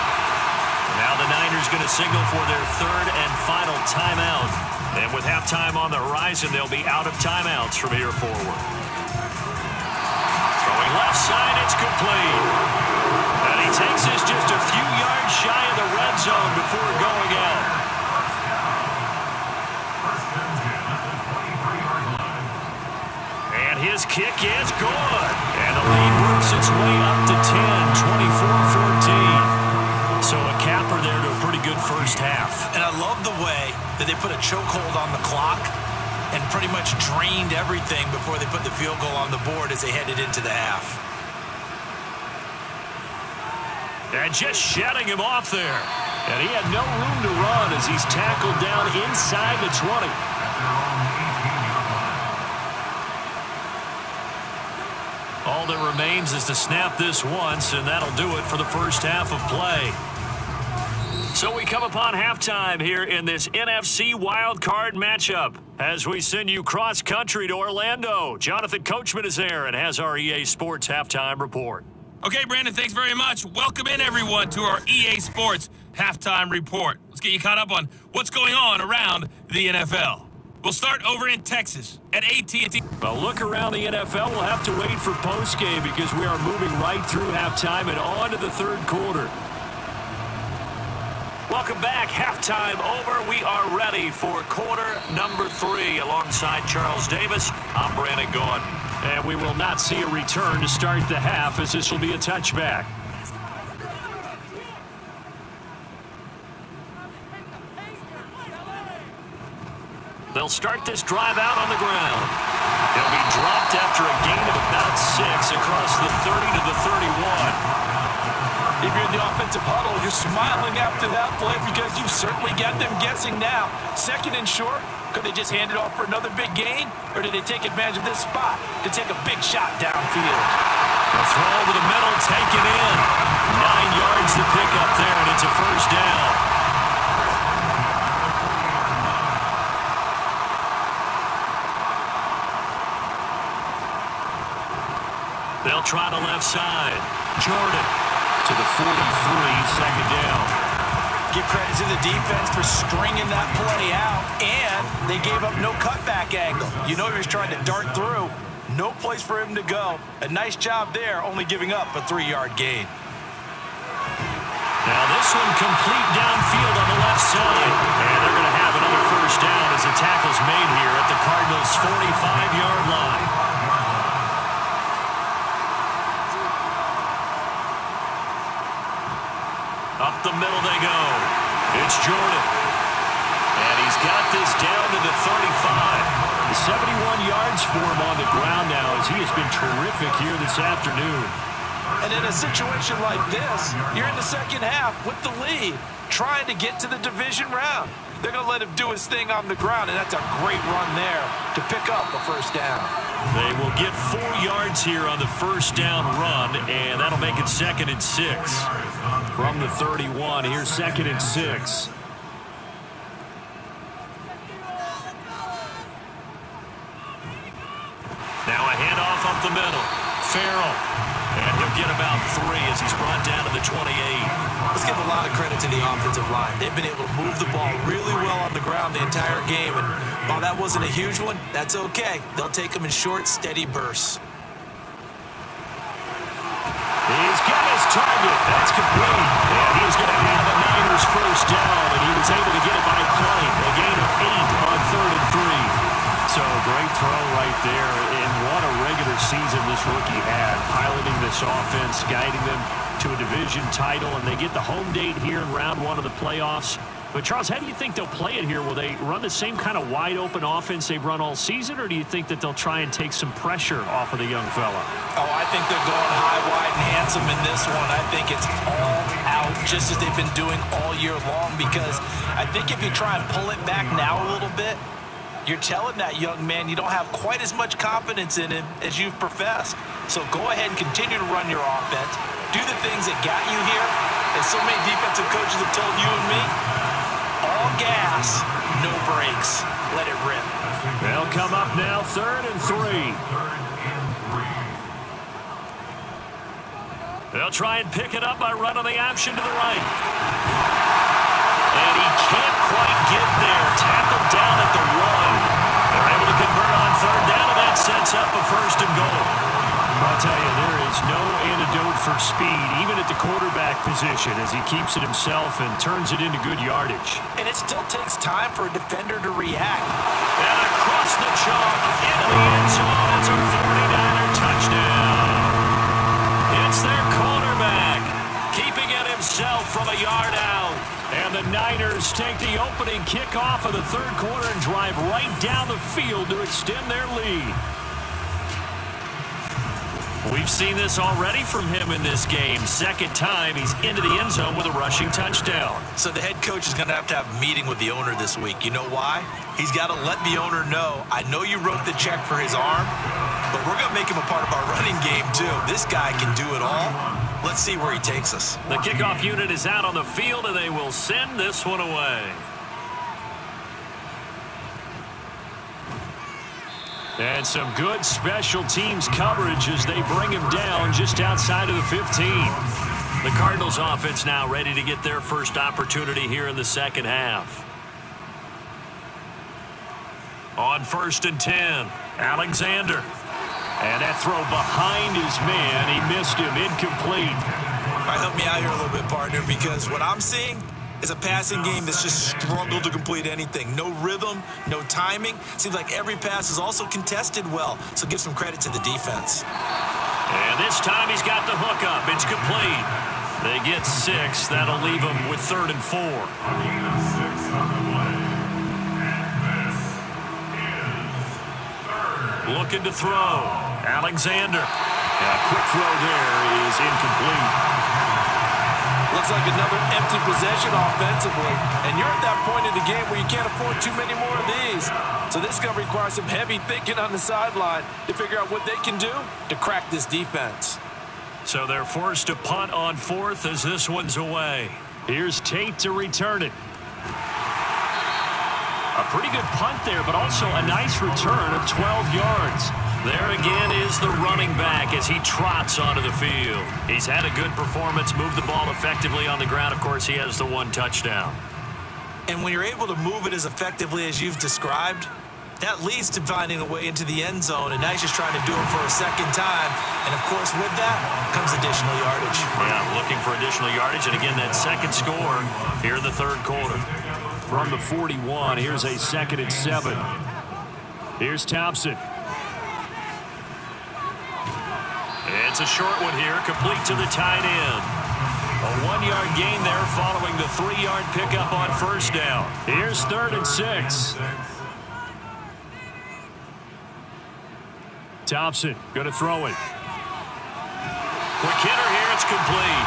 B: Now the Niners going to signal for their 3rd and final timeout. And with halftime on the horizon, they'll be out of timeouts from here forward. Throwing left side, it's complete. And he takes this just a few yards shy of the red zone before going out. And his kick is good. And the lead works its way up to 10, 24-14. So a capper there to a pretty good first half.
C: And I love the way that they put a chokehold on the clock and pretty much drained everything before they put the field goal on the board as they headed into the half.
B: And just shutting him off there. And he had no room to run as he's tackled down inside the 20. All that remains is to snap this once, and that'll do it for the first half of play. So we come upon halftime here in this NFC wildcard matchup as we send you cross-country to Orlando. Jonathan Coachman is there and has our EA Sports halftime report.
G: Okay, Brandon, thanks very much. Welcome in, everyone, to our EA Sports halftime report. Let's get you caught up on what's going on around the NFL. We'll start over in Texas at AT&T.
B: Well, look around the NFL. We'll have to wait for postgame because we are moving right through halftime and on to the third quarter. Welcome back. Halftime over. We are ready for quarter number 3 alongside Charles Davis. I'm Brandon Gaudin. And we will not see a return to start the half as this will be a touchback. They'll start this drive out on the ground. He'll be dropped after a gain of about 6 across the 30 to the 31.
D: If you're in the offensive huddle, you're smiling after that play because you've certainly got them guessing now. Second and short, could they just hand it off for another big gain? Or did they take advantage of this spot to take a big shot downfield?
B: A throw over the middle, taken in. 9 yards to pick up there, and it's a first down. They'll try the left side. Jordan to the 43, second down.
C: Give credit to the defense for stringing that play out, and they gave up no cutback angle. You know he was trying to dart through. No place for him to go. A nice job there, only giving up a 3-yard gain.
B: Now this one complete downfield on the left side. And they're going to have another first down as the tackle's made here at the Cardinals' 45-yard line. Up the middle they go. It's Jordan. And he's got this down to the 35. 71 yards for him on the ground now as he has been terrific here this afternoon.
C: And in a situation like this, you're in the second half with the lead, trying to get to the division round. They're going to let him do his thing on the ground, and that's a great run there to pick up a first down.
B: They will get 4 yards here on the first down run, and that'll make it 2nd and 6. From the 31, here's 2nd and 6. Now a handoff up the middle. Farrell. And he'll get about 3 as he's brought down to the 28.
C: Let's give a lot of credit to the offensive line. They've been able to move the ball really well on the ground the entire game. And while that wasn't a huge one, that's okay. They'll take them in short, steady bursts.
B: He's got his target. That's complete. And he's going to have a Niners first down. And he was able to get it by play. A gain of 8 on 3rd and 3. So great throw right there, and what a regular season this rookie had, piloting this offense, guiding them to a division title, and they get the home date here in round 1 of the playoffs. But Charles, how do you think they'll play it here? Will they run the same kind of wide-open offense they've run all season, or do you think that they'll try and take some pressure off of the young fella?
C: Oh, I think they're going high, wide, and handsome in this one. I think it's all out, just as they've been doing all year long, because I think if you try and pull it back now a little bit, you're telling that young man you don't have quite as much confidence in him as you've professed. So go ahead and continue to run your offense. Do the things that got you here. As so many defensive coaches have told you and me, all gas, no brakes. Let it rip.
B: They'll come up now, 3rd and 3. They'll try and pick it up by running the option to the right. And he can't quite get there. Tackled down at the 1. They're able to convert on 3rd down, and that sets up a 1st and goal. I'll tell you, there is no antidote for speed, even at the quarterback position, as he keeps it himself and turns it into good yardage.
C: And it still takes time for a defender to react.
B: And across the chalk, into the end zone, it's a 49er touchdown. It's their quarterback, keeping it himself from a yard 49ers take the opening kickoff of the third quarter and drive right down the field to extend their lead. We've seen this already from him in this game. Second time he's into the end zone with a rushing touchdown.
C: So the head coach is going to have a meeting with the owner this week. You know why? He's got to let the owner know, I know you wrote the check for his arm, but we're going to make him a part of our running game too. This guy can do it all. Let's see where he takes us.
B: The kickoff unit is out on the field, and they will send this one away. And some good special teams coverage as they bring him down just outside of the 15. The Cardinals offense now ready to get their first opportunity here in the second half. On 1st and 10, Alexander. And that throw behind his man, he missed him, incomplete.
C: All right, help me out here a little bit, partner, because what I'm seeing is a passing game that's just struggled to complete anything. No rhythm, no timing. Seems like every pass is also contested well, so give some credit to the defense.
B: And this time he's got the hook up. It's complete. They get 6. That'll leave them with 3rd and 4. Looking to throw. Alexander. And a quick throw there is incomplete.
D: Looks like another empty possession offensively. And you're at that point in the game where you can't afford too many more of these. So this is going to require some heavy thinking on the sideline to figure out what they can do to crack this defense.
B: So they're forced to punt on 4th as this one's away. Here's Tate to return it. A pretty good punt there, but also a nice return of 12 yards. There again is the running back as he trots onto the field. He's had a good performance, moved the ball effectively on the ground. Of course, he has the 1 touchdown.
C: And when you're able to move it as effectively as you've described, that leads to finding a way into the end zone, and now he's just trying to do it for a second time. And, of course, with that comes additional yardage.
B: Yeah, looking for additional yardage, and again, that second score here in the third quarter. From the 41, here's a 2nd and 7. Here's Thompson. It's a short one here, complete to the tight end. A 1-yard gain there following the 3-yard pickup on 1st down. Here's 3rd and 6. Thompson going to throw it. Quick hitter here, it's complete.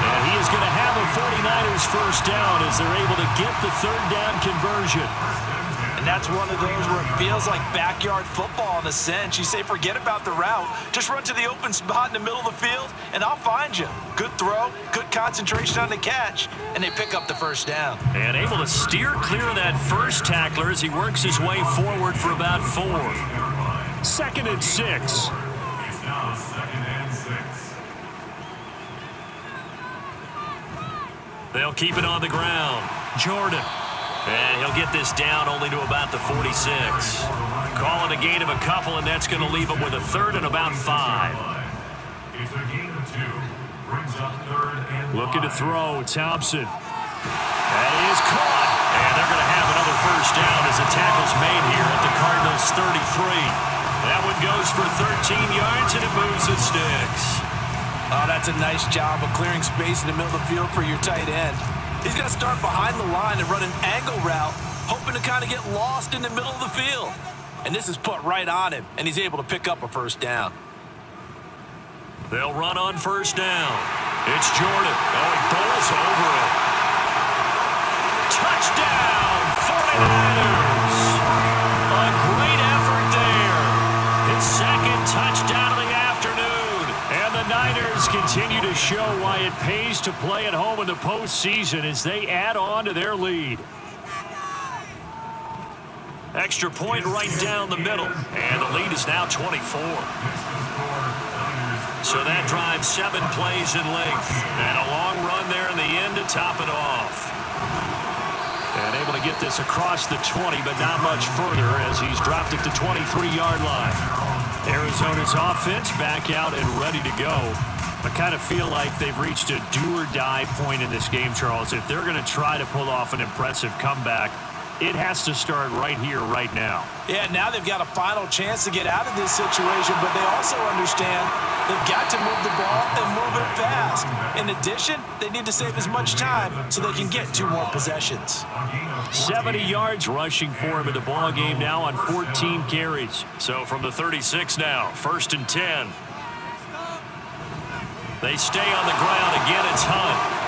B: And he is going to have the 49ers first down as they're able to get the 3rd down conversion.
C: And that's one of those where it feels like backyard football in a sense. You say, forget about the route. Just run to the open spot in the middle of the field, and I'll find you. Good throw, good concentration on the catch, and they pick up the first down.
B: And able to steer clear of that first tackler as he works his way forward for about 4. 2nd and 6.
E: It's now 2nd and 6.
B: They'll keep it on the ground. Jordan. And he'll get this down only to about the 46. Call it a gain of a couple, and that's going to leave him with a 3rd and about 5.
E: It's a gain of 2. Brings up 3rd and 5.
B: Looking to throw, Thompson. That is caught. And they're going to have another first down as the tackle's made here at the Cardinals' 33. That one goes for 13 yards, and it moves the sticks.
D: Oh, that's a nice job of clearing space in the middle of the field for your tight end. He's going to start behind the line and run an angle route, hoping to kind of get lost in the middle of the field. And this is put right on him, and he's able to pick up a first down.
B: They'll run on 1st down. It's Jordan. Oh, he bowls over it. Touchdown, 49ers. A great effort there. His 2nd touchdown of the afternoon. And the Niners continue to show why it pays to play at home in the postseason as they add on to their lead. Extra point right down the middle, and the lead is now 24. So that drives 7 plays in length, and a long run there in the end to top it off. And able to get this across the 20, but not much further as he's dropped it to 23-yard line. Arizona's offense back out and ready to go. I kind of feel like they've reached a do-or-die point in this game, Charles. If they're going to try to pull off an impressive comeback,
F: It has to start right here, right now.
D: Yeah, now they've got a final chance to get out of this situation, but they also understand they've got to move the ball and move it fast. In addition, they need to save as much time so they can get 2 more possessions.
F: 70 yards rushing for him in the ball game now on 14 carries.
B: So from the 36 now, 1st and 10. They stay on the ground. Again, it's Hunt.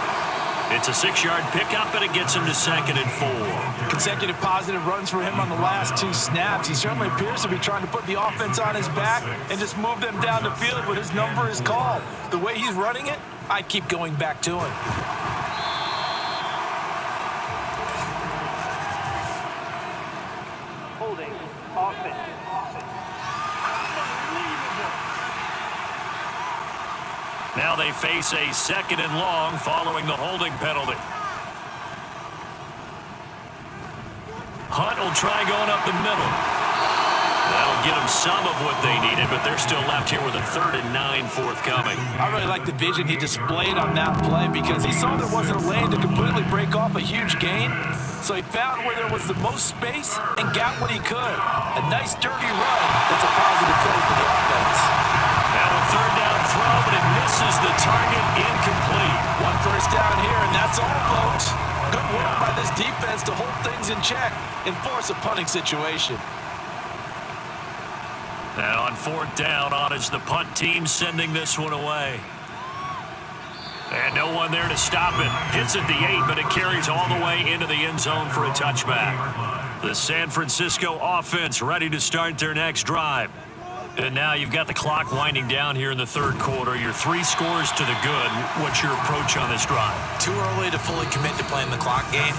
B: It's a 6-yard pickup, and it gets him to 2nd and 4.
D: Consecutive positive runs for him on the last 2 snaps. He certainly appears to be trying to put the offense on his back and just move them down the field when his number is called. The way he's running it, I keep going back to him.
H: Holding offense.
B: Now they face a 2nd and long following the holding penalty. Hunt will try going up the middle. That'll get them some of what they needed, but they're still left here with a 3rd and 9 forthcoming.
D: I really like the vision he displayed on that play because he saw there wasn't a lane to completely break off a huge gain. So he found where there was the most space and got what he could. A nice dirty run. That's a positive play for the offense.
B: Now a 3rd down throw, but it misses the target, incomplete.
D: 1 first down here, and that's all, folks. Good work by this defense to hold things in check and force a punting situation.
B: And on 4th down, on is the punt team sending this one away. And no one there to stop it. Hits at the 8, but it carries all the way into the end zone for a touchback. The San Francisco offense ready to start their next drive. And now you've got the clock winding down here in the 3rd quarter. You're 3 scores to the good. What's your approach on this drive?
C: Too early to fully commit to playing the clock game.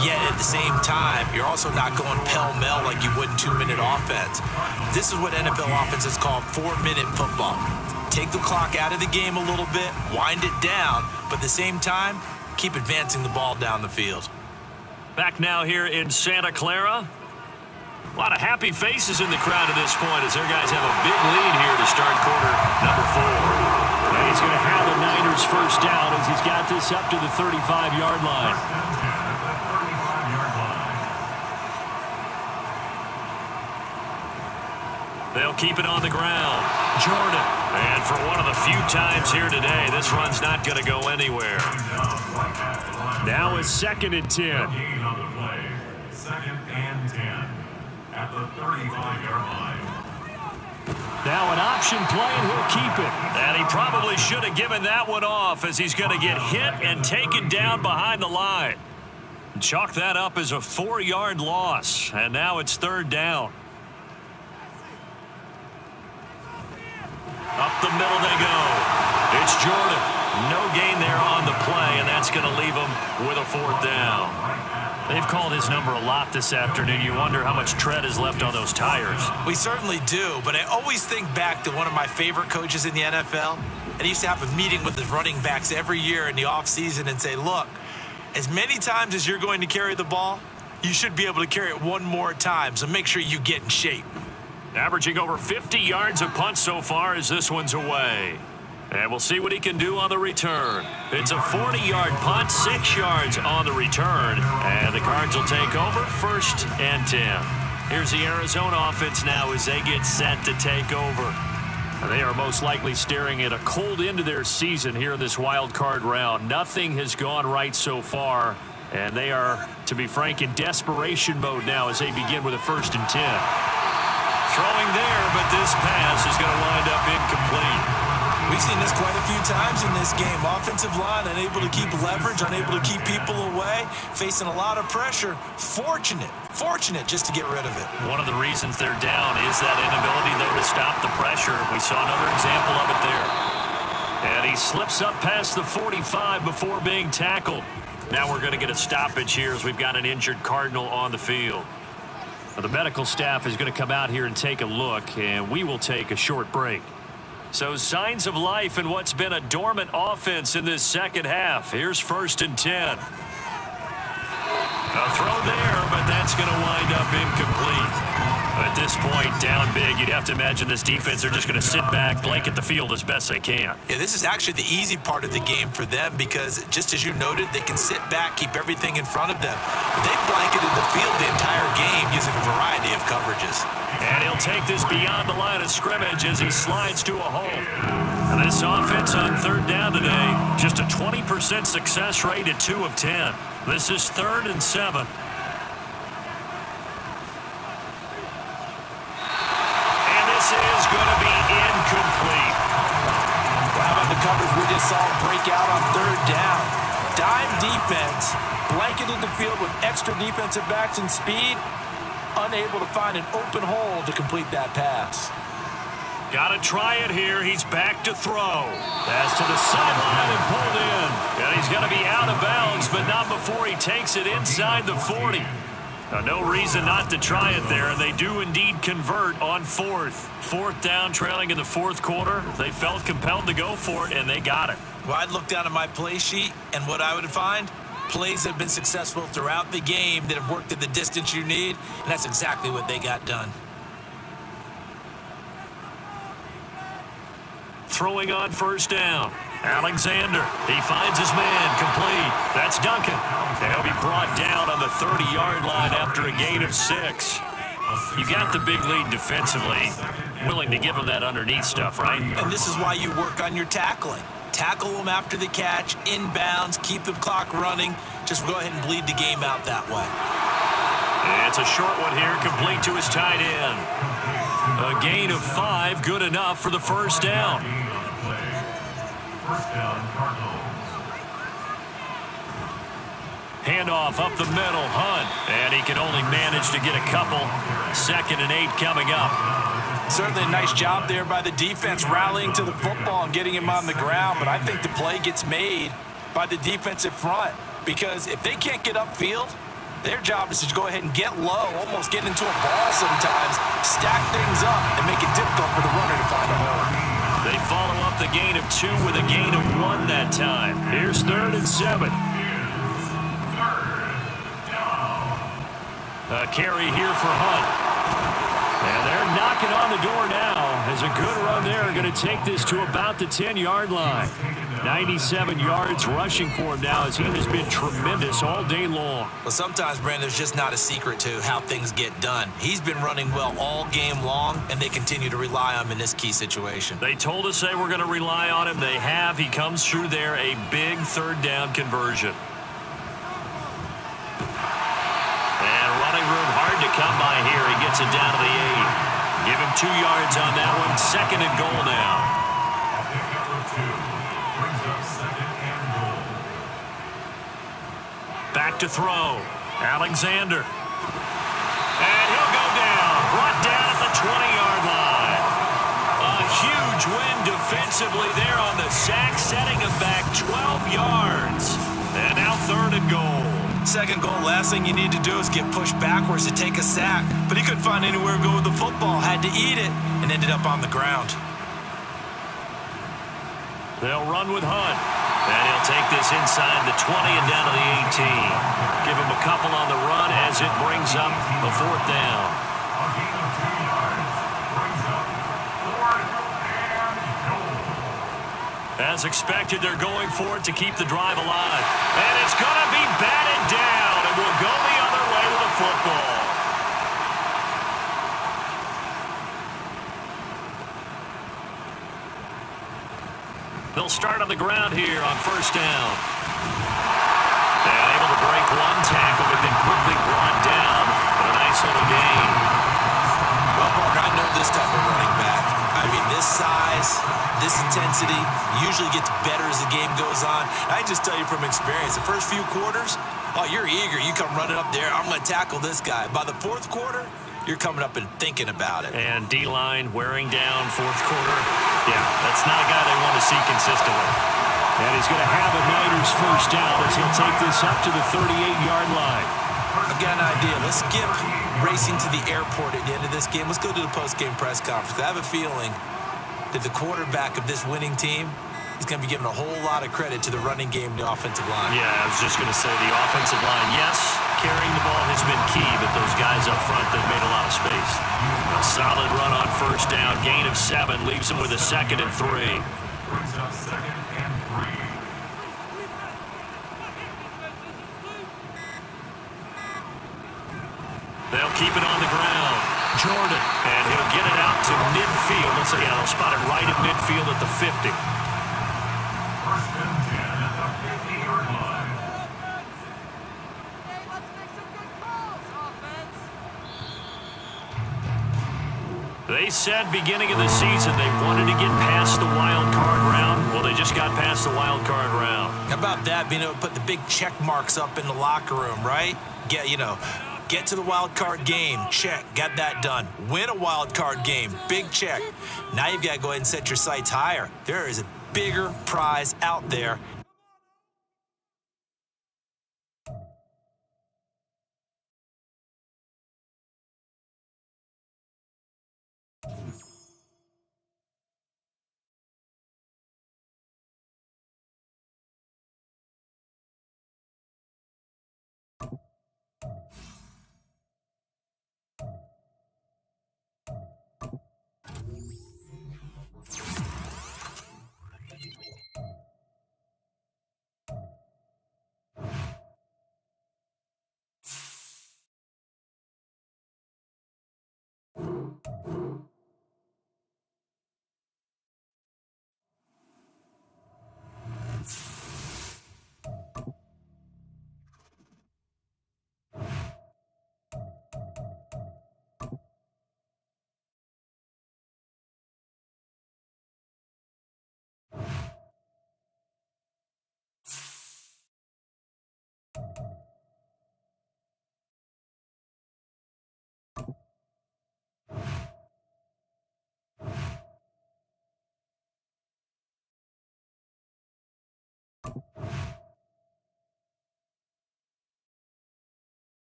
C: Yet at the same time, you're also not going pell-mell like you would in 2-minute offense. This is what NFL offenses call 4-minute football. Take the clock out of the game a little bit, wind it down, but at the same time, keep advancing the ball down the field.
B: Back now here in Santa Clara. A lot of happy faces in the crowd at this point as their guys have a big lead here to start quarter number 4.
F: And he's going to have the Niners first down as he's got this up to the 35-yard line.
B: They'll keep it on the ground. Jordan. And for one of the few times here today, this run's not going to go anywhere.
F: Now it's 2nd and 10.
E: Gain on the play. 2nd and 10 at the 35-yard line.
F: Now an option play, and he'll keep it.
B: And he probably should have given that one off as he's going to get hit and taken down behind the line. Chalk that up as a 4-yard loss, and now it's 3rd down. Up the middle they go. It's Jordan. No gain there on the play, and that's going to leave him with a 4th down.
F: They've called his number a lot this afternoon. You wonder how much tread is left on those tires.
C: We certainly do, but I always think back to one of my favorite coaches in the NFL, and he used to have a meeting with his running backs every year in the offseason and say, look, as many times as you're going to carry the ball, you should be able to carry it 1 more time, so make sure you get in shape.
B: Averaging over 50 yards a punt so far as this one's away. And we'll see what he can do on the return. It's a 40-yard punt, 6 yards on the return. And the Cards will take over 1st and 10. Here's the Arizona offense now as they get set to take over. They are most likely staring at a cold end to their season here in this wild card round. Nothing has gone right so far. And they are, to be frank, in desperation mode now as they begin with a 1st and 10. Throwing there, but this pass is going to wind up incomplete.
C: We've seen this quite a few times in this game. Offensive line unable to keep leverage, unable to keep people away, facing a lot of pressure. Fortunate just to get rid of it.
B: One of the reasons they're down is that inability, though, to stop the pressure. We saw another example of it there. And he slips up past the 45 before being tackled. Now we're going to get a stoppage here as we've got an injured Cardinal on the field. Now, the medical staff is going to come out here and take a look, and we will take a short break. So signs of life in what's been a dormant offense in this 2nd half. Here's 1st and 10. A throw there, but that's going to wind up incomplete.
F: At this point, down big, you'd have to imagine this defense are just going to sit back, blanket the field as best they can.
C: Yeah, this is actually the easy part of the game for them because, just as you noted, they can sit back, keep everything in front of them. But they've blanketed the field the entire game using a variety of coverages.
F: And he'll take this beyond the line of scrimmage as he slides to a hole. And this offense on third down today, just a 20% success rate at 2 of 10. This is 3rd and 7. This is going to be incomplete.
D: Well, how about the coverage we just saw break out on third down? Dime defense, blanketed the field with extra defensive backs and speed, unable to find an open hole to complete that pass.
F: Got to try it here. He's back to throw. Pass to the sideline and pulled in. And he's going to be out of bounds, but not before he takes it inside the 40. No reason not to try it there, and they do indeed convert on 4th. 4th down, trailing in the 4th quarter. They felt compelled to go for it, and they got it.
C: Well, I'd look down at my play sheet, and what I would find, plays that have been successful throughout the game that have worked at the distance you need, and that's exactly what they got done.
F: Throwing on 1st down. Alexander, he finds his man, complete. That's Duncan. And he'll be brought down on the 30-yard line after a gain of 6. You got the big lead defensively. Willing to give him that underneath stuff, right?
C: And this is why you work on your tackling. Tackle them after the catch, inbounds, keep the clock running. Just go ahead and bleed the game out that way.
F: And it's a short one here, complete to his tight end. A gain of 5, good enough for the 1st down.
E: First down, Cardinals.
F: Handoff up the middle, Hunt. And he can only manage to get a couple. 2nd and 8 coming up.
D: Certainly a nice job there by the defense rallying to the football and getting him on the ground, but I think the play gets made by the defensive front because if they can't get upfield, their job is to go ahead and get low, almost get into a ball sometimes, stack things up, and make it difficult for the runner to find a hole.
F: They follow up the gain of 2 with a gain of 1 that time. Here's 3rd and 7. A carry here for Hunt. And they're knocking on the door now as a good run there. Going to take this to about the 10-yard line. 97 yards rushing for him now as he has been tremendous all day long.
C: Well, sometimes, Brandon, there's just not a secret to how things get done. He's been running well all game long, and they continue to rely on him in this key situation.
F: They told us they were going to rely on him. They have. He comes through there, a big 3rd down conversion. And running room hard to come by here. He gets it down to the 8. Give him 2 yards on that one. 2nd and goal now. Back to throw. Alexander. And he'll go down. Brought down at the 20-yard line. A huge win defensively there on the sack, setting him back 12 yards. And now 3rd and goal.
C: 2nd goal, last thing you need to do is get pushed backwards to take a sack. But he couldn't find anywhere to go with the football. Had to eat it and ended up on the ground.
F: They'll run with Hunt. And he'll take this inside the 20 and down to the 18. Give him a couple on the run as it brings up a 4th down.
E: A gain of 2 yards brings up 4th and goal.
F: As expected, they're going for it to keep the drive alive. And it's going to be batted down, and we'll go the other way with the football. They'll start on the ground here on 1st down. They're able to break 1 tackle, but then quickly brought down. A nice little gain.
C: Well, Parker, I know this type of running back. I mean, this size, this intensity usually gets better as the game goes on. I just tell you from experience, the first few quarters, oh, you're eager. You come running up there. I'm going to tackle this guy. By the 4th quarter, you're coming up and thinking about it.
F: And D-line wearing down 4th quarter. Yeah, that's not a guy they want to see consistently. And he's going to have a Niners 1st down as he'll take this up to the 38-yard line.
C: I've got an idea. Let's skip racing to the airport at the end of this game. Let's go to the post-game press conference. I have a feeling that the quarterback of this winning team is going to be giving a whole lot of credit to the running game and the offensive line.
F: Yeah, I was just going to say the offensive line, yes.
B: carrying the ball has been key, but those guys up front, they've made a lot of space. A solid run on first down. Gain of 7 leaves him with a 2nd and 3.
E: Brings up 2nd and 3.
B: They'll keep it on the ground. Jordan, and he'll get it out to midfield. Let's say, they'll spot it right at midfield at the 50.
E: First and 10 at the 50-yard line.
H: Hey, let's make some good calls, offense.
B: They said beginning of the season they wanted to get past the wild card round. Well, they just got past the wild card round.
C: How about that, being able to put the big check marks up in the locker room, right? Get to the wild card game, check, got that done. Win a wild card game, big check. Now you've got to go ahead and set your sights higher. There is a bigger prize out there.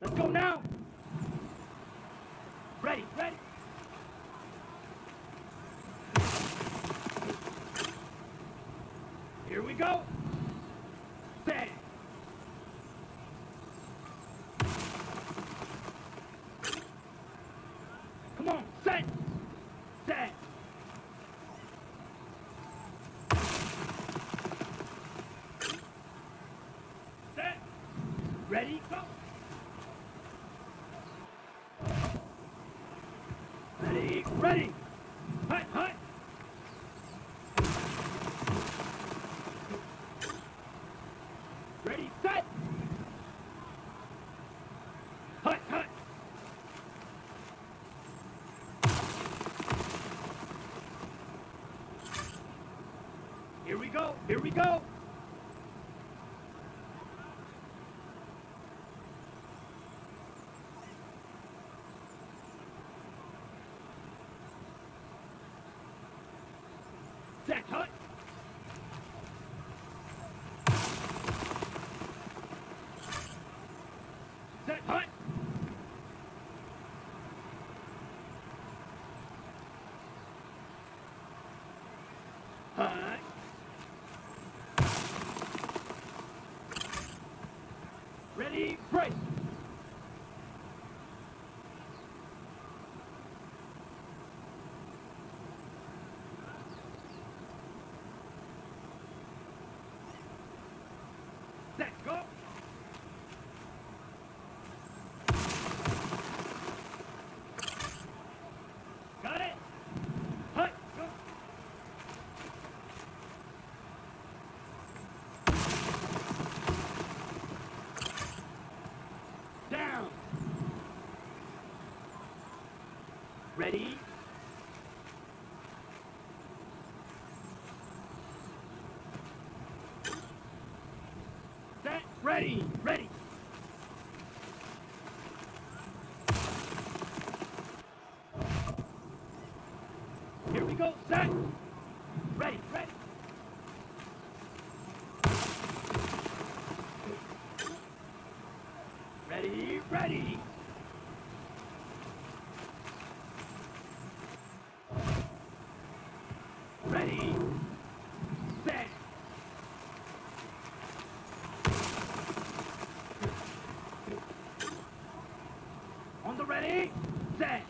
H: Let's go now. Ready. Here we go. Set. Come on, set. Set. Set. Ready, go. Ready. Hut. Ready, set. Hut. Here we go. Set, hut. Set, hut. Hut. Ready, break. Set, go. Got it. Hut, go. Down. Ready. Set, ready. ready. Ready, set. On the ready, set.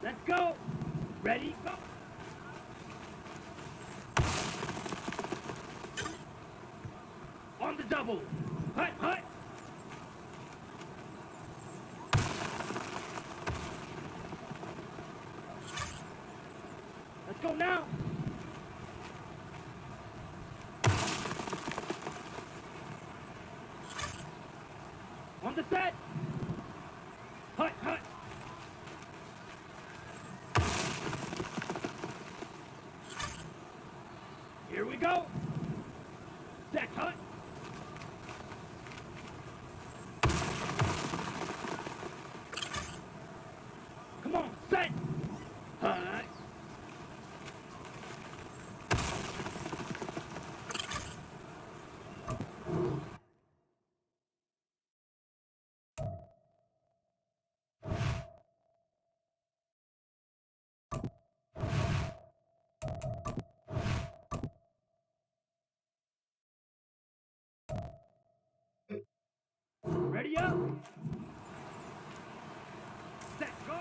H: Let's go. Ready, go. On the double. Hut, hut. Let's go now. On the set. Hut, hut. Here we go. Set, hut. Come on, set. Hut. Ready up. Set, go.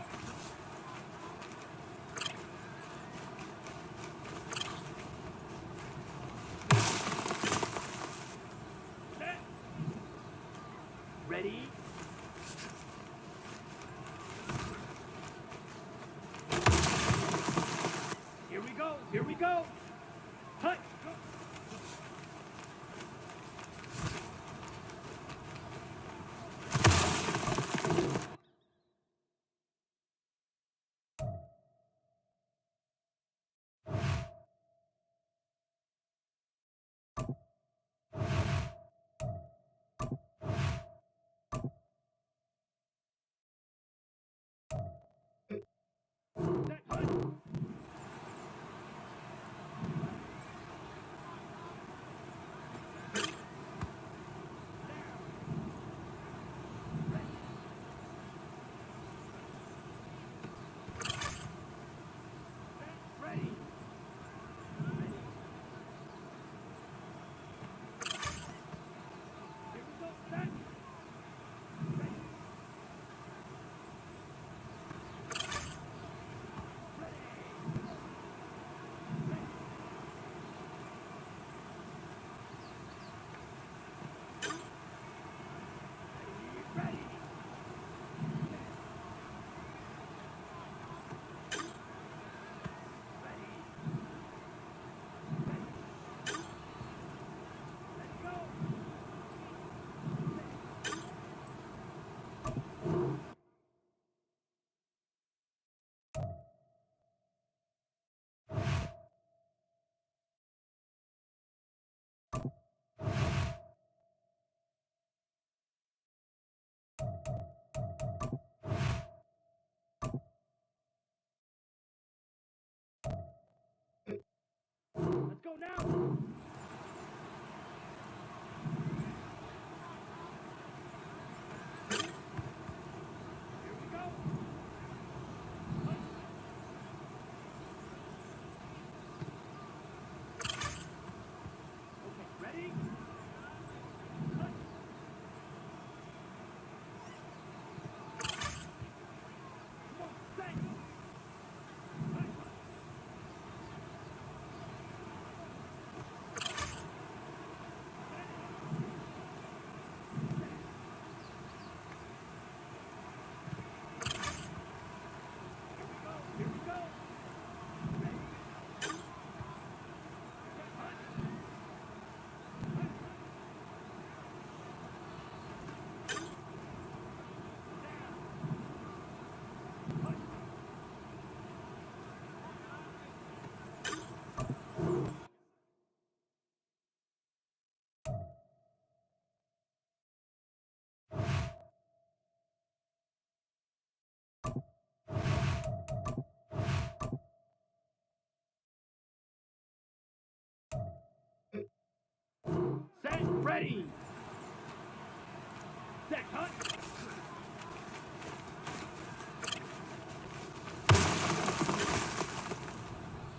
H: Set. Ready. Here we go. Here we go. Hut. Go. Set, hut. Ready. Here we go. Set. Ready. Ready. Ready. Ready. Let's go. Let's go now. Here we go. Okay, ready? Come on, set. Ready. Set, cut.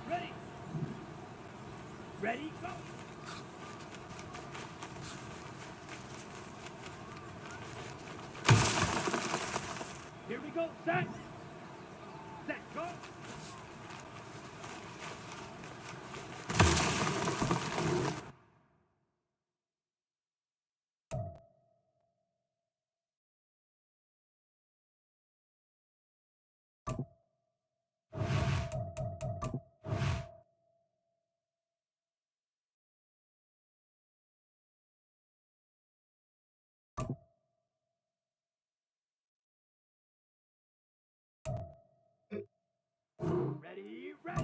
H: Ready. Ready, go. Here we go. Set. Set, go. Ready, ready.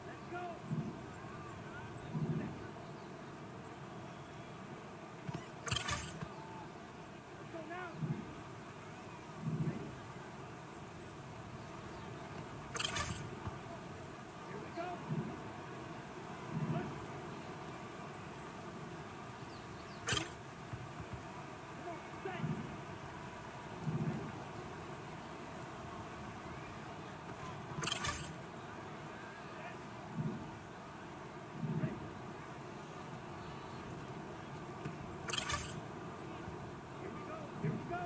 H: Let's go. Let's go now. Here we go. Come on, set. Here we go. Here we go.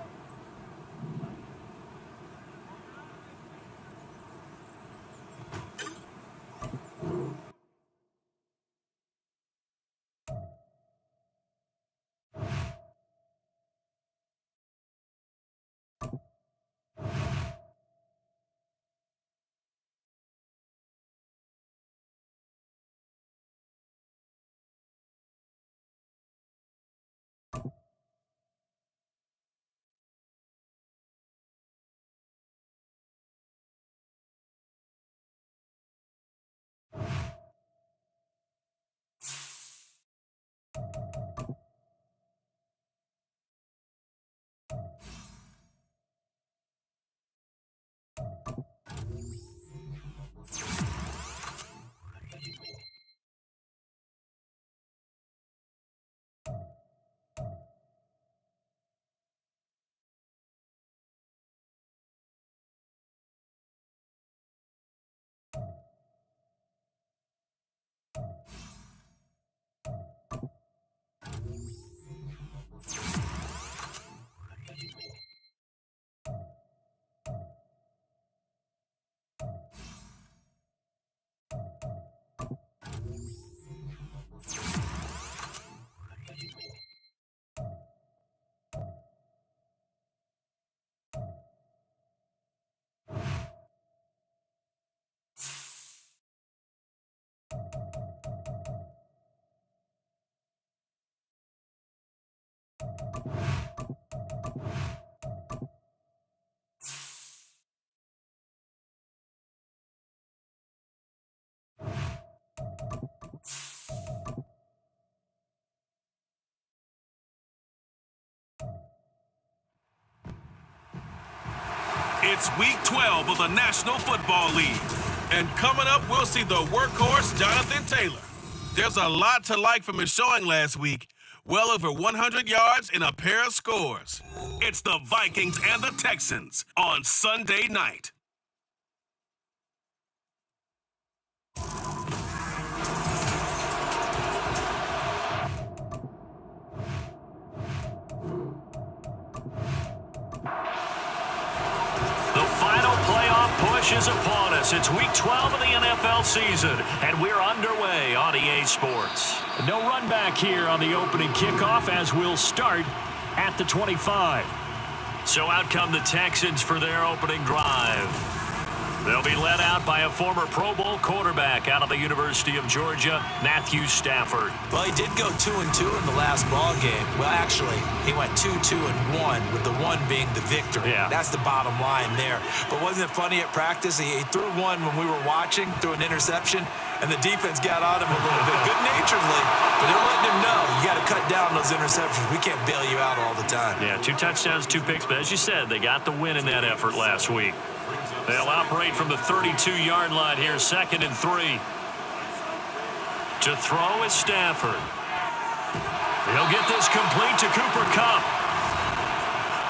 A: It's week 12 of the National Football League. And coming up, we'll see the workhorse, Jonathan Taylor. There's a lot to like from his showing last week. Well over 100 yards and a pair of scores. It's the Vikings and the Texans on Sunday night.
B: The final playoff push is upon us. It's week 12 of the NFL season, and we're underway on EA Sports. No run back here on the opening kickoff as we'll start at the 25. So out come the Texans for their opening drive. They'll be led out by a former Pro Bowl quarterback out of the University of Georgia, Matthew Stafford.
C: Well, he did go 2-2 in the last ball game. Well, actually, he went 2-2-1, with the one being the victory.
B: Yeah.
C: That's the bottom line there. But wasn't it funny at practice? He threw one when we were watching, threw an interception, And the defense got on him a little bit, good-naturedly, but they're letting him know, you got to cut down those interceptions. We can't bail you out all the time.
B: Yeah, 2 touchdowns, 2 picks, but as you said, they got the win in that effort last week. They'll operate from the 32-yard line here, 2nd and 3. To throw is Stafford. He'll get this complete to Cooper Kupp.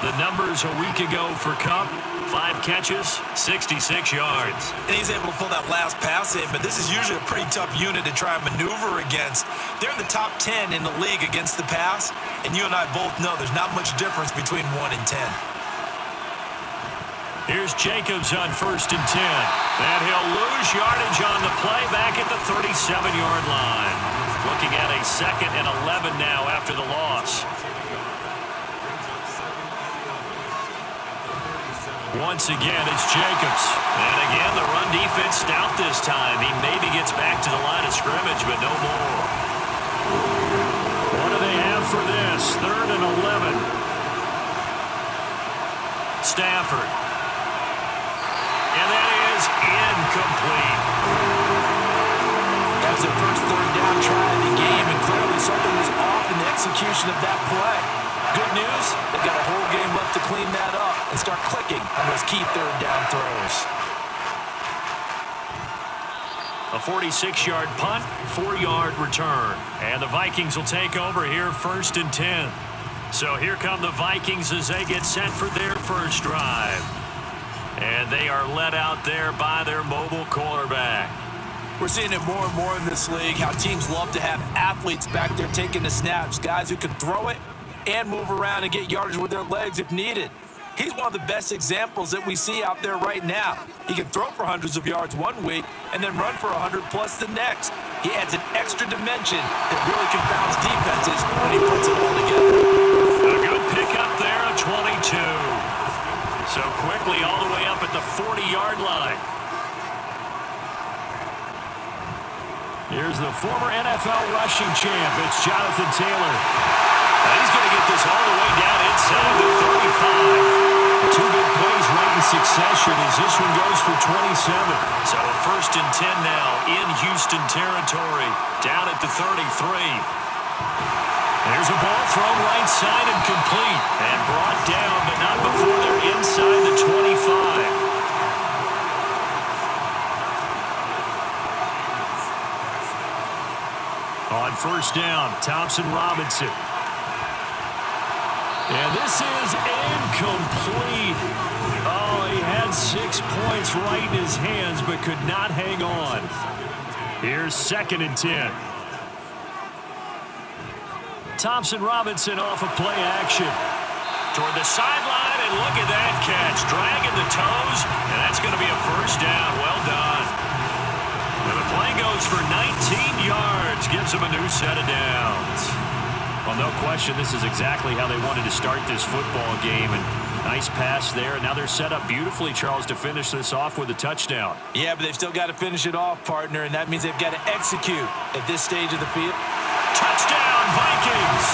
B: The numbers a week ago for Kupp, 5 catches, 66 yards.
C: And he's able to pull that last pass in, but this is usually a pretty tough unit to try and maneuver against. They're in the top 10 in the league against the pass, and you and I both know there's not much difference between 1 and 10.
B: Here's Jacobs on 1st and 10. And he'll lose yardage on the play back at the 37-yard line. Looking at a 2nd and 11 now after the loss. Once again, it's Jacobs. And again, the run defense stout this time. He maybe gets back to the line of scrimmage, but no more. What do they have for this? 3rd and 11. Stafford. And that is incomplete.
D: That was their first 3rd down try in the game, and clearly something was off in the execution of that play. Good news, they've got a whole game left to clean that up and start clicking on those key 3rd down throws.
B: A 46-yard punt, 4-yard return. And the Vikings will take over here 1st and 10. So here come the Vikings as they get set for their first drive. And they are led out there by their mobile quarterback.
D: We're seeing it more and more in this league, how teams love to have athletes back there taking the snaps, guys who can throw it and move around and get yardage with their legs if needed. He's one of the best examples that we see out there right now. He can throw for hundreds of yards one week and then run for 100+ the next. He adds an extra dimension that really confounds defenses when he puts it all together.
B: A good pickup there, a 22. So quickly all the way up at the 40-yard line. Here's the former NFL rushing champ. It's Jonathan Taylor. And he's going to get this all the way down inside the 35. 2 big plays right in succession as this one goes for 27. So a 1st and 10 now in Houston territory, down at the 33. There's a ball thrown right side and complete. And brought down, but not before they're inside the 25. On 1st down, Thompson-Robinson. And this is incomplete. Oh, he had 6 points right in his hands, but could not hang on. Here's 2nd and 10. Thompson-Robinson off of play action. Toward the sideline, and look at that catch. Dragging the toes, and that's going to be a 1st down. Well done. And the play goes for 19 yards. Gives them a new set of downs. Well, no question, this is exactly how they wanted to start this football game. And nice pass there. And now they're set up beautifully, Charles, to finish this off with a touchdown.
D: Yeah, but they've still got to finish it off, partner, and that means they've got to execute at this stage of the field.
B: Touchdown, Vikings!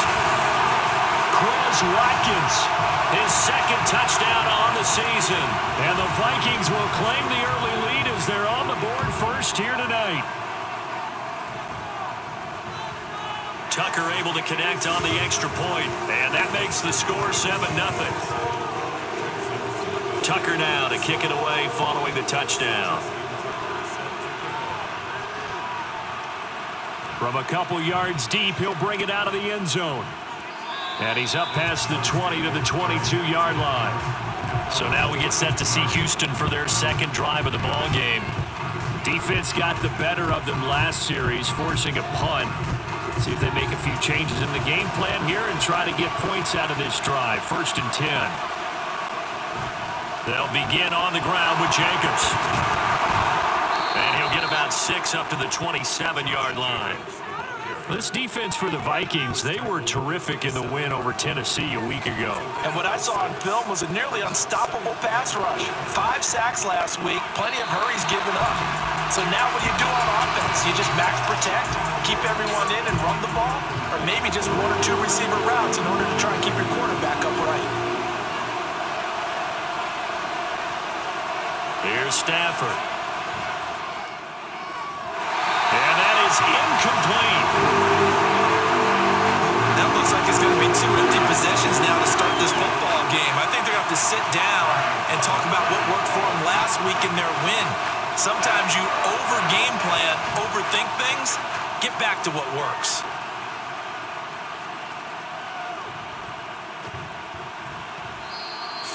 B: Chris Watkins, his 2nd touchdown on the season. And the Vikings will claim the early lead as they're on the board first here tonight. Tucker able to connect on the extra point, and that makes the score 7-0. Tucker now to kick it away following the touchdown. From a couple yards deep, he'll bring it out of the end zone. And he's up past the 20 to the 22-yard line. So now we get set to see Houston for their 2nd drive of the ball game. Defense got the better of them last series, forcing a punt. See if they make a few changes in the game plan here and try to get points out of this drive. 1st and 10. They'll begin on the ground with Jacobs. And he'll get about 6 up to the 27-yard line. This defense for the Vikings, they were terrific in the win over Tennessee a week ago.
D: And what I saw on film was a nearly unstoppable pass rush. 5 sacks last week, plenty of hurries given up. So now what do you do on offense? You just max protect, keep everyone in and run the ball? Or maybe just 1 or 2 receiver routes in order to try and keep your quarterback upright?
B: Here's Stafford. is incomplete.
C: That looks like it's going to be 2 empty possessions now to start this football game. I think they're going to have to sit down and talk about what worked for them last week in their win. Sometimes you over-game plan, overthink things. Get back to what works.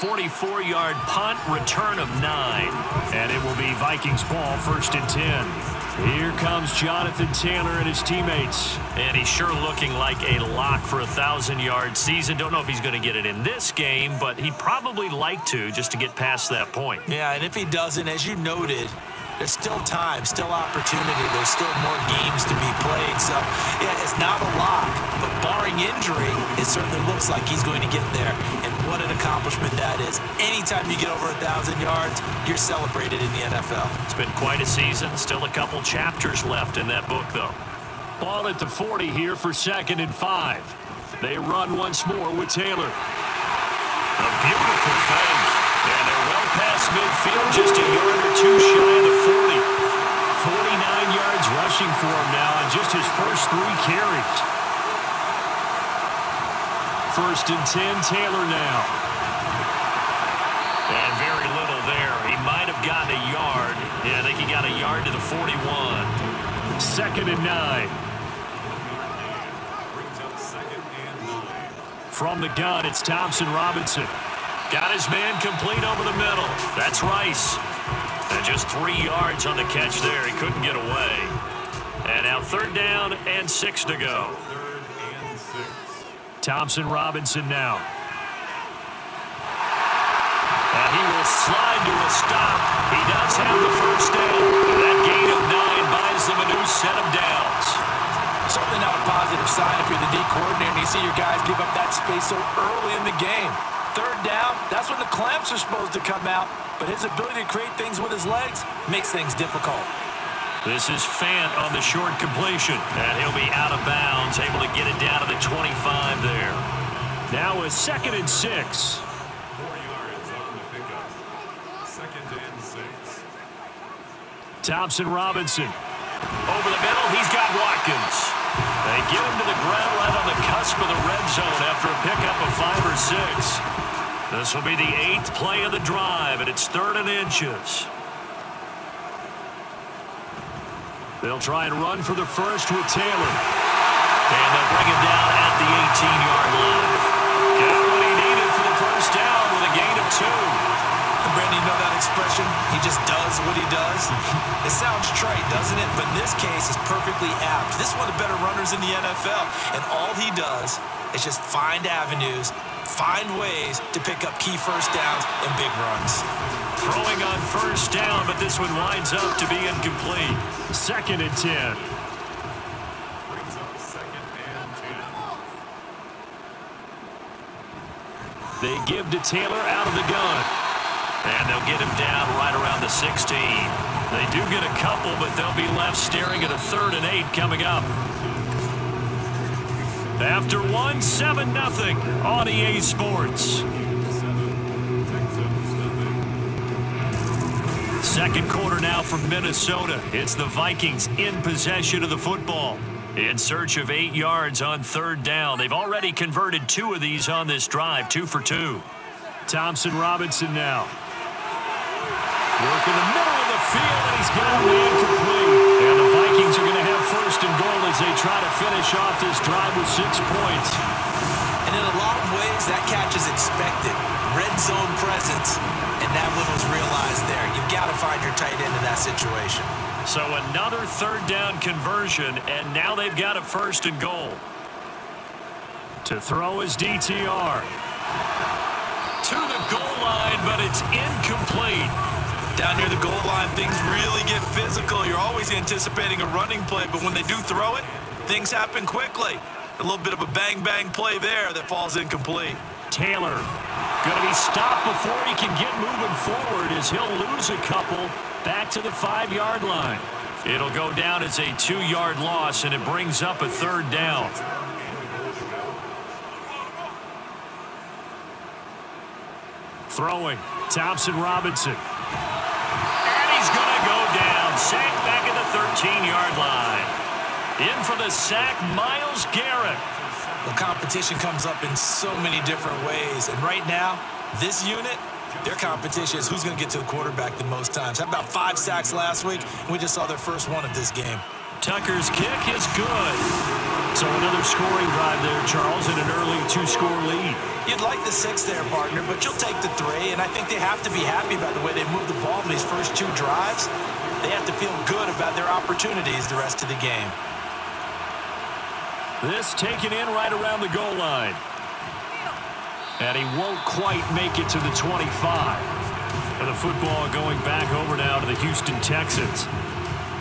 B: .44-yard punt, return of 9. And it will be Vikings ball, 1st and 10. Here comes Jonathan Taylor and his teammates.
F: And he's sure looking like a lock for a 1,000-yard season. Don't know if he's going to get it in this game, but he'd probably like to just to get past that point.
C: Yeah, and if he doesn't, as you noted, there's still time, still opportunity. There's still more games to be played. So, yeah, it's not a lock, but barring injury, it certainly looks like he's going to get there. And what an accomplishment that is. Anytime you get over 1,000 yards, you're celebrated in the NFL.
F: It's been quite a season. Still a couple chapters left in that book, though.
B: Ball at the 40 here for 2nd and 5. They run once more with Taylor.
F: A beautiful fake. And they're well past midfield, just a yard or 2 shy of the 40.
B: 49 yards rushing for him now on just his first 3 carries. 1st and 10, Taylor now.
F: And very little there. He might have gotten a yard. Yeah, I think he got a yard to the 41.
B: 2nd and 9. From the gun, it's Thompson Robinson.
F: Got his man complete over the middle. That's Rice. And just 3 yards on the catch there. He couldn't get away. And now 3rd down and 6 to go.
B: Thompson Robinson now.
F: And he will slide to a stop. He does have the 1st down. That gain of 9 buys them a new set of downs.
D: Certainly not a positive sign if you're the D coordinator and you see your guys give up that space so early in the game. 3rd down, that's when the clamps are supposed to come out, but his ability to create things with his legs makes things difficult.
F: This is Fant on the short completion, and he'll be out of bounds, able to get it down to the 25 there.
B: Now a 2nd and 6.
E: 4 yards on the pickup. 2nd and 6.
B: Thompson Robinson.
F: Over the middle, he's got Watkins. They get him to the ground right on the cusp of the red zone after a pickup of 5 or 6. This will be the 8th play of the drive, and it's 3rd and inches.
B: They'll try and run for the 1st with Taylor.
F: And they'll bring him down at the 18-yard line. Got what he needed for the 1st down with a gain of 2.
C: And Brandon, you know that expression? He just does what he does. It sounds trite, doesn't it? But in this case, it's perfectly apt. This is one of the better runners in the NFL. And all he does is just find avenues, find ways to pick up key 1st downs and big runs.
B: Throwing on 1st down, but this one winds up to be incomplete. 2nd and 10.
E: Brings up 2nd and 10.
B: They give to Taylor out of the gun.
F: And they'll get him down right around the 16.
B: They do get a couple, but they'll be left staring at a 3rd and 8 coming up. After 1, 7-0 on EA Sports. 2nd quarter now from Minnesota. It's the Vikings in possession of the football. In search of 8 yards on 3rd down. They've already converted 2 of these on this drive, 2 for 2. Thompson Robinson now. Working the middle of the field, and he's got a man complete. And the Vikings are going to have 1st and goal as they try to finish off this drive with 6 points.
C: And in a lot of ways, that catch is expected. Red zone presence, and that one was realized there. You've got to find your tight end in that situation.
B: So another 3rd down conversion, and now they've got a 1st and goal. To throw is DTR. To the goal line, but it's incomplete.
C: Down near the goal line, things really get physical. You're always anticipating a running play, but when they do throw it, things happen quickly. A little bit of a bang-bang play there that falls incomplete.
B: Taylor going to be stopped before he can get moving forward as he'll lose a couple back to the 5-yard line. It'll go down as a 2-yard loss, and it brings up a 3rd down. Throwing, Thompson Robinson. And he's going to go down, sacked back at the 13-yard line. In for the sack, Myles Garrett.
C: The competition comes up in so many different ways. And right now, this unit, their competition is who's going to get to the quarterback the most times. Had about 5 sacks last week, and we just saw their first one of this game.
B: Tucker's kick is good. So another scoring drive there, Charles, in an early 2-score lead.
C: You'd like the 6 there, partner, but you'll take the 3, and I think they have to be happy about the way they moved the ball in these first 2 drives. They have to feel good about their opportunities the rest of the game.
B: This taken in right around the goal line. And he won't quite make it to the 25. And the football going back over now to the Houston Texans.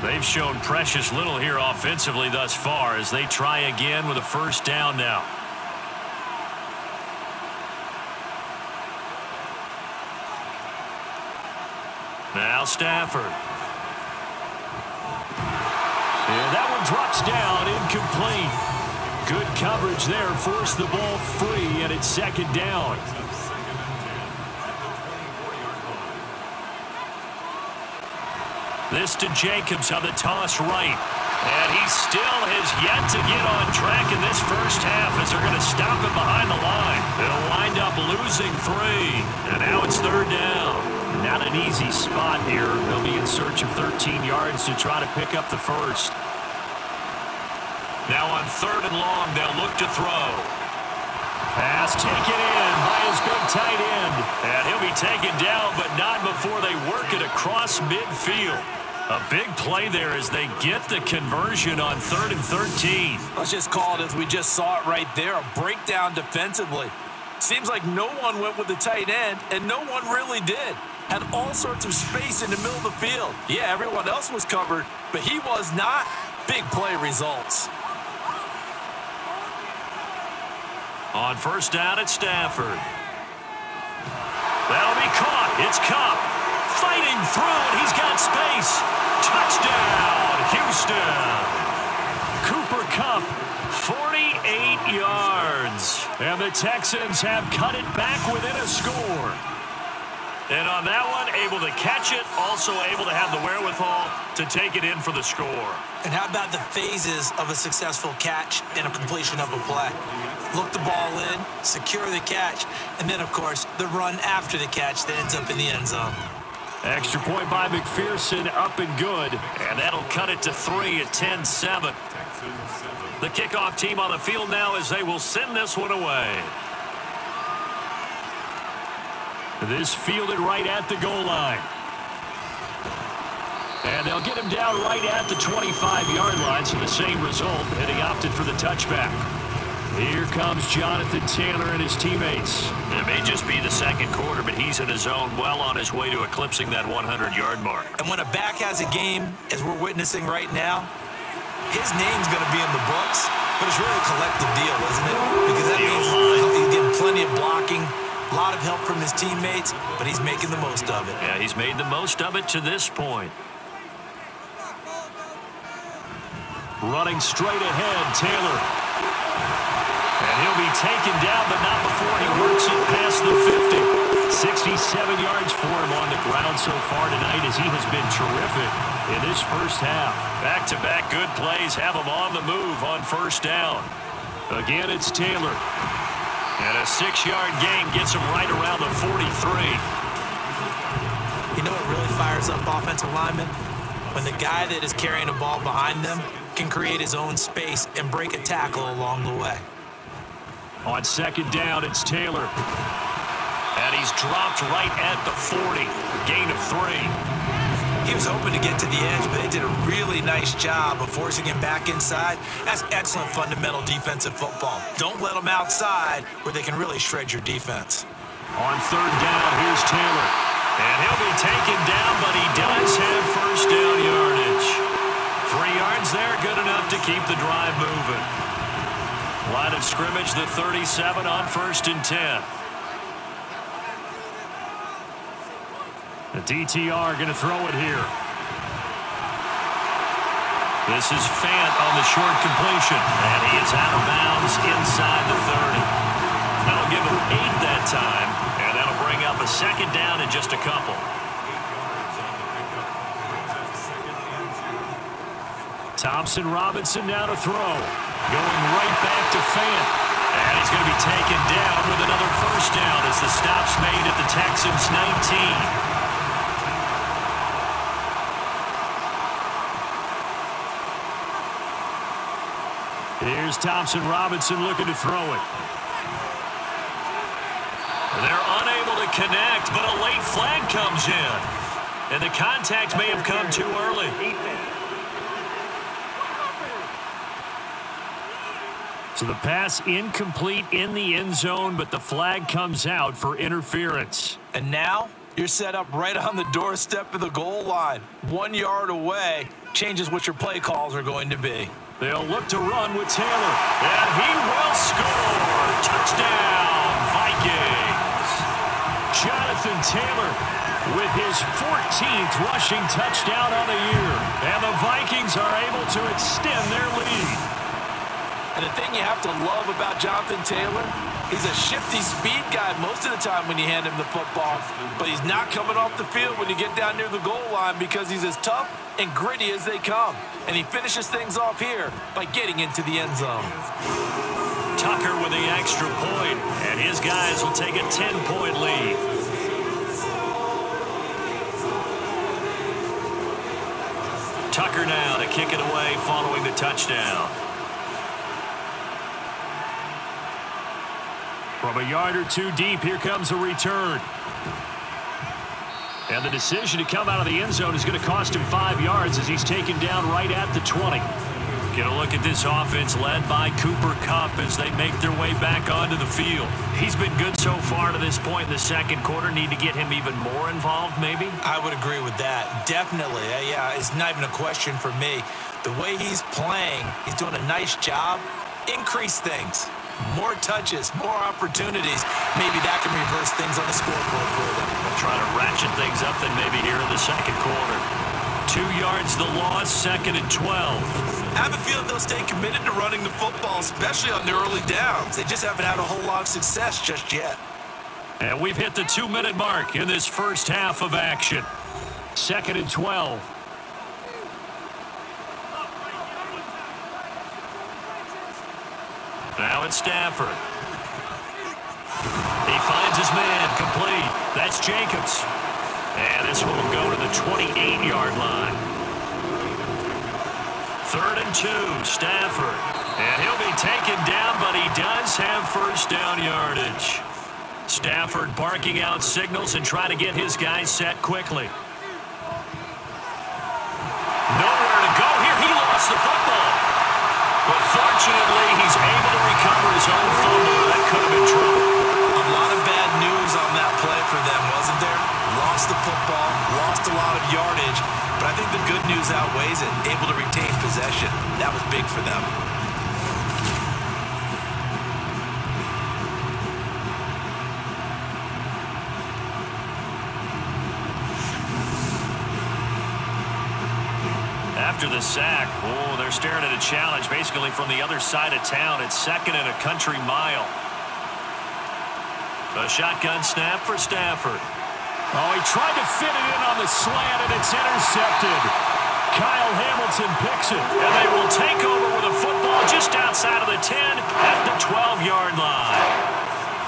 B: They've shown precious little here offensively thus far as they try again with a first down now. Now Stafford. And that one drops down, incomplete. Good coverage there, forced the ball free, and it's second down. This to Jacobs on the toss right. And he still has yet to get on track in this first half as they're going to stop him behind the line. They'll wind up losing 3. And now it's third down. Not an easy spot here. They'll be in search of 13 yards to try to pick up the first. Now on 3rd and long, they'll look to throw. Pass taken in by his big tight end. And he'll be taken down, but not before they work it across midfield. A big play there as they get the conversion on 3rd and 13.
D: Let's just call it as we just saw it right there, a breakdown defensively. Seems like no one went with the tight end, and no one really did. Had all sorts of space in the middle of the field. Yeah, everyone else was covered, but he was not. Big play results.
B: On first down at Stafford. That'll be caught. It's Kupp. Fighting through it. He's got space. Touchdown, Houston. Cooper Kupp, 48 yards. And the Texans have cut it back within a score. And on that one, able to catch it, also able to have the wherewithal to take it in for the score.
C: And how about the phases of a successful catch and a completion of a play? Look the ball in, secure the catch, and then, of course, the run after the catch that ends up in the end zone.
B: Extra point by McPherson, up and good. And that'll cut it to 3 at 10-7. The kickoff team on the field now as they will send this one away. This fielded right at the goal line. And they'll get him down right at the 25-yard line, so the same result, and he opted for the touchback. Here comes Jonathan Taylor and his teammates. It may just be the second quarter, but he's in his zone, well on his way to eclipsing that 100-yard mark.
C: And when a back has a game, as we're witnessing right now, his name's going to be in the books, but it's really a collective deal, isn't it? Because that means he's getting plenty of blocking, a lot of help from his teammates, but he's making the most of it.
B: Yeah, he's made the most of it to this point. Running straight ahead, Taylor. And he'll be taken down, but not before he works it past the 50. 67 yards for him on the ground so far tonight as he has been terrific in this first half. Back-to-back good plays have him on the move on first down. Again, it's Taylor. And a 6-yard gain gets him right around the 43.
C: You know what really fires up offensive linemen? When the guy that is carrying the ball behind them can create his own space and break a tackle along the way.
B: On second down, it's Taylor. And he's dropped right at the 40. Gain of 3.
C: He was hoping to get to the edge, but they did a really nice job of forcing him back inside. That's excellent fundamental defensive football. Don't let them outside where they can really shred your defense.
B: On third down, here's Taylor. And he'll be taken down, but he does have first down yardage. 3 yards there, good enough to keep the drive moving. Line of scrimmage, the 37 on 1st and 10. The DTR going to throw it here. This is Fant on the short completion. And he is out of bounds inside the 30. That'll give him 8 that time. And that'll bring up a second down in just a couple. Thompson Robinson now to throw. Going right back to Fant. And he's going to be taken down with another first down as the stop's made at the Texans' 19. Here's Thompson Robinson looking to throw it. They're unable to connect, but a late flag comes in. And the contact may have come too early. So the pass incomplete in the end zone, but the flag comes out for interference.
D: And now you're set up right on the doorstep of the goal line. 1 yard away changes what your play calls are going to be.
B: They'll look to run with Taylor. And he will score. Touchdown, Vikings. Jonathan Taylor with his 14th rushing touchdown on the year. And the Vikings are able to extend their lead.
D: And the thing you have to love about Jonathan Taylor, he's a shifty speed guy most of the time when you hand him the football, but he's not coming off the field when you get down near the goal line because he's as tough and gritty as they come. And he finishes things off here by getting into the end zone.
B: Tucker with the extra point, and his guys will take a 10-point lead. Tucker now to kick it away following the touchdown. From a yard or two deep, here comes a return. And the decision to come out of the end zone is going to cost him 5 yards as he's taken down right at the 20. Get a look at this offense led by Cooper Kupp as they make their way back onto the field. He's been good so far to this point in the second quarter. Need to get him even more involved, maybe?
C: I would agree with that. Definitely. Yeah, it's not even a question for me. The way he's playing, he's doing a nice job. Increase things. More touches, more opportunities. Maybe that can reverse things on the scoreboard for them.
B: We'll try to ratchet things up then maybe here in the second quarter. 2 yards the loss, 2nd and 12.
C: I have a feeling they'll stay committed to running the football, especially on their early downs. They just haven't had a whole lot of success just yet.
B: And we've hit the 2-minute mark in this first half of action. 2nd and 12. Now it's Stafford. He finds his man, complete. That's Jacobs. And this one will go to the 28-yard line. 3rd and 2, Stafford. And he'll be taken down, but he does have first down yardage. Stafford barking out signals and trying to get his guys set quickly. Nowhere to go here. He lost the football. But fortunately, he's able to recover his own fumble. That could have been trouble.
C: A lot of bad news on that play for them, wasn't there? Lost the football, lost a lot of yardage, but I think the good news outweighs it. Able to retain possession. That was big for them.
B: After the sack, they're staring at a challenge basically from the other side of town. It's 2nd and a country mile. A shotgun snap for Stafford. Oh, he tried to fit it in on the slant, and it's intercepted. Kyle Hamilton picks it, and they will take over with a football just outside of the 10 at the 12-yard line.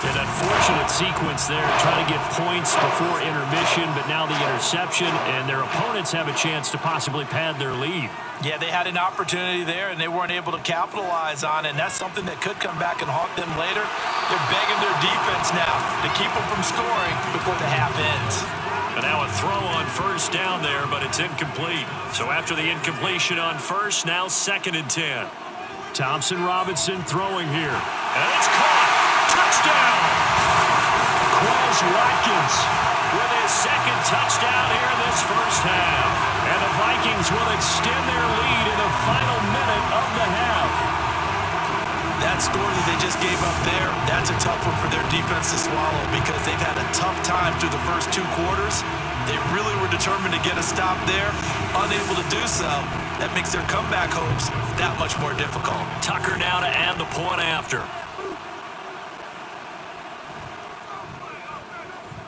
B: An unfortunate sequence there, trying to get points before intermission, but now the interception, and their opponents have a chance to possibly pad their lead.
C: Yeah, they had an opportunity there, and they weren't able to capitalize on it, and that's something that could come back and haunt them later. They're begging their defense now to keep them from scoring before the half ends.
B: And now a throw on first down there, but it's incomplete. So after the incompletion on first, now 2nd and 10. Thompson Robinson throwing here. And it's caught. Touchdown! Quez Watkins with his 2nd touchdown here in this first half. And the Vikings will extend their lead in the final minute of the half.
C: That score that they just gave up there, that's a tough one for their defense to swallow because they've had a tough time through the first 2 quarters. They really were determined to get a stop there, unable to do so. That makes their comeback hopes that much more difficult.
B: Tucker now to add the point after.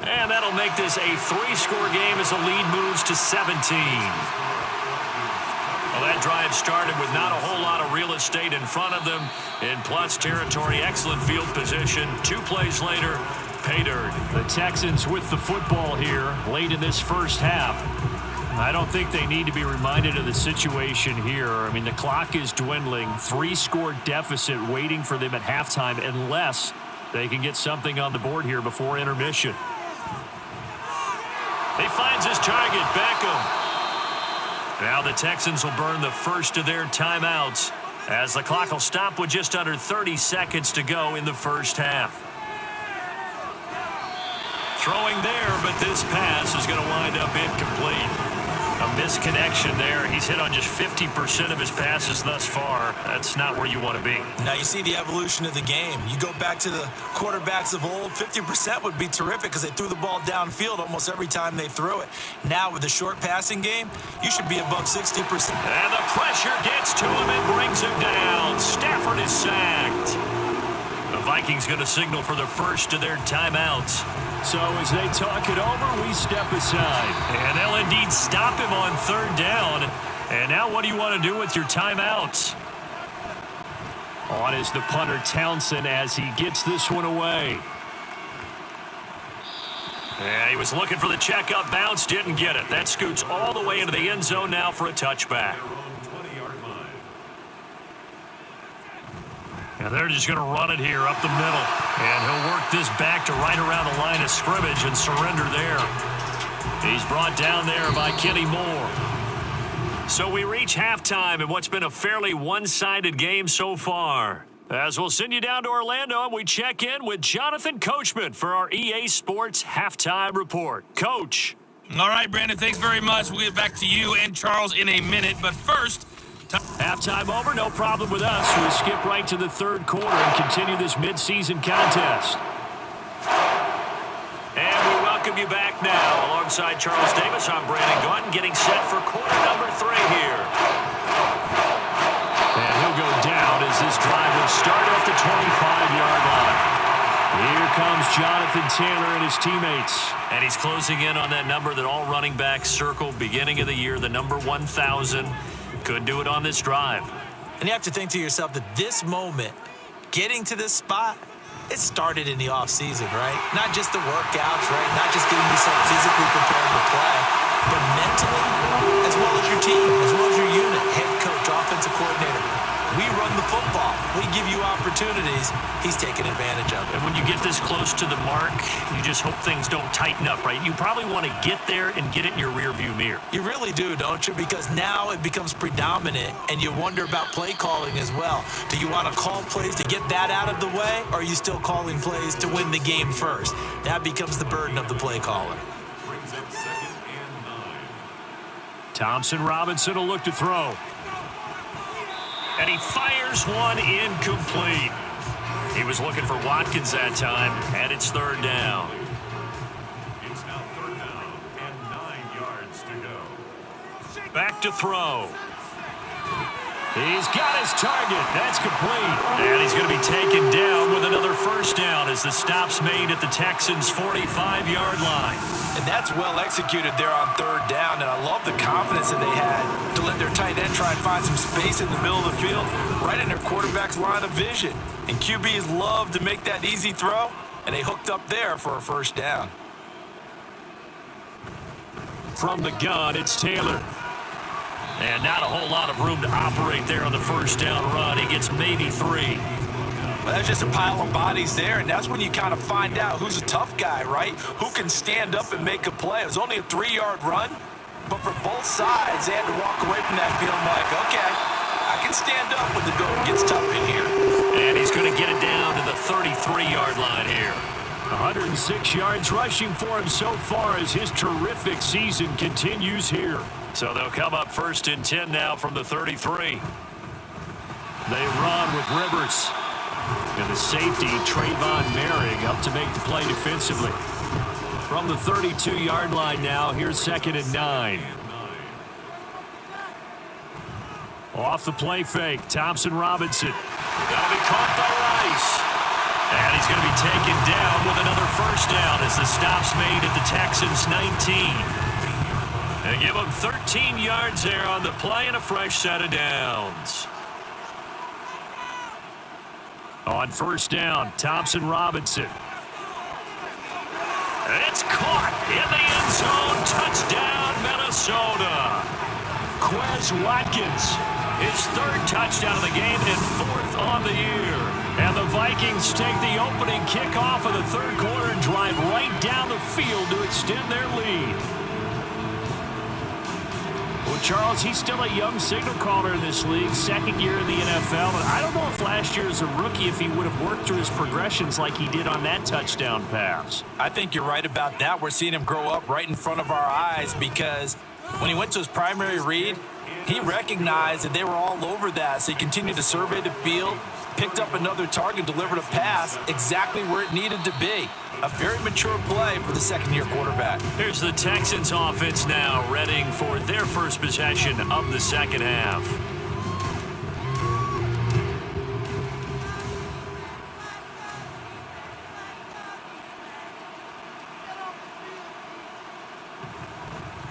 B: And that'll make this a 3-score game as the lead moves to 17. Well, that drive started with not a whole lot of real estate in front of them. In plus territory, excellent field position. 2 plays later, pay dirt. The Texans with the football here late in this first half. I don't think they need to be reminded of the situation here. I mean, the clock is dwindling. 3-score deficit waiting for them at halftime unless they can get something on the board here before intermission. He finds his target, Beckham. Now the Texans will burn the first of their timeouts as the clock will stop with just under 30 seconds to go in the first half. Throwing there, but this pass is going to wind up incomplete. A misconnection there. He's hit on just 50% of his passes thus far. That's not where you want to be.
C: Now you see the evolution of the game. You go back to the quarterbacks of old, 50% would be terrific because they threw the ball downfield almost every time they threw it. Now with the short passing game, you should be above 60%.
B: And the pressure gets to him and brings him down. Stafford is sacked. The Vikings going to signal for the first of their timeouts. So as they talk it over, we step aside. And they'll indeed stop him on 3rd down. And now what do you want to do with your timeouts? On is the punter Townsend as he gets this one away. And he was looking for the checkup bounce, didn't get it. That scoots all the way into the end zone now for a touchback. And they're just going to run it here up the middle. And he'll work this back to right around the line of scrimmage and surrender there. He's brought down there by Kenny Moore. So we reach halftime in what's been a fairly one-sided game so far. As we'll send you down to Orlando, and we check in with Jonathan Coachman for our EA Sports Halftime Report. Coach.
G: All right, Brandon, thanks very much. We'll get back to you and Charles in a minute. But first,
B: halftime over, no problem with us. We skip right to the 3rd quarter and continue this midseason contest. And we welcome you back now. Alongside Charles Davis, I'm Brandon Gaunton, getting set for quarter number 3 here. And he'll go down as this drive will start at the 25-yard line. Here comes Jonathan Taylor and his teammates. And he's closing in on that number that all running backs circled beginning of the year, the number 1,000. Couldn't do it on this drive.
C: And you have to think to yourself that this moment, getting to this spot, it started in the offseason, right? Not just the workouts, right? Not just getting yourself physically prepared to play, but mentally, as well as your team, as well as your unit, head coach, offensive coordinator. We run the football. We give you opportunities. He's taking advantage of it.
B: And when you get this close to the mark, you just hope things don't tighten up, right? You probably want to get there and get it in your rearview mirror.
C: You really do, don't you? Because now it becomes predominant, and you wonder about play calling as well. Do you want to call plays to get that out of the way, or are you still calling plays to win the game first? That becomes the burden of the play caller.
B: Thompson Robinson will look to throw. And he fires one incomplete. He was looking for Watkins that time, and it's 3rd down.
E: It's now 3rd down and 9 yards to go.
B: Back to throw. He's got his target. That's complete. And he's going to be taken down with another first down as the stop's made at the Texans' 45-yard line.
D: And that's well executed there on 3rd down, and I love the confidence that they had to let their tight end try and find some space in the middle of the field, right in their quarterback's line of vision. And QBs love to make that easy throw, and they hooked up there for a first down.
B: From the gun, it's Taylor. And not a whole lot of room to operate there on the first down run. He gets maybe 3.
D: Well, that's just a pile of bodies there, and that's when you kind of find out who's a tough guy, right? Who can stand up and make a play. It was only a 3-yard run, but for both sides, they had to walk away from that feeling like, okay, I can stand up when the going gets tough in here.
B: And he's going to get it down to the 33-yard line here. 106 yards rushing for him so far as his terrific season continues here. So they'll come up 1st and 10 now from the 33. They run with Rivers. And the safety, Trayvon Merrick, up to make the play defensively. From the 32-yard line now, here's 2nd and 9. Off the play fake, Thompson Robinson. That'll be caught by Rice. And he's going to be taken down with another first down as the stop's made at the Texans' 19. They give him 13 yards there on the play and a fresh set of downs. On first down, Thompson Robinson. It's caught in the end zone. Touchdown, Minnesota. Quez Watkins, his third touchdown of the game and fourth on the year. And the Vikings take the opening kickoff of the third quarter and drive right down the field to extend their lead. Well, Charles, he's still a young signal caller in this league, second year in the NFL. But I don't know if last year as a rookie, if he would have worked through his progressions like he did on that touchdown pass.
C: I think you're right about that. We're seeing him grow up right in front of our eyes because when he went to his primary read, he recognized that they were all over that. So he continued to survey the field, picked up another target, delivered a pass exactly where it needed to be. A very mature play for the second-year quarterback.
B: Here's the Texans offense now, readying for their first possession of the second half.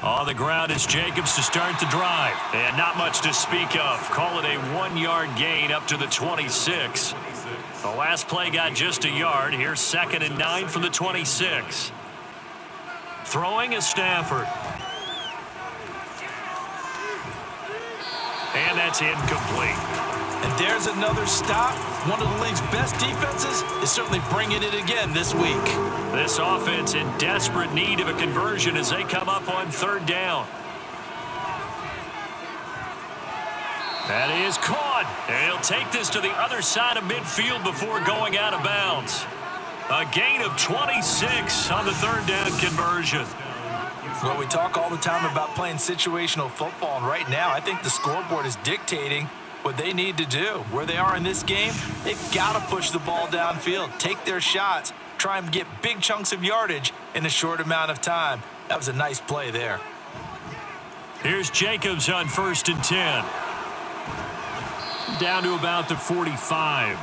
B: On the ground is Jacobs to start the drive. And not much to speak of. Call it a 1-yard gain up to the 26. The last play got just a yard. Here's 2nd and 9 from the 26. Throwing is Stafford. And that's incomplete.
C: And there's another stop. One of the league's best defenses is certainly bringing it again this week.
B: This offense in desperate need of a conversion as they come up on third down. That is caught. And he'll take this to the other side of midfield before going out of bounds. A gain of 26 on the third down conversion.
C: Well, we talk all the time about playing situational football, and right now I think the scoreboard is dictating what they need to do. Where they are in this game, they've got to push the ball downfield, take their shots, try and get big chunks of yardage in a short amount of time. That was a nice play there.
B: Here's Jacobs on 1st and 10. Down to about the 45.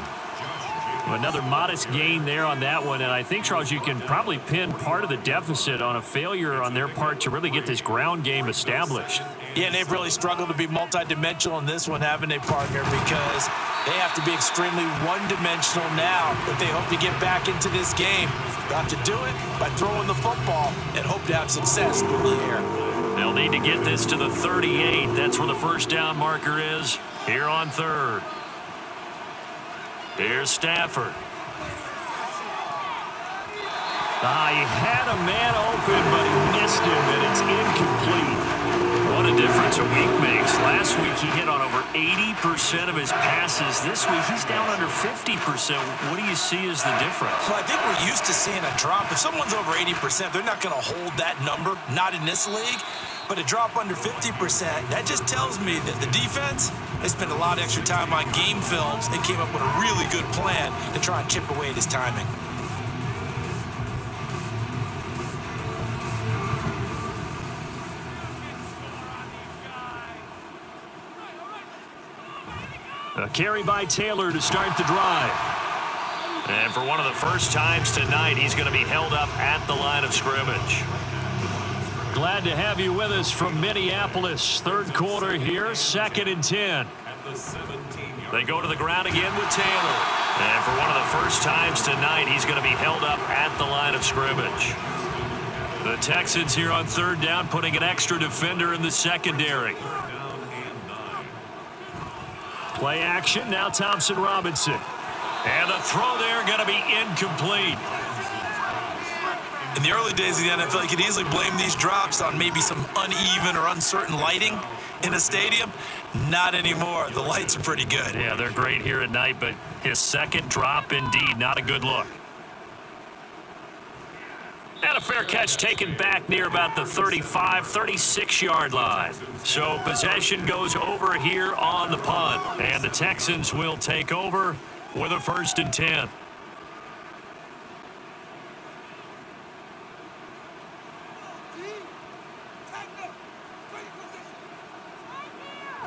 B: Another modest gain there on that one, and I think, Charles, you can probably pin part of the deficit on a failure on their part to really get this ground game established.
C: Yeah, and they've really struggled to be multidimensional in this one, haven't they, partner? Because they have to be extremely one-dimensional now if they hope to get back into this game. Got to do it by throwing the football and hope to have success through the air.
B: They'll need to get this to the 38. That's where the first down marker is here on third. Here's Stafford. He had a man open, but he missed him, and it's incomplete. What a difference a week makes. Last week, he hit on over 80% of his passes. This week, he's down under 50%. What do you see as the difference?
C: Well, I think we're used to seeing a drop. If someone's over 80%, they're not going to hold that number, not in this league. But a drop under 50%, that just tells me that the defense, they spent a lot of extra time on game films and came up with a really good plan to try and chip away at his timing.
B: A carry by Taylor to start the drive. And for one of the first times tonight, he's going to be held up at the line of scrimmage. Glad to have you with us from Minneapolis. Third quarter here, 2nd and 10. They go to the ground again with Taylor. And for one of the first times tonight, he's going to be held up at the line of scrimmage. The Texans here on third down, putting an extra defender in the secondary. Play action, now Thompson Robinson. And the throw there going to be incomplete.
C: In the early days of the NFL, you could easily blame these drops on maybe some uneven or uncertain lighting in a stadium. Not anymore. The lights are pretty good.
B: Yeah, they're great here at night, but his second drop, indeed, not a good look. And a fair catch taken back near about the 35, 36-yard line. So possession goes over here on the punt. And the Texans will take over with a 1st and 10.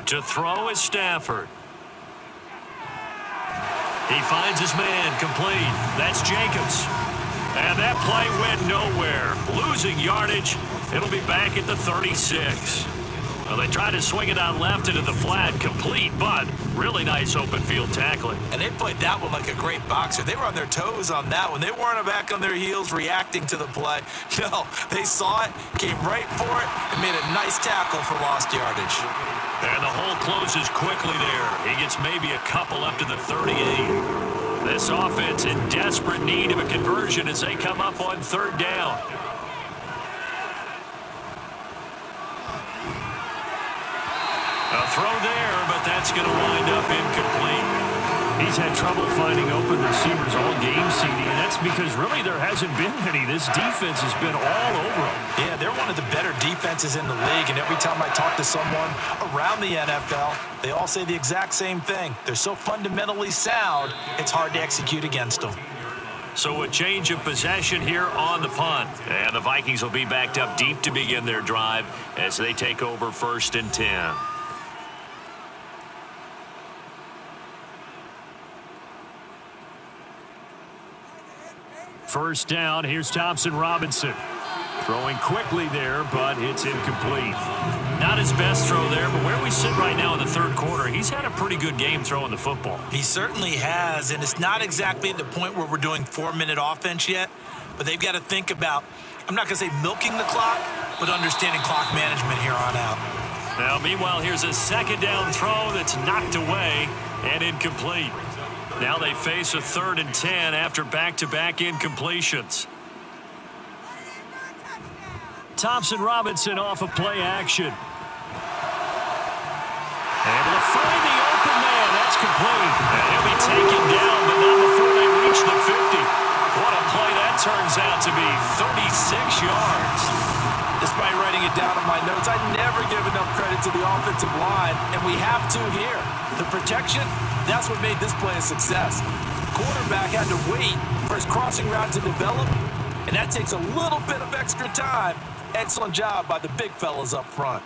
B: To throw is Stafford. He finds his man, complete. That's Jacobs. And that play went nowhere. Losing yardage
F: It'll be back at the 36. Well, they tried to swing it out left into the flat, complete, but really nice open field tackling.
C: And they played that one like a great boxer. They were on their toes on that one. They weren't back on their heels reacting to the play. No, they saw it, came right for it, and made a nice tackle for lost yardage.
F: And the hole closes quickly there. He gets maybe a couple up to the 38. This offense in desperate need of a conversion as they come up on third down. A throw there, but that's going to wind up incomplete.
B: He's had trouble finding open receivers all game, CD, and that's because really there hasn't been any. This defense has been all over him.
C: Yeah, they're one of the better defenses in the league, and every time I talk to someone around the NFL, they all say the exact same thing. They're so fundamentally sound, it's hard to execute against them.
F: So a change of possession here on the punt. And the Vikings will be backed up deep to begin their drive as they take over 1st and 10.
B: First down, here's Thompson Robinson. Throwing quickly there, but it's incomplete.
F: Not his best throw there, but where we sit right now in the third quarter, he's had a pretty good game throwing the football.
C: He certainly has, and it's not exactly at the point where we're doing 4-minute offense yet, but they've got to think about, I'm not going to say milking the clock, but understanding clock management here on out.
F: Now, meanwhile, here's a second down throw that's knocked away and incomplete. Now they face a 3rd and 10 after back-to-back incompletions.
B: Thompson Robinson off of play action.
F: Able to find the open man. That's complete. And he'll be taken down, but not before they reach the 50. What a play that turns out to be. 36 yards.
D: Despite writing it down in my notes, I never give enough credit to the offensive line, and we have to here. The protection, that's what made this play a success. Quarterback had to wait for his crossing route to develop, and that takes a little bit of extra time. Excellent job by the big fellas up front.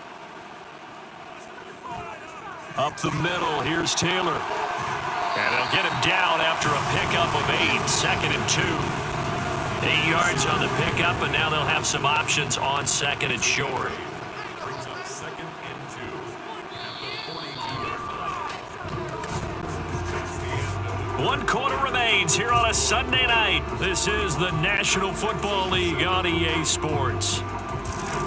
B: Up the middle, here's Taylor.
F: And they'll get him down after a pickup of 8, 2nd and 2. 8 yards on the pickup, and now they'll have some options on 2nd and short.
E: Brings up 2nd and 2.
F: 1 quarter remains here on a Sunday night. This is the National Football League on EA Sports.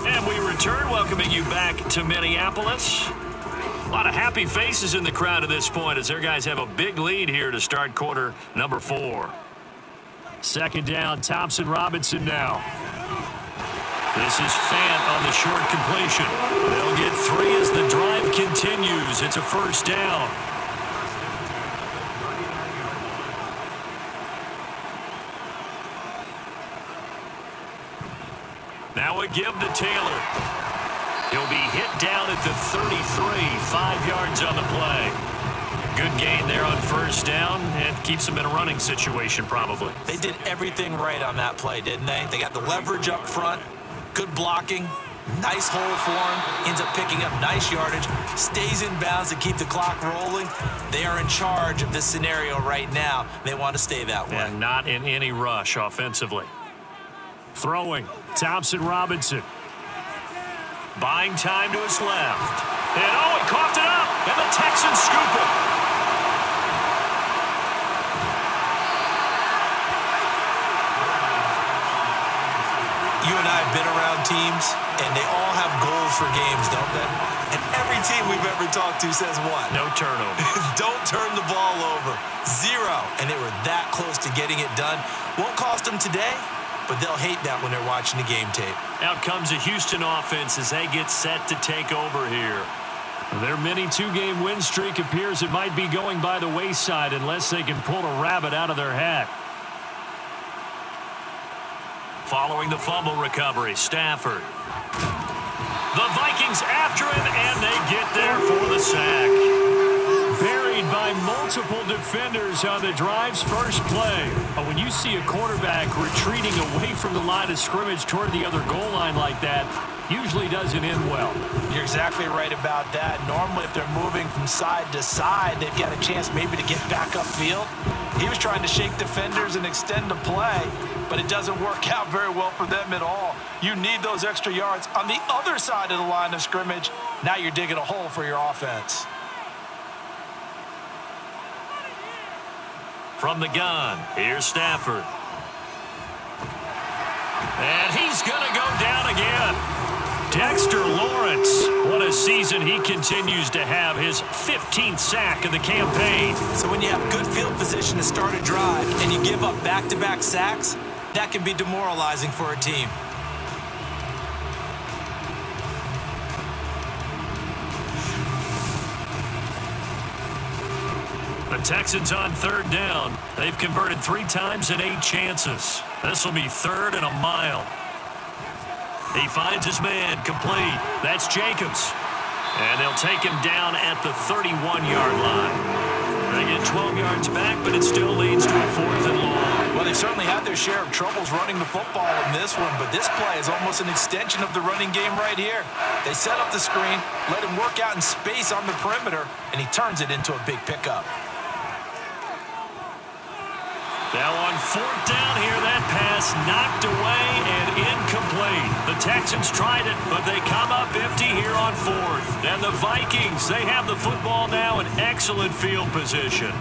F: And we return, welcoming you back to Minneapolis. A lot of happy faces in the crowd at this point as their guys have a big lead here to start quarter number 4.
B: Second down, Thompson Robinson now.
F: This is Fant on the short completion. They'll get 3 as the drive continues. It's a first down. Now a give to Taylor. He'll be hit down at the 33, 5 yards on the play. Good gain there on first down, and keeps them in a running situation probably.
C: They did everything right on that play, didn't they? They got the leverage up front, good blocking, nice hole for him, ends up picking up nice yardage, stays in bounds to keep the clock rolling. They are in charge of this scenario right now. They want to stay that way.
F: And not in any rush offensively.
B: Throwing, Thompson Robinson.
F: Buying time to his left. And he coughed it up, and the Texans scoop it.
C: You and I have been around teams, and they all have goals for games, don't they? And every team we've ever talked to says what?
F: No turnover.
C: Don't turn the ball over. 0. And they were that close to getting it done. Won't cost them today, but they'll hate that when they're watching the game tape.
F: Out comes a Houston offense as they get set to take over here.
B: Their mini 2-game win streak appears it might be going by the wayside unless they can pull a rabbit out of their hat.
F: Following the fumble recovery, Stafford. The Vikings after him, and they get there for the sack.
B: Buried by multiple defenders on the drive's first play. But when you see a quarterback retreating away from the line of scrimmage toward the other goal line like that, usually doesn't end well.
D: You're exactly right about that. Normally, if they're moving from side to side, they've got a chance maybe to get back upfield. He was trying to shake defenders and extend the play, but it doesn't work out very well for them at all. You need those extra yards on the other side of the line of scrimmage. Now you're digging a hole for your offense.
B: From the gun, here's Stafford. And he's going to go down again. Dexter Lawrence, what a season he continues to have, his 15th sack of the campaign.
C: So when you have good field position to start a drive and you give up back-to-back sacks, that can be demoralizing for a team.
B: The Texans on third down. They've converted 3 times in 8 chances. This will be 3rd and a mile. He finds his man, complete. That's Jacobs. And they'll take him down at the 31-yard line. They get 12 yards back, but it still leads to a 4th and long.
D: Well, they've certainly had their share of troubles running the football in this one, but this play is almost an extension of the running game right here. They set up the screen, let him work out in space on the perimeter, and he turns it into a big pickup.
B: Now on 4th down here, that pass knocked away and incomplete. The Texans tried it, but they come up empty here on 4th. And the Vikings, they have the football now in excellent field position.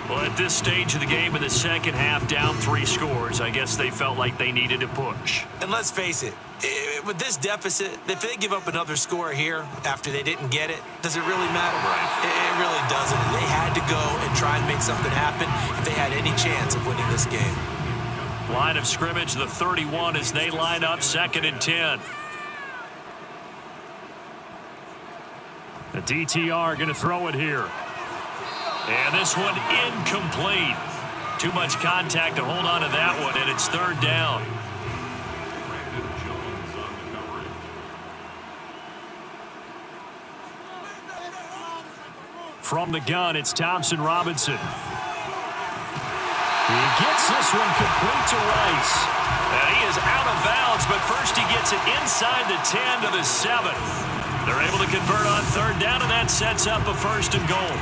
B: Well, at this stage of the game in the second half, down 3 scores, I guess they felt like they needed a push.
C: And let's face it, with this deficit, if they give up another score here after they didn't get it, does it really matter?
B: Right.
C: It really doesn't. They had to go and try and make something happen if they had any chance of winning this game.
B: Line of scrimmage, the 31, as they line up 2nd and 10. The DTR going to throw it here. And this one incomplete. Too much contact to hold on to that one, and it's 3rd down. From the gun, it's Thompson Robinson. He gets this one complete to Rice. And he is out of bounds, but first he gets it inside the 10 to the 7. They're able to convert on 3rd down, and that sets up a 1st and goal.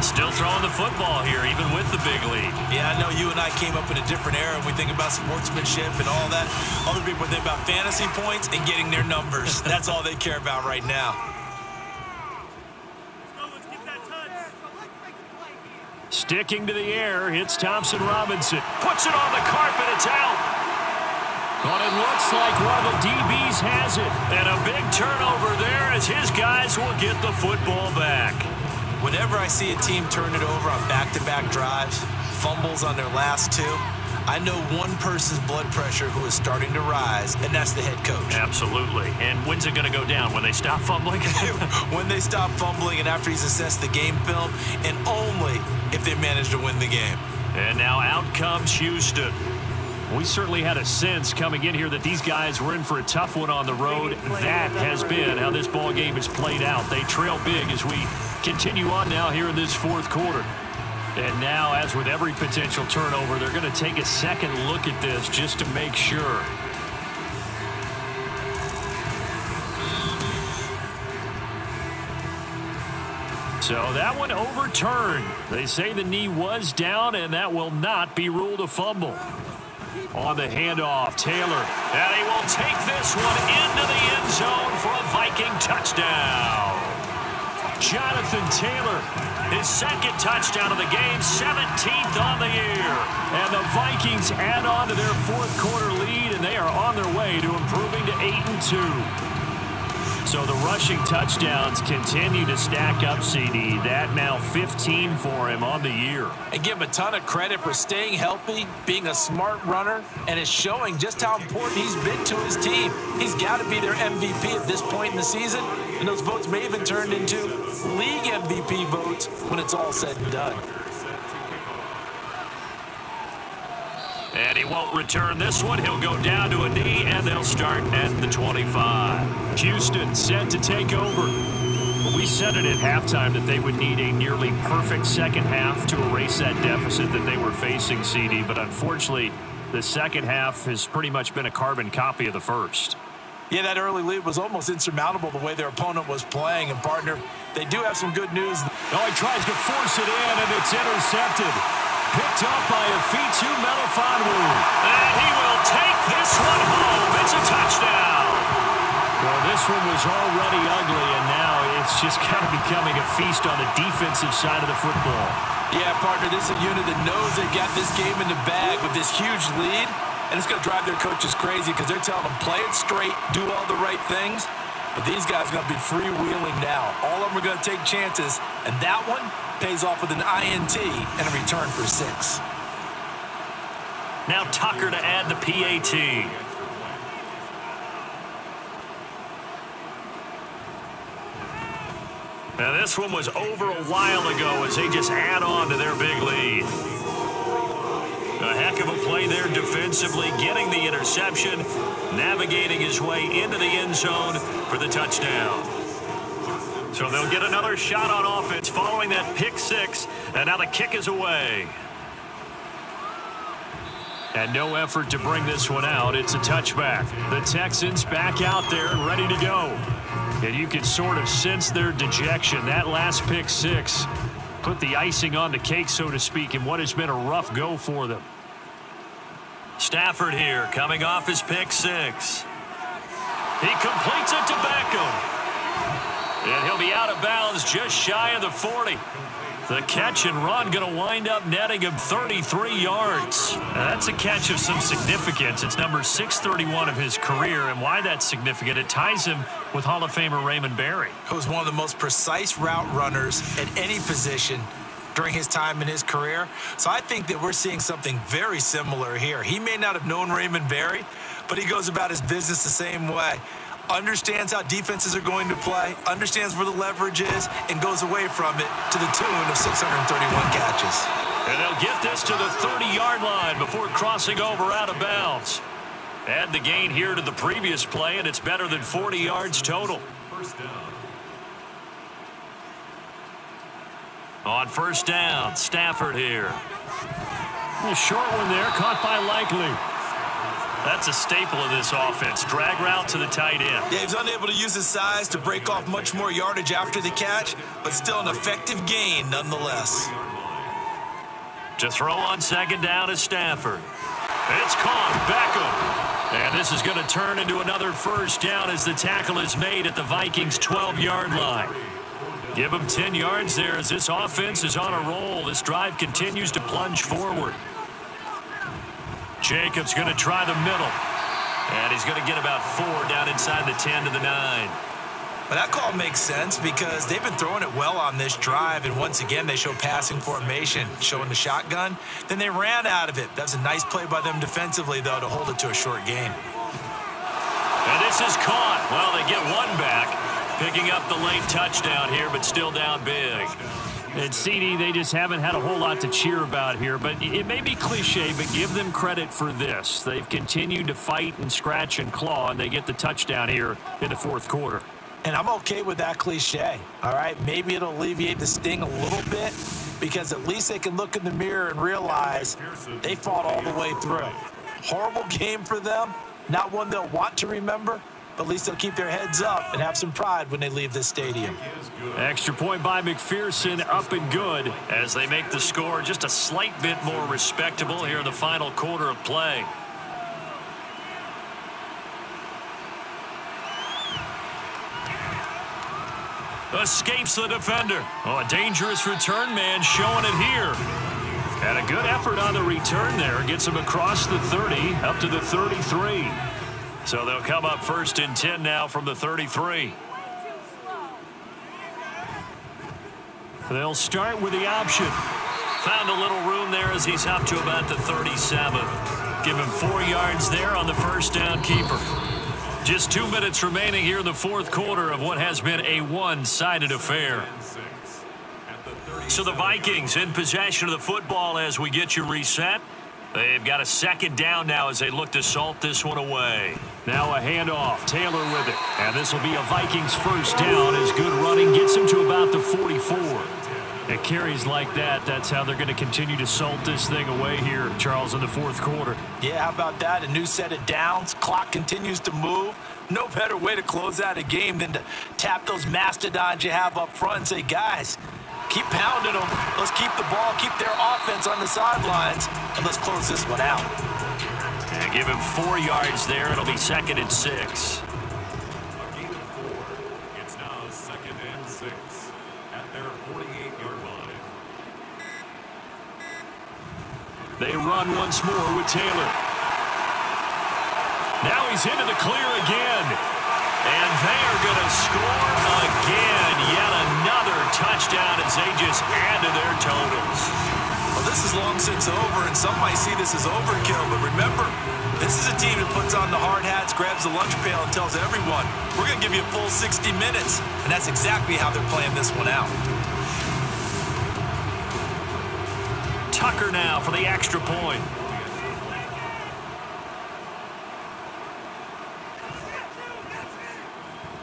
B: Still throwing the football here, even with the big lead.
C: Yeah, I know you and I came up in a different era, and we think about sportsmanship and all that. Other people think about fantasy points and getting their numbers. That's all they care about right now.
B: Sticking to the air, hits Thompson Robinson. Puts it on the carpet, it's out. But it looks like one of the DBs has it. And a big turnover there as his guys will get the football back.
C: Whenever I see a team turn it over on back-to-back drives, fumbles on their last 2, I know one person's blood pressure who is starting to rise, and that's the head coach.
B: Absolutely. And when's it going to go down? When they stop fumbling?
C: When they stop fumbling and after he's assessed the game film, and only if they manage to win the game.
B: And now out comes Houston. We certainly had a sense coming in here that these guys were in for a tough one on the road. That has been how this ball game has played out. They trail big as we continue on now here in this 4th quarter. And now, as with every potential turnover, they're going to take a second look at this just to make sure. So that one overturned. They say the knee was down, and that will not be ruled a fumble. On the handoff, Taylor. And he will take this one into the end zone for a Viking touchdown. Jonathan Taylor, his 2nd touchdown of the game, 17th on the year. And the Vikings add on to their 4th quarter lead, and they are on their way to improving to 8-2. So the rushing touchdowns continue to stack up, CD. That now 15 for him on the year.
D: And give him a ton of credit for staying healthy, being a smart runner, and it's showing just how important he's been to his team. He's got to be their MVP at this point in the season, and those votes may even turn into league MVP votes when it's all said and done.
B: And he won't return this one. He'll go down to a knee, and they'll start at the 25. Houston set to take over. We said it at halftime that they would need a nearly perfect second half to erase that deficit that they were facing, CD. But unfortunately, the second half has pretty much been a carbon copy of the first.
D: Yeah, that early lead was almost insurmountable the way their opponent was playing. And, partner, they do have some good news.
B: Oh, he tries to force it in, and it's intercepted. Picked up by Afitu Melifonwu.
F: And he will take this one home. It's a touchdown.
B: Well, this one was already ugly, and now it's just kind of becoming a feast on the defensive side of the football.
D: Yeah, partner, this is a unit that knows they got this game in the bag with this huge lead, and it's going to drive their coaches crazy because they're telling them play it straight, do all the right things, but these guys are going to be freewheeling now. All of them are going to take chances, and that one pays off with an INT and a return for 6.
B: Now Tucker to add the PAT.
F: Now this one was over a while ago as they just add on to their big lead. A heck of a play there defensively, getting the interception, navigating his way into the end zone for the touchdown. So they'll get another shot on offense following that pick 6, and now the kick is away.
B: And no effort to bring this one out. It's a touchback. The Texans back out there and ready to go. And you can sort of sense their dejection. That last pick 6 put the icing on the cake, so to speak, in what has been a rough go for them.
F: Stafford here, coming off his pick 6. He completes it to Beckham. And he'll be out of bounds just shy of the 40. The catch and run going to wind up netting him 33 yards. Now, that's a catch of some significance. It's number 631 of his career, and why that's significant, it ties him with Hall of Famer Raymond Berry.
C: He was one of the most precise route runners at any position during his time in his career. So I think that we're seeing something very similar here. He may not have known Raymond Berry, but he goes about his business the same way. Understands how defenses are going to play, understands where the leverage is, and goes away from it to the tune of 631 catches.
F: And they'll get this to the 30-yard line before crossing over out of bounds. Add the gain here to the previous play, and it's better than 40 yards total. On first down, Stafford here.
B: A short one there, caught by Likely.
F: That's a staple of this offense. Drag route to the tight end.
C: Yeah, he's unable to use his size to break off much more yardage after the catch, but still an effective gain nonetheless.
F: To throw on second down is Stafford. It's caught. Beckham. And this is going to turn into another first down as the tackle is made at the Vikings' 12-yard line. Give them 10 yards there as this offense is on a roll. This drive continues to plunge forward. Jacobs going to try the middle. And he's going to get about 4 down inside the 10 to the 9.
C: But that call makes sense because they've been throwing it well on this drive, and once again they show passing formation, showing the shotgun. Then they ran out of it. That's a nice play by them defensively, though, to hold it to a short gain.
F: And this is caught. Well, they get one back, picking up the late touchdown here, but still down big.
B: And CD, they just haven't had a whole lot to cheer about here, but it may be cliche, but give them credit for this. They've continued to fight and scratch and claw, and they get the touchdown here in the fourth quarter.
C: And I'm okay with that cliche, all right? Maybe it'll alleviate the sting a little bit because at least they can look in the mirror and realize they fought all the way through. Horrible game for them, not one they'll want to remember, but at least they'll keep their heads up and have some pride when they leave this stadium.
B: Extra point by McPherson, up and good.
F: As they make the score just a slight bit more respectable here in the final quarter of play. Escapes the defender.
B: Oh, a dangerous return man showing it here. And a good effort on the return there. Gets him across the 30, up to the 33.
F: So they'll come up first and 10 now from the 33.
B: They'll start with the option.
F: Found a little room there as he's up to about the 37. Give him 4 yards there on the first down keeper. Just 2 minutes remaining here in the fourth quarter of what has been a one-sided affair. So the Vikings in possession of the football as we get you reset. They've got a second down now as they look to salt this one away.
B: Now a handoff. Taylor with it. And this will be a Vikings first down as good running gets him to about the 44. It carries like that. That's how they're going to continue to salt this thing away here, Charles, in the fourth quarter.
C: Yeah, how about that? A new set of downs. Clock continues to move.
D: No better way to close out a game than to tap those mastodons you have up front and say, guys, keep pounding them. Let's keep the ball, keep their offense on the sidelines, and let's close this one out.
B: And give him 4 yards there. It'll be 2nd and 6.
E: A gain of 4. It's now 2nd and 6 at their 48-yard line.
B: They run once more with Taylor. Now he's into the clear again. And they are going to score again. Yet another touchdown as they just add to their totals.
C: Well, this is long since over, and some might see this as overkill. But remember, this is a team that puts on the hard hats, grabs the lunch pail, and tells everyone, we're going to give you a full 60 minutes. And that's exactly how they're playing this one out.
B: Tucker now for the extra point.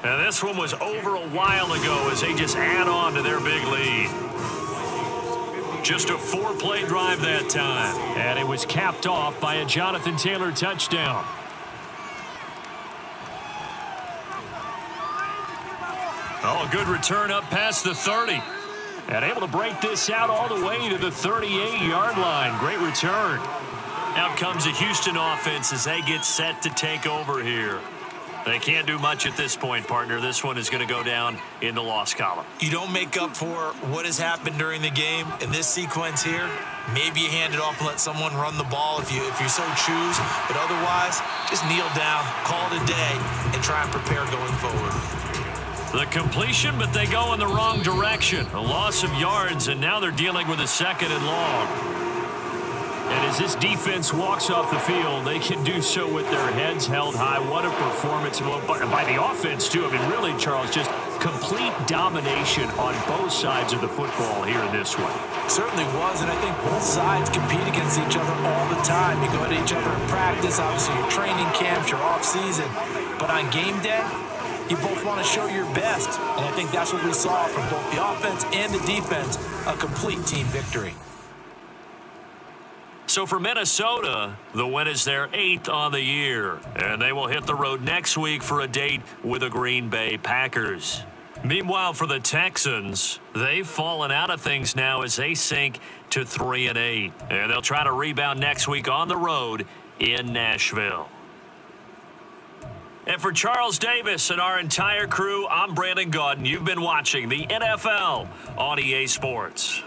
B: And this one was over a while ago as they just add on to their big lead. Just a 4-play drive that time. And it was capped off by a Jonathan Taylor touchdown. Oh, a good return up past the 30. And able to break this out all the way to the 38-yard line. Great return. Out comes the Houston offense as they get set to take over here. They can't do much at this point, partner. This one is going to go down in the loss column.
C: You don't make up for what has happened during the game. In this sequence here, maybe you hand it off and let someone run the ball if you so choose. But otherwise, just kneel down, call it a day, and try and prepare going forward.
B: The completion, but they go in the wrong direction. A loss of yards, and now they're dealing with a 2nd and long. And as this defense walks off the field, they can do so with their heads held high. What a performance by the offense, too. I mean, really, Charles, just complete domination on both sides of the football here in this one.
C: Certainly was, and I think both sides compete against each other all the time. You go at each other in practice, obviously your training camps, your off-season. But on game day, you both want to show your best. And I think that's what we saw from both the offense and the defense, a complete team victory.
B: So for Minnesota, the win is their 8th on the year. And they will hit the road next week for a date with the Green Bay Packers. Meanwhile, for the Texans, they've fallen out of things now as they sink to 3-8. And they'll try to rebound next week on the road in Nashville. And for Charles Davis and our entire crew, I'm Brandon Gaudin. You've been watching the NFL on EA Sports.